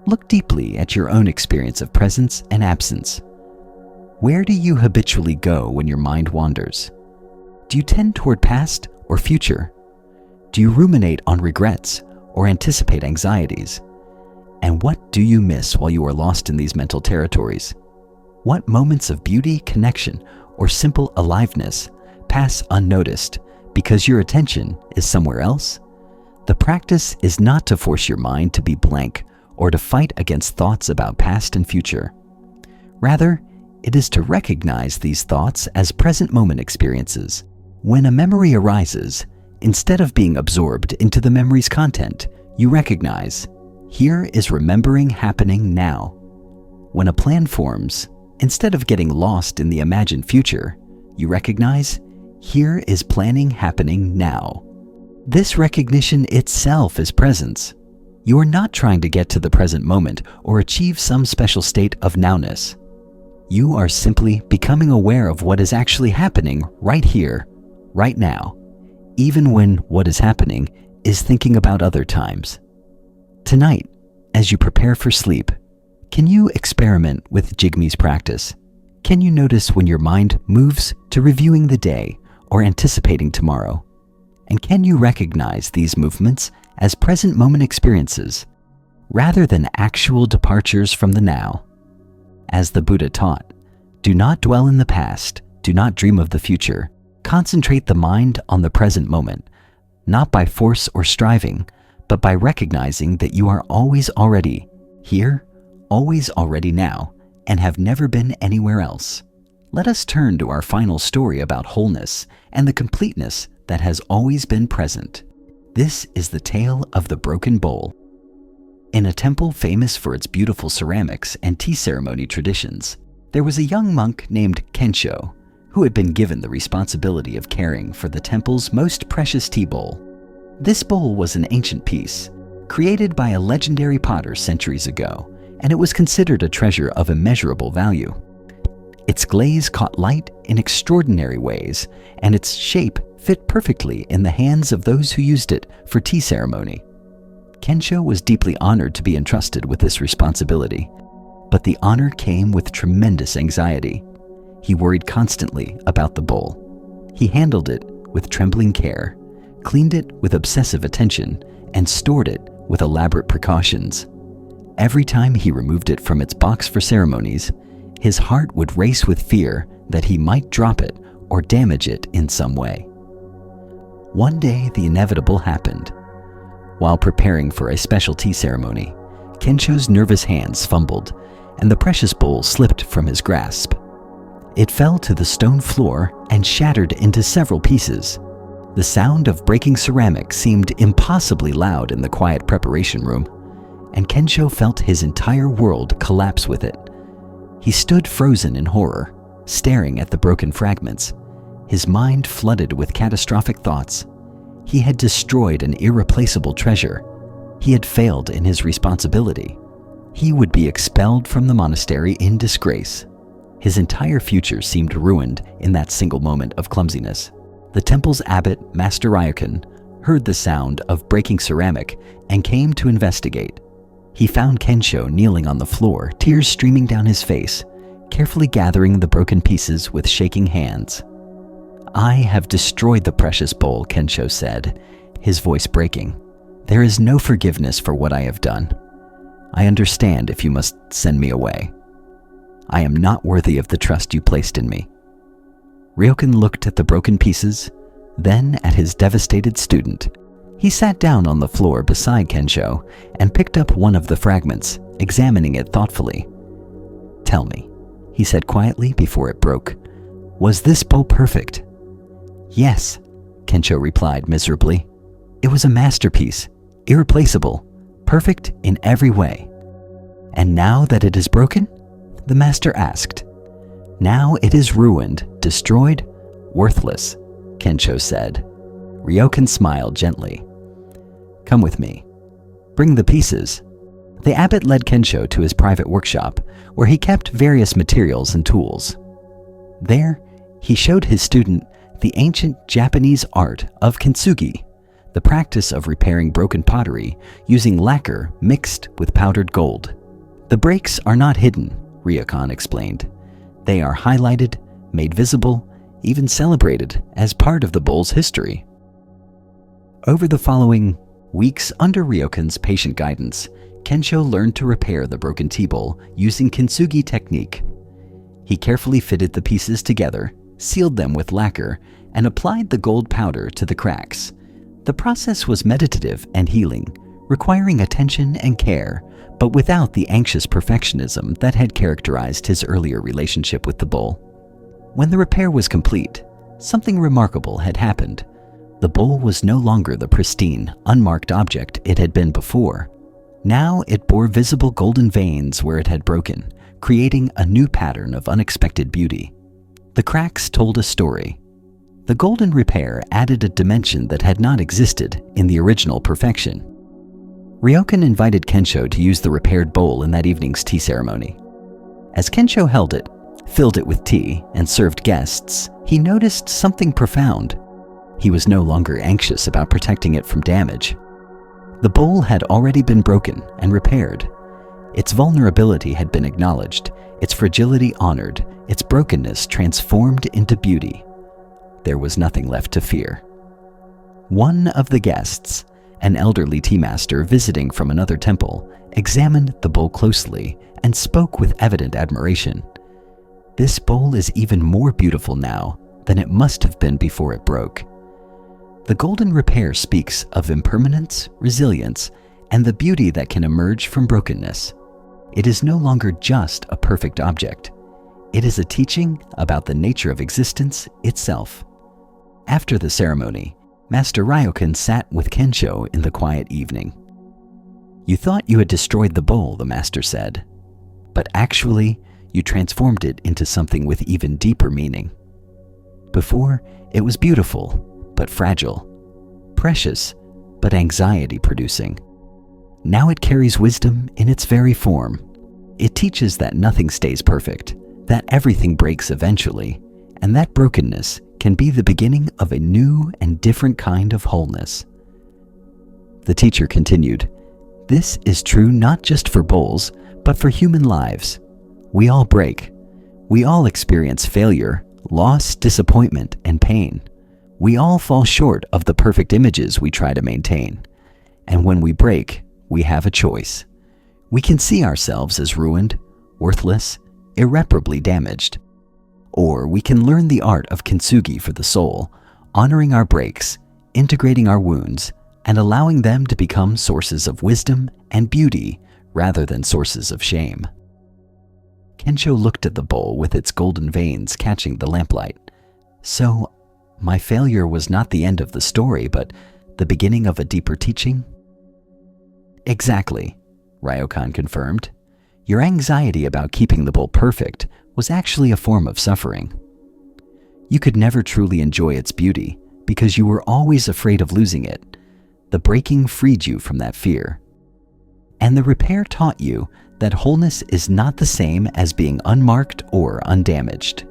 Look deeply at your own experience of presence and absence. Where do you habitually go when your mind wanders? Do you tend toward past or future? Do you ruminate on regrets or anticipate anxieties? And what do you miss while you are lost in these mental territories? What moments of beauty, connection, or simple aliveness pass unnoticed because your attention is somewhere else? The practice is not to force your mind to be blank or to fight against thoughts about past and future. Rather, it is to recognize these thoughts as present moment experiences. When a memory arises, instead of being absorbed into the memory's content, you recognize, here is remembering happening now. When a plan forms, instead of getting lost in the imagined future, you recognize, here is planning happening now. This recognition itself is presence. You are not trying to get to the present moment or achieve some special state of nowness. You are simply becoming aware of what is actually happening right here, right now, even when what is happening is thinking about other times. Tonight, as you prepare for sleep, can you experiment with Jigme's practice? Can you notice when your mind moves to reviewing the day or anticipating tomorrow? And can you recognize these movements as present moment experiences rather than actual departures from the now? As the Buddha taught, do not dwell in the past, do not dream of the future. Concentrate the mind on the present moment, not by force or striving, but by recognizing that you are always already here, always already now, and have never been anywhere else. Let us turn to our final story about wholeness and the completeness that has always been present. This is the tale of the broken bowl. In a temple famous for its beautiful ceramics and tea ceremony traditions, there was a young monk named Kensho who had been given the responsibility of caring for the temple's most precious tea bowl. This bowl was an ancient piece, created by a legendary potter centuries ago, and it was considered a treasure of immeasurable value. Its glaze caught light in extraordinary ways, and its shape fit perfectly in the hands of those who used it for tea ceremony. Kensho was deeply honored to be entrusted with this responsibility, but the honor came with tremendous anxiety. He worried constantly about the bowl. He handled it with trembling care, cleaned it with obsessive attention, and stored it with elaborate precautions. Every time he removed it from its box for ceremonies, his heart would race with fear that he might drop it or damage it in some way. One day, the inevitable happened. While preparing for a special tea ceremony, Kensho's nervous hands fumbled, and the precious bowl slipped from his grasp. It fell to the stone floor and shattered into several pieces. The sound of breaking ceramic seemed impossibly loud in the quiet preparation room, and Kensho felt his entire world collapse with it. He stood frozen in horror, staring at the broken fragments, his mind flooded with catastrophic thoughts. He had destroyed an irreplaceable treasure. He had failed in his responsibility. He would be expelled from the monastery in disgrace. His entire future seemed ruined in that single moment of clumsiness. The temple's abbot, Master Ryokan, heard the sound of breaking ceramic and came to investigate. He found Kensho kneeling on the floor, tears streaming down his face, carefully gathering the broken pieces with shaking hands. "I have destroyed the precious bowl," Kensho said, his voice breaking. "There is no forgiveness for what I have done. I understand if you must send me away. I am not worthy of the trust you placed in me." Ryokan looked at the broken pieces, then at his devastated student. He sat down on the floor beside Kensho and picked up one of the fragments, examining it thoughtfully. "Tell me," he said quietly before it broke, "was this bowl perfect?" "Yes," Kensho replied miserably. "It was a masterpiece, irreplaceable, perfect in every way." "And now that it is broken?" the master asked. "Now it is ruined, destroyed, worthless," Kensho said. Ryokan smiled gently. "Come with me. Bring the pieces." The abbot led Kensho to his private workshop, where he kept various materials and tools. There, he showed his student the ancient Japanese art of kintsugi, the practice of repairing broken pottery using lacquer mixed with powdered gold. "The breaks are not hidden," Ryokan explained. "They are highlighted, made visible, even celebrated as part of the bowl's history." Over the following weeks, under Ryokan's patient guidance, Kensho learned to repair the broken tea bowl using kintsugi technique. He carefully fitted the pieces together, sealed them with lacquer, and applied the gold powder to the cracks. The process was meditative and healing, requiring attention and care, but without the anxious perfectionism that had characterized his earlier relationship with the bowl. When the repair was complete, something remarkable had happened. The bowl was no longer the pristine, unmarked object it had been before. Now it bore visible golden veins where it had broken, creating a new pattern of unexpected beauty. The cracks told a story. The golden repair added a dimension that had not existed in the original perfection. Ryokan invited Kensho to use the repaired bowl in that evening's tea ceremony. As Kensho held it, filled it with tea, and served guests, he noticed something profound. He was no longer anxious about protecting it from damage. The bowl had already been broken and repaired. Its vulnerability had been acknowledged, its fragility honored, its brokenness transformed into beauty. There was nothing left to fear. One of the guests, an elderly tea master visiting from another temple, examined the bowl closely and spoke with evident admiration. "This bowl is even more beautiful now than it must have been before it broke." The golden repair speaks of impermanence, resilience, and the beauty that can emerge from brokenness. It is no longer just a perfect object. It is a teaching about the nature of existence itself. After the ceremony, Master Ryokan sat with Kensho in the quiet evening. "You thought you had destroyed the bowl," the master said, "but actually, you transformed it into something with even deeper meaning. Before, it was beautiful, but fragile, precious, but anxiety-producing. Now it carries wisdom in its very form. It teaches that nothing stays perfect, that everything breaks eventually, and that brokenness can be the beginning of a new and different kind of wholeness. The teacher continued, "This is true not just for bowls, but for human lives. We all break. We all experience failure, loss, disappointment, and pain. We all fall short of the perfect images we try to maintain. And when we break, we have a choice. We can see ourselves as ruined, worthless, irreparably damaged. Or we can learn the art of kintsugi for the soul, honoring our breaks, integrating our wounds, and allowing them to become sources of wisdom and beauty rather than sources of shame." Kensho looked at the bowl with its golden veins catching the lamplight. "So, my failure was not the end of the story, but the beginning of a deeper teaching?" "Exactly," Ryokan confirmed. "Your anxiety about keeping the bowl perfect was actually a form of suffering. You could never truly enjoy its beauty because you were always afraid of losing it. The breaking freed you from that fear. And the repair taught you that wholeness is not the same as being unmarked or undamaged.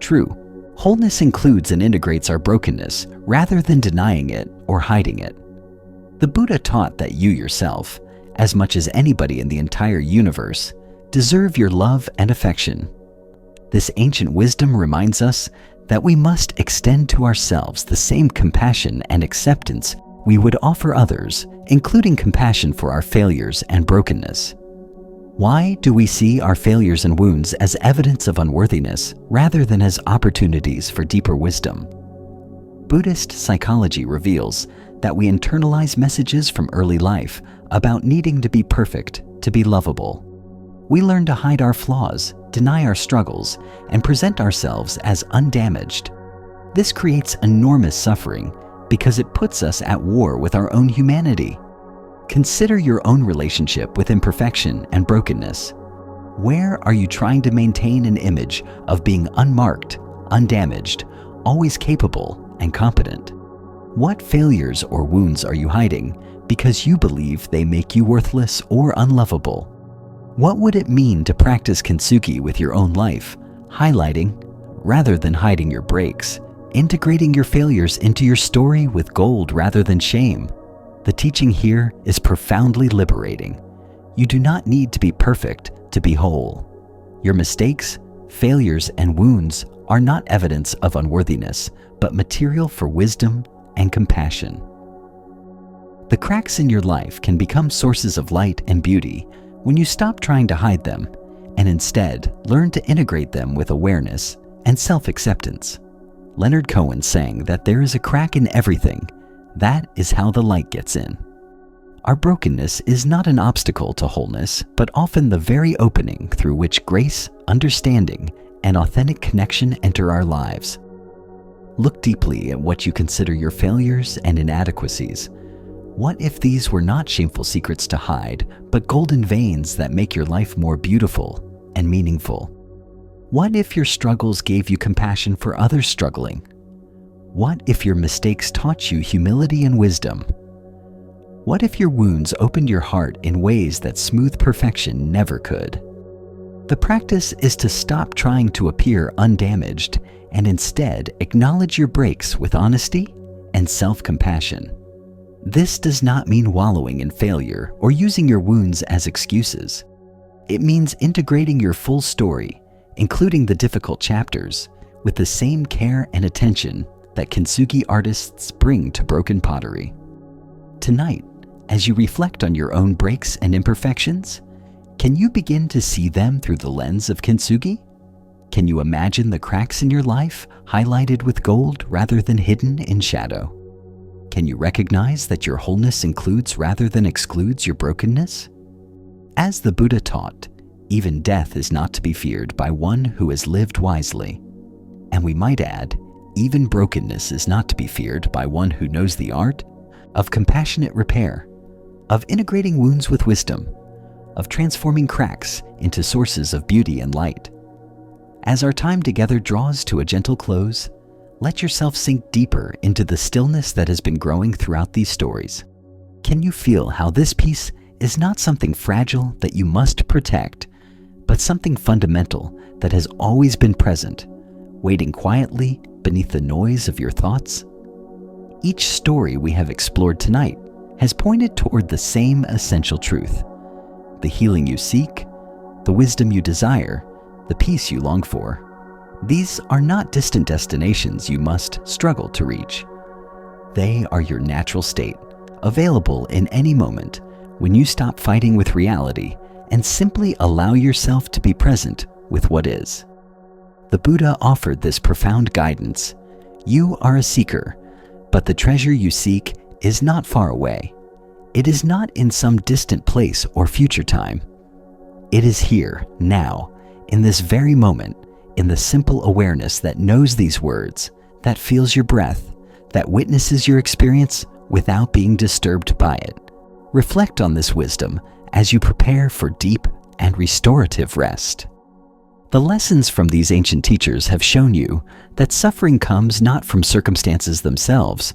True, wholeness includes and integrates our brokenness rather than denying it or hiding it. The Buddha taught that you yourself, as much as anybody in the entire universe, deserve your love and affection. This ancient wisdom reminds us that we must extend to ourselves the same compassion and acceptance we would offer others, including compassion for our failures and brokenness. Why do we see our failures and wounds as evidence of unworthiness rather than as opportunities for deeper wisdom? Buddhist psychology reveals that we internalize messages from early life about needing to be perfect to be lovable. We learn to hide our flaws, deny our struggles, and present ourselves as undamaged. This creates enormous suffering because it puts us at war with our own humanity. Consider your own relationship with imperfection and brokenness. Where are you trying to maintain an image of being unmarked, undamaged, always capable, and competent? What failures or wounds are you hiding because you believe they make you worthless or unlovable? What would it mean to practice kintsugi with your own life, highlighting, rather than hiding your breaks, integrating your failures into your story with gold rather than shame? The teaching here is profoundly liberating. You do not need to be perfect to be whole. Your mistakes, failures, and wounds are not evidence of unworthiness, but material for wisdom and compassion. The cracks in your life can become sources of light and beauty when you stop trying to hide them and instead learn to integrate them with awareness and self-acceptance. Leonard Cohen sang that there is a crack in everything. That is how the light gets in. Our brokenness is not an obstacle to wholeness, but often the very opening through which grace, understanding, and authentic connection enter our lives. Look deeply at what you consider your failures and inadequacies. What if these were not shameful secrets to hide, but golden veins that make your life more beautiful and meaningful? What if your struggles gave you compassion for others struggling? What if your mistakes taught you humility and wisdom? What if your wounds opened your heart in ways that smooth perfection never could? The practice is to stop trying to appear undamaged and instead acknowledge your breaks with honesty and self-compassion. This does not mean wallowing in failure or using your wounds as excuses. It means integrating your full story, including the difficult chapters, with the same care and attention that kintsugi artists bring to broken pottery. Tonight, as you reflect on your own breaks and imperfections, can you begin to see them through the lens of kintsugi? Can you imagine the cracks in your life highlighted with gold rather than hidden in shadow? Can you recognize that your wholeness includes rather than excludes your brokenness? As the Buddha taught, even death is not to be feared by one who has lived wisely. And we might add, even brokenness is not to be feared by one who knows the art of compassionate repair, of integrating wounds with wisdom, of transforming cracks into sources of beauty and light. As our time together draws to a gentle close, let yourself sink deeper into the stillness that has been growing throughout these stories. Can you feel how this peace is not something fragile that you must protect, but something fundamental that has always been present, waiting quietly beneath the noise of your thoughts? Each story we have explored tonight has pointed toward the same essential truth: the healing you seek, the wisdom you desire, the peace you long for. These are not distant destinations you must struggle to reach. They are your natural state, available in any moment when you stop fighting with reality and simply allow yourself to be present with what is. The Buddha offered this profound guidance. You are a seeker, but the treasure you seek is not far away. It is not in some distant place or future time. It is here, now, in this very moment, in the simple awareness that knows these words, that feels your breath, that witnesses your experience without being disturbed by it. Reflect on this wisdom as you prepare for deep and restorative rest. The lessons from these ancient teachers have shown you that suffering comes not from circumstances themselves,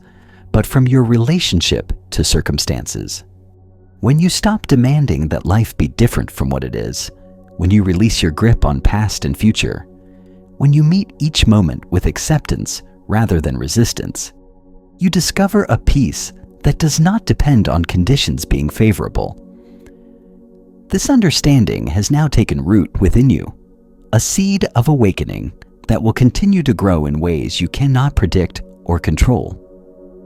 but from your relationship to circumstances. When you stop demanding that life be different from what it is, when you release your grip on past and future, when you meet each moment with acceptance rather than resistance, you discover a peace that does not depend on conditions being favorable. This understanding has now taken root within you, a seed of awakening that will continue to grow in ways you cannot predict or control.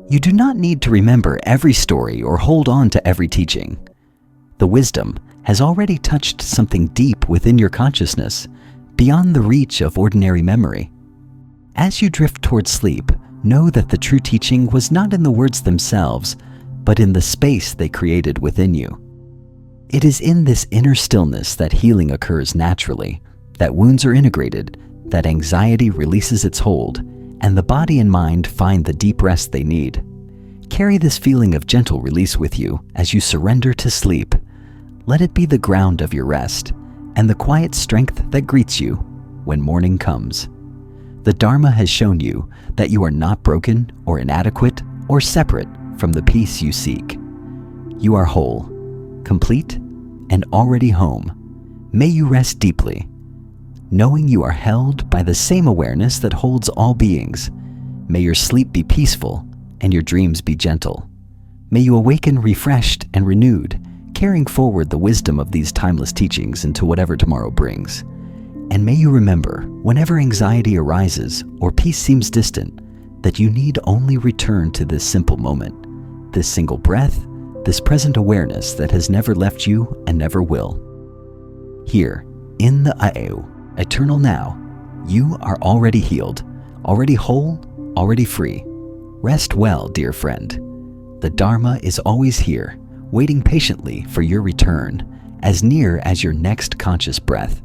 You do not need to remember every story or hold on to every teaching. The wisdom has already touched something deep within your consciousness, beyond the reach of ordinary memory. As you drift toward sleep, know that the true teaching was not in the words themselves, but in the space they created within you. It is in this inner stillness that healing occurs naturally, that wounds are integrated, that anxiety releases its hold, and the body and mind find the deep rest they need. Carry this feeling of gentle release with you as you surrender to sleep. Let it be the ground of your rest and the quiet strength that greets you when morning comes. The Dharma has shown you that you are not broken or inadequate or separate from the peace you seek. You are whole, complete, and already home. May you rest deeply, knowing you are held by the same awareness that holds all beings. May your sleep be peaceful and your dreams be gentle. May you awaken refreshed and renewed, carrying forward the wisdom of these timeless teachings into whatever tomorrow brings. And may you remember, whenever anxiety arises or peace seems distant, that you need only return to this simple moment, this single breath, this present awareness that has never left you and never will. Here, in the Aeu, eternal now, you are already healed, already whole, already free. Rest well, dear friend. The Dharma is always here, waiting patiently for your return, as near as your next conscious breath.